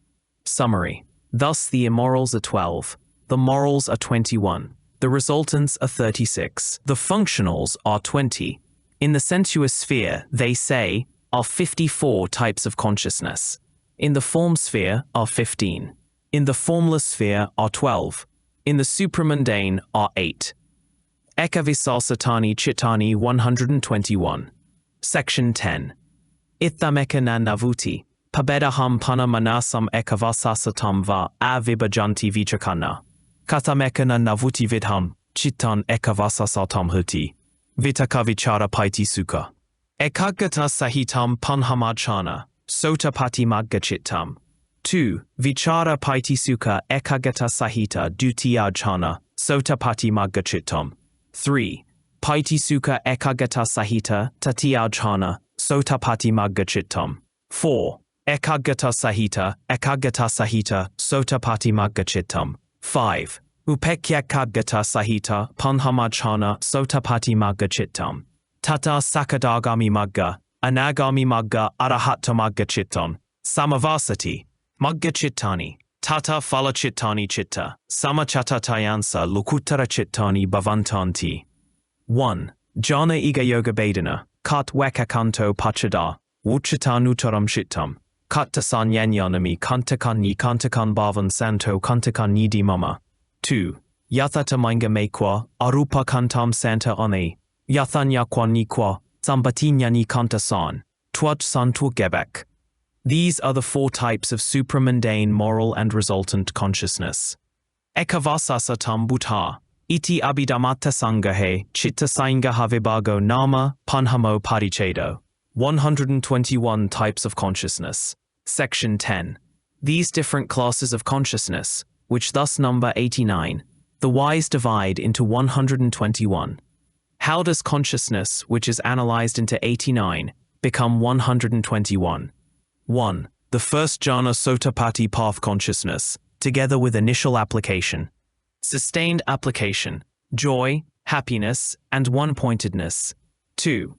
Summary. Thus the immorals are 12, the morals are 21, the resultants are 36, the functionals are 20. In the sensuous sphere, they say, are 54 types of consciousness. In the form sphere are 15. In the formless sphere are 12. In the supramundane are 8. Ekavisasatani Chittani 121. Section 10. Ithameka na navuti, pabedaham pana manasam ekavasasatam va avibhajanti vichakana. Kathameka na navuti vidham, chittan ekavasasatam huti. Vitakavichara paiti sukha. Ekaggata sahitam panhamachana, sotappatti maggachittam. 2. Vichara paiti sukha ekaggata sahita dutiyajhana, sotappatti maggachittam. 3. Paiti sukha ekaggata sahita tatiyajhana, sotappatti maggachittam. 4. Ekaggata sahita, sotappatti maggachittam. 5. Upekkha sahita panhamachana sotappatti maggachittam. Tata sakadagami magga, anagami magga arahata maggachittam. Samavasati, maggachittani, tata phalachittani chitta, samachatatayansa lokuttara chittani bhavantanti. 1. Jhana ega yoga bedana, kat wekakanto pachada, wuchitanucharam shittam, kat tasanyanyanami kantakan yi kantakan bhavan santo kantakan nidi mama. 2. Yathata mainga mekwa, arupa kantam santa one, yathanya kwa nikwa, zambatinya ni kanta san, tuaj san tu gebek. These are the 4 types of supramundane moral and resultant consciousness. Ekavasasatam buddha, iti abhidhamata sangahe, chitta saingaha vibhago nama, panhamo parichedo. 121 types of consciousness. Section 10. These different classes of consciousness, which thus number 89, the wise divide into 121. How does consciousness, which is analyzed into 89, become 121? 1. The first jhana sotapatti path consciousness, together with initial application. Sustained application, joy, happiness, and one-pointedness. 2.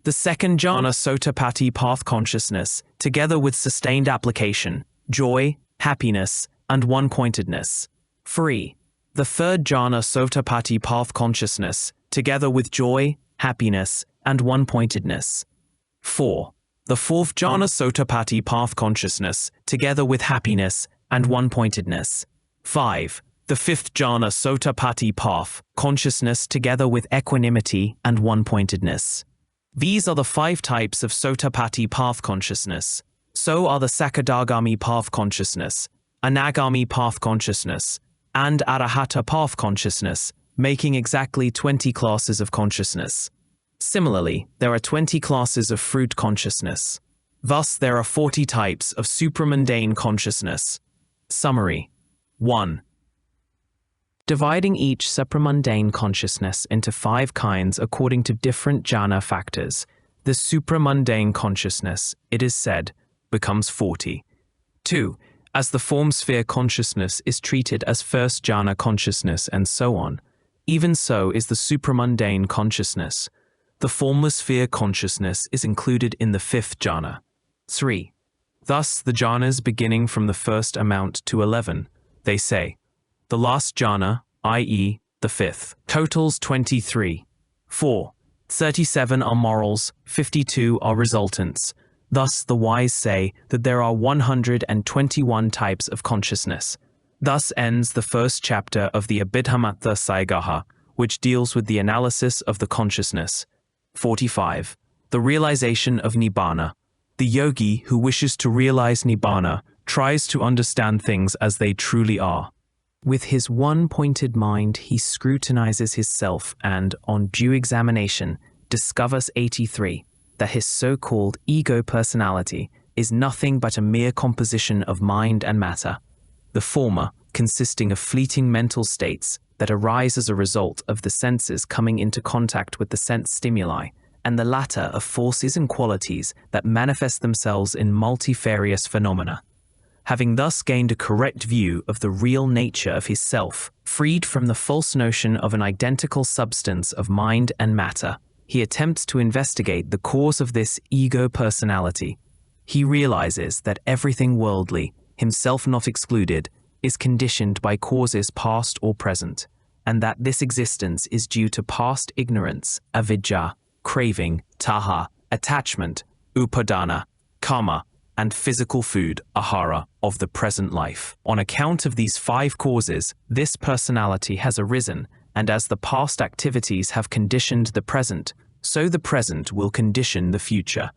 The second jhana sotapatti path consciousness, together with sustained application, joy, happiness, and one-pointedness. 3. The third jhana sotapatti path consciousness, together with joy, happiness, and one-pointedness. 4. The fourth jhana sotapatti path consciousness, together with happiness and one-pointedness. 5. The fifth jhana sotapatti path consciousness, together with equanimity and one-pointedness. These are the 5 types of sotapatti path consciousness. So are the sakadagami path consciousness, anagami path consciousness, and arahata path consciousness, making exactly 20 classes of consciousness. Similarly, there are 20 classes of fruit consciousness. Thus, there are 40 types of supramundane consciousness. Summary. 1. Dividing each supramundane consciousness into 5 kinds according to different jhana factors, the supramundane consciousness, it is said, becomes 40. 2. As the form sphere consciousness is treated as first jhana consciousness and so on, even so is the supramundane consciousness. The formless sphere consciousness is included in the 5th jhana. 3. Thus, the jhanas beginning from the first amount to 11, they say. The last jhana, i.e., the 5th, totals 23. 4. 37 are morals, 52 are resultants. Thus, the wise say that there are 121 types of consciousness. Thus ends the first chapter of the Abhidhamma Saigaha, which deals with the analysis of the consciousness. 45. The realization of Nibbàna. The yogi who wishes to realize Nibbàna tries to understand things as they truly are. With his one-pointed mind, he scrutinizes his self and, on due examination, discovers 83, that his so-called ego personality is nothing but a mere composition of mind and matter, the former consisting of fleeting mental states that arise as a result of the senses coming into contact with the sense stimuli, and the latter of forces and qualities that manifest themselves in multifarious phenomena. Having thus gained a correct view of the real nature of his self, freed from the false notion of an identical substance of mind and matter, he attempts to investigate the cause of this ego personality. He realizes that everything worldly, himself not excluded, is conditioned by causes past or present, and that this existence is due to past ignorance, avidya, craving, taha, attachment, upadana, karma, and physical food, ahara, of the present life. On account of these 5 causes, this personality has arisen, and as the past activities have conditioned the present, so the present will condition the future.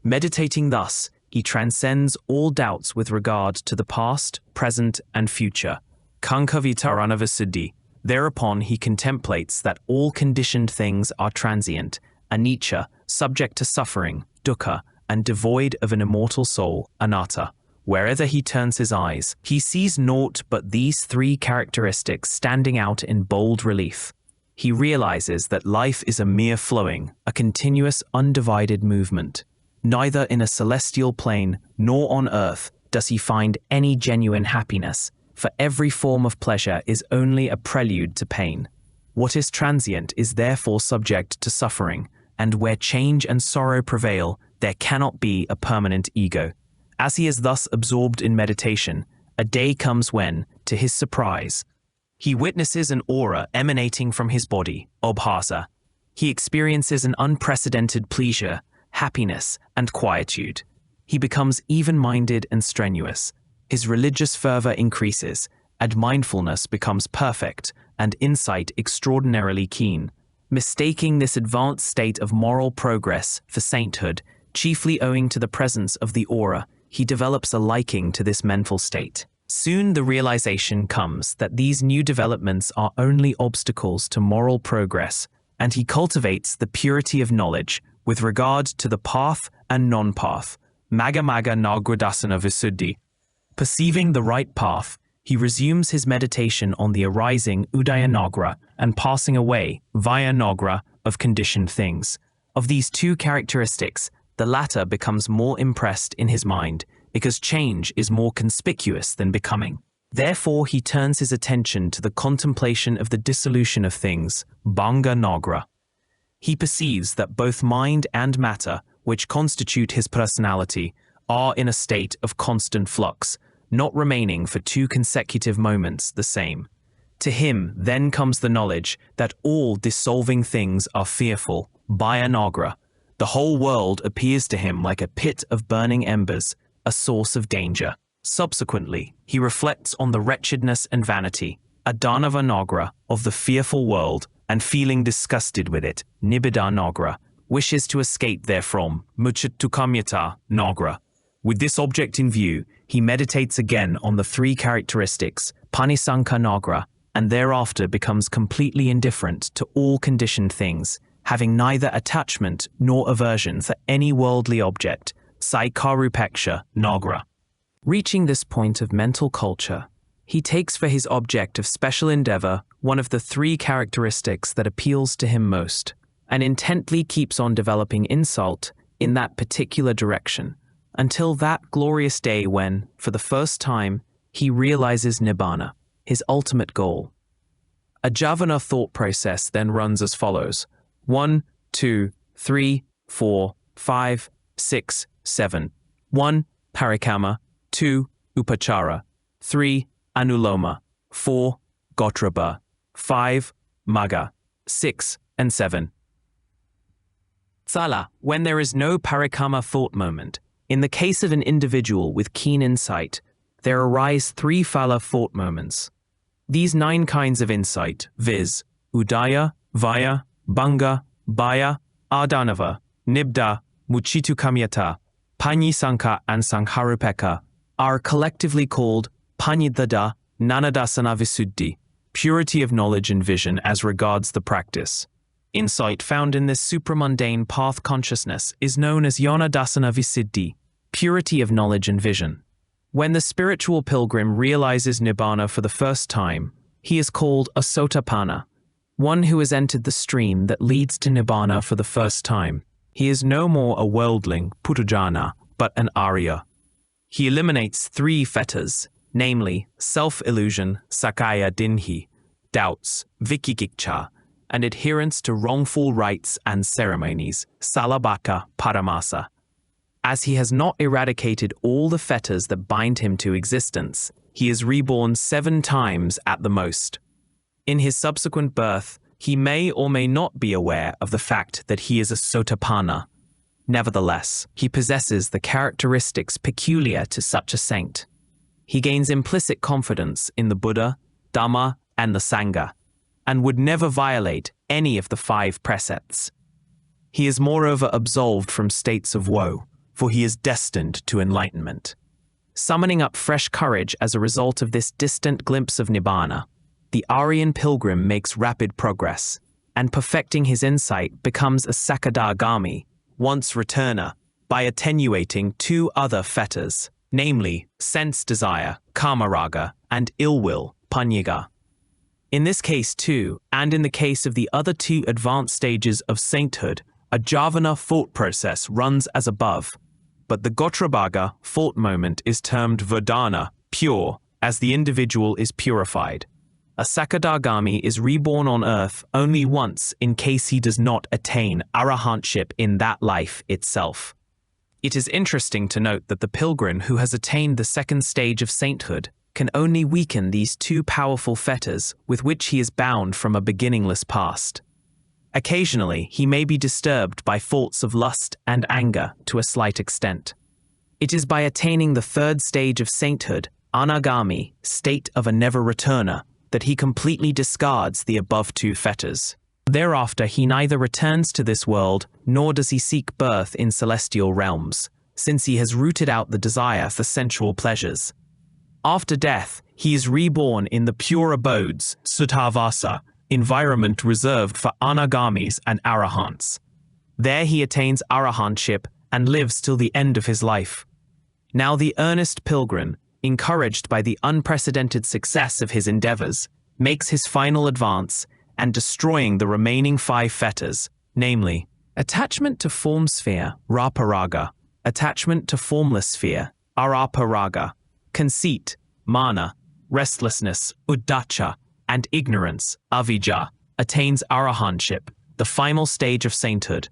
Meditating thus, he transcends all doubts with regard to the past, present, and future. Kankavitaranavasiddhi. Thereupon he contemplates that all conditioned things are transient, anicca, subject to suffering, dukkha, and devoid of an immortal soul, anatta. Wherever he turns his eyes, he sees naught but these 3 characteristics standing out in bold relief. He realizes that life is a mere flowing, a continuous, undivided movement. Neither in a celestial plane nor on earth does he find any genuine happiness, for every form of pleasure is only a prelude to pain. What is transient is therefore subject to suffering, and where change and sorrow prevail, there cannot be a permanent ego. As he is thus absorbed in meditation, a day comes when, to his surprise, he witnesses an aura emanating from his body, abhasa. He experiences an unprecedented pleasure, happiness, and quietude. He becomes even-minded and strenuous. His religious fervor increases, and mindfulness becomes perfect, and insight extraordinarily keen. Mistaking this advanced state of moral progress for sainthood, chiefly owing to the presence of the aura, he develops a liking to this mental state. Soon the realization comes that these new developments are only obstacles to moral progress, and he cultivates the purity of knowledge with regard to the path and non-path, Magga Nagradassana Visuddhi. Perceiving the right path, he resumes his meditation on the arising Udaya Nagra and passing away via Nagra of conditioned things. Of these two characteristics, the latter becomes more impressed in his mind because change is more conspicuous than becoming. Therefore, he turns his attention to the contemplation of the dissolution of things, Bhanga Nagra. He perceives that both mind and matter, which constitute his personality, are in a state of constant flux, not remaining for 2 consecutive moments the same. To him then comes the knowledge that all dissolving things are fearful, Bhaya Nagra. The whole world appears to him like a pit of burning embers, a source of danger. Subsequently, he reflects on the wretchedness and vanity, Adhanava Nagra, of the fearful world, and feeling disgusted with it, Nibbàna Nagra, wishes to escape therefrom, Mucciatukamyata Nagra. With this object in view, he meditates again on the 3 characteristics, Panisanka Nagra, and thereafter becomes completely indifferent to all conditioned things, having neither attachment nor aversion for any worldly object, Saikarupeksha Nagra. Reaching this point of mental culture, he takes for his object of special endeavor one of the 3 characteristics that appeals to him most, and intently keeps on developing insight in that particular direction, until that glorious day when, for the first time, he realizes Nibbàna, his ultimate goal. A Javana thought process then runs as follows: 1, 2, 3, 4, 5, 6, 7. 1. Parikamma. 2. Upachara. 3. Anuloma. 4. Gotrabha. 5. Magga. 6 and 7. Tsala, when there is no parikamma thought moment. In the case of an individual with keen insight, there arise 3 phala thought moments. These 9 kinds of insight, viz. Udaya, Vaya, Bhanga, Bhaya, Adhanava, Nibbàna, Mucciatukamyata, Panisanka and Sankharupeka, are collectively called Panyidhada Nanadassana Visuddhi, purity of knowledge and vision as regards the practice. Insight found in this supramundane path consciousness is known as Yonadassana Visuddhi, purity of knowledge and vision. When the spiritual pilgrim realizes Nibbàna for the first time, he is called a Sotapanna, one who has entered the stream that leads to Nibbàna for the first time. He is no more a worldling, Putujana, but an Arya. He eliminates 3 fetters, namely self-illusion, Sakaya Dinhi, doubts, Vikikikcha, and adherence to wrongful rites and ceremonies, Salabhaka Paramasa. As he has not eradicated all the fetters that bind him to existence, he is reborn 7 times at the most. In his subsequent birth, he may or may not be aware of the fact that he is a Sotapanna. Nevertheless, he possesses the characteristics peculiar to such a saint. He gains implicit confidence in the Buddha, Dhamma, and the Sangha, and would never violate any of the 5 precepts. He is moreover absolved from states of woe, for he is destined to enlightenment. Summoning up fresh courage as a result of this distant glimpse of Nibbàna, the Aryan pilgrim makes rapid progress, and perfecting his insight becomes a Sakadagami, once returner, by attenuating 2 other fetters, namely sense desire, Kamaraga, and ill will, Panyaga. In this case too, and in the case of the other 2 advanced stages of sainthood, a Javana thought process runs as above, but the Gotrabhaga thought moment is termed Vedana, pure, as the individual is purified. A Sakadagami is reborn on earth only once in case he does not attain arahantship in that life itself. It is interesting to note that the pilgrim who has attained the 2nd stage of sainthood can only weaken these 2 powerful fetters with which he is bound from a beginningless past. Occasionally, he may be disturbed by faults of lust and anger to a slight extent. It is by attaining the third stage of sainthood, anagami, state of a never-returner, that he completely discards the above two fetters. Thereafter, he neither returns to this world, nor does he seek birth in celestial realms, since he has rooted out the desire for sensual pleasures. After death, he is reborn in the pure abodes, Suttavasa, environment reserved for anagamis and arahants. There he attains arahantship and lives till the end of his life. Now the earnest pilgrim, encouraged by the unprecedented success of his endeavors, makes his final advance and destroying the remaining 5 fetters, namely, attachment to form sphere, raparaga, attachment to formless sphere, araparaga, conceit, mana, restlessness, uddhacca, and ignorance, avijja, attains arahantship, the final stage of sainthood.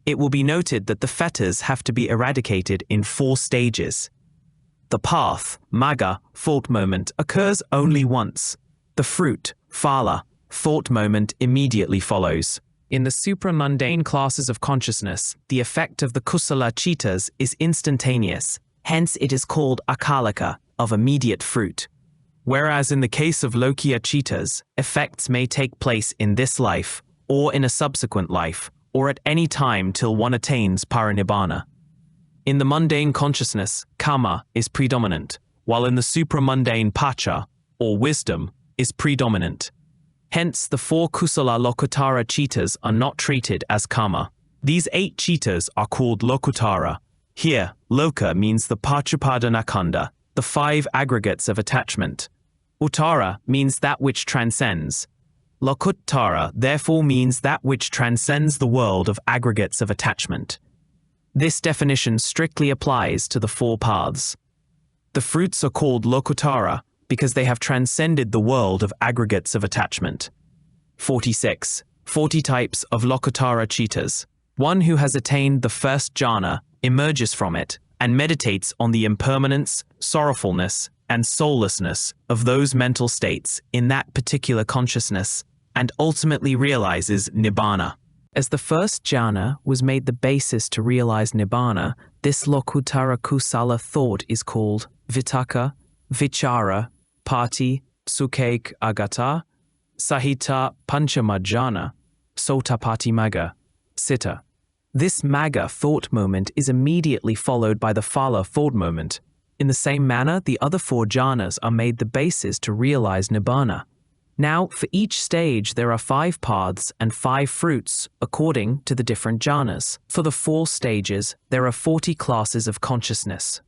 It will be noted that the fetters have to be eradicated in 4 stages. The path, magga, thought moment, occurs only once. The fruit, phala, thought moment immediately follows. In the supramundane classes of consciousness, the effect of the kusala chittas is instantaneous, hence it is called akalika, of immediate fruit. Whereas in the case of lokiya chittas, effects may take place in this life, or in a subsequent life, or at any time till one attains parinibbana. In the mundane consciousness, kama is predominant, while in the supramundane pacha, or wisdom, is predominant. Hence, the 4 kusala lokutara chittas are not treated as kama. These 8 chittas are called lokutara. Here, loka means the pachupadanakanda, the 5 aggregates of attachment. Uttara means that which transcends. Lokuttara therefore means that which transcends the world of aggregates of attachment. This definition strictly applies to the 4 paths. The fruits are called lokuttara because they have transcended the world of aggregates of attachment. 46. 40 types of lokuttara chittas. One who has attained the first jhana emerges from it and meditates on the impermanence, sorrowfulness, and soullessness of those mental states in that particular consciousness, and ultimately realizes Nibbàna. As the first jhana was made the basis to realize Nibbàna, this lokuttara kusala thought is called vitakka, vichara, pati, sukhaik agata, sahita panchamajjhana, sotapattimagga, citta. This magga thought moment is immediately followed by the phala thought moment. In the same manner, the other 4 jhanas are made the basis to realize Nibbàna. Now, for each stage there are 5 paths and 5 fruits according to the different jhanas. For the 4 stages, there are 40 classes of consciousness.